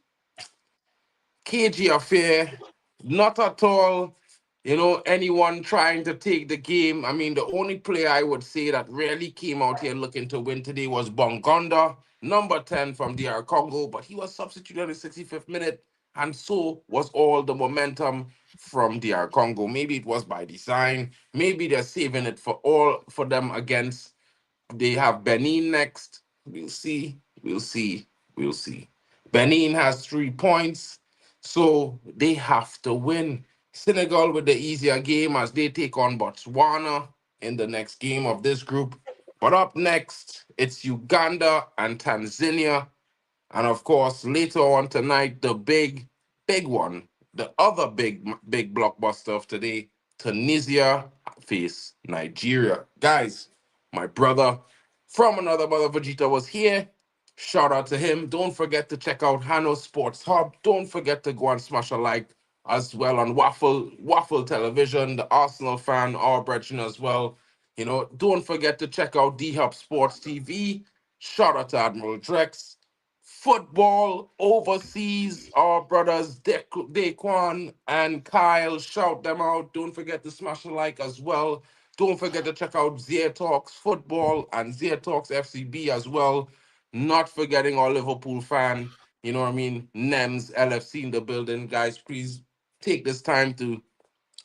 cagey affair, not at all, anyone trying to take the game. I mean, the only player I would say that really came out here looking to win today was Bongonda, number 10 from DR Congo, but he was substituted in the 65th minute, and so was all the momentum from DR Congo. Maybe it was by design, maybe they're saving it for them against they have Benin next. We'll see. We'll see. We'll see. Benin has 3 points, so they have to win. Senegal with the easier game as they take on Botswana in the next game of this group. But up next, it's Uganda and Tanzania. And of course, later on tonight, the big one, the other big blockbuster of today, Tunisia face Nigeria. Guys, my brother from another mother Vegeta was here. Shout out to him. Don't forget to check out Hanno Sports Hub. Don't forget to go and smash a like as well on Waffle Television, the Arsenal fan, our brethren as well. Don't forget to check out D Hub Sports TV. Shout out to Admiral Drex. Football overseas, our brothers Daquan and Kyle, shout them out. Don't forget to smash a like as well. Don't forget to check out Zia Talks Football and Zia Talks FCB as well. Not forgetting our Liverpool fan, you know what I mean? Nems LFC in the building. Guys, please take this time to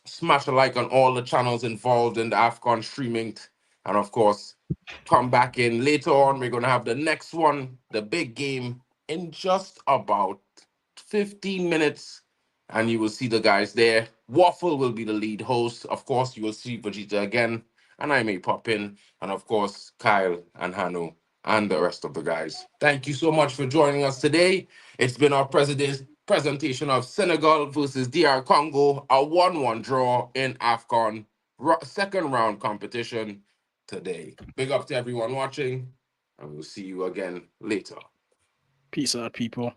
smash a like on all the channels involved in the AFCON streaming. And of course, come back in later on. We're going to have the next one, the big game, in just about 15 minutes. And you will see the guys there. Waffle will be the lead host. Of course, you will see Vegeta again. And I may pop in. And of course, Kyle and Hanno and the rest of the guys. Thank you so much for joining us today. It's been our presentation of Senegal versus DR Congo, a 1-1 draw in AFCON second round competition today. Big up to everyone watching, and we'll see you again later. Peace out, people.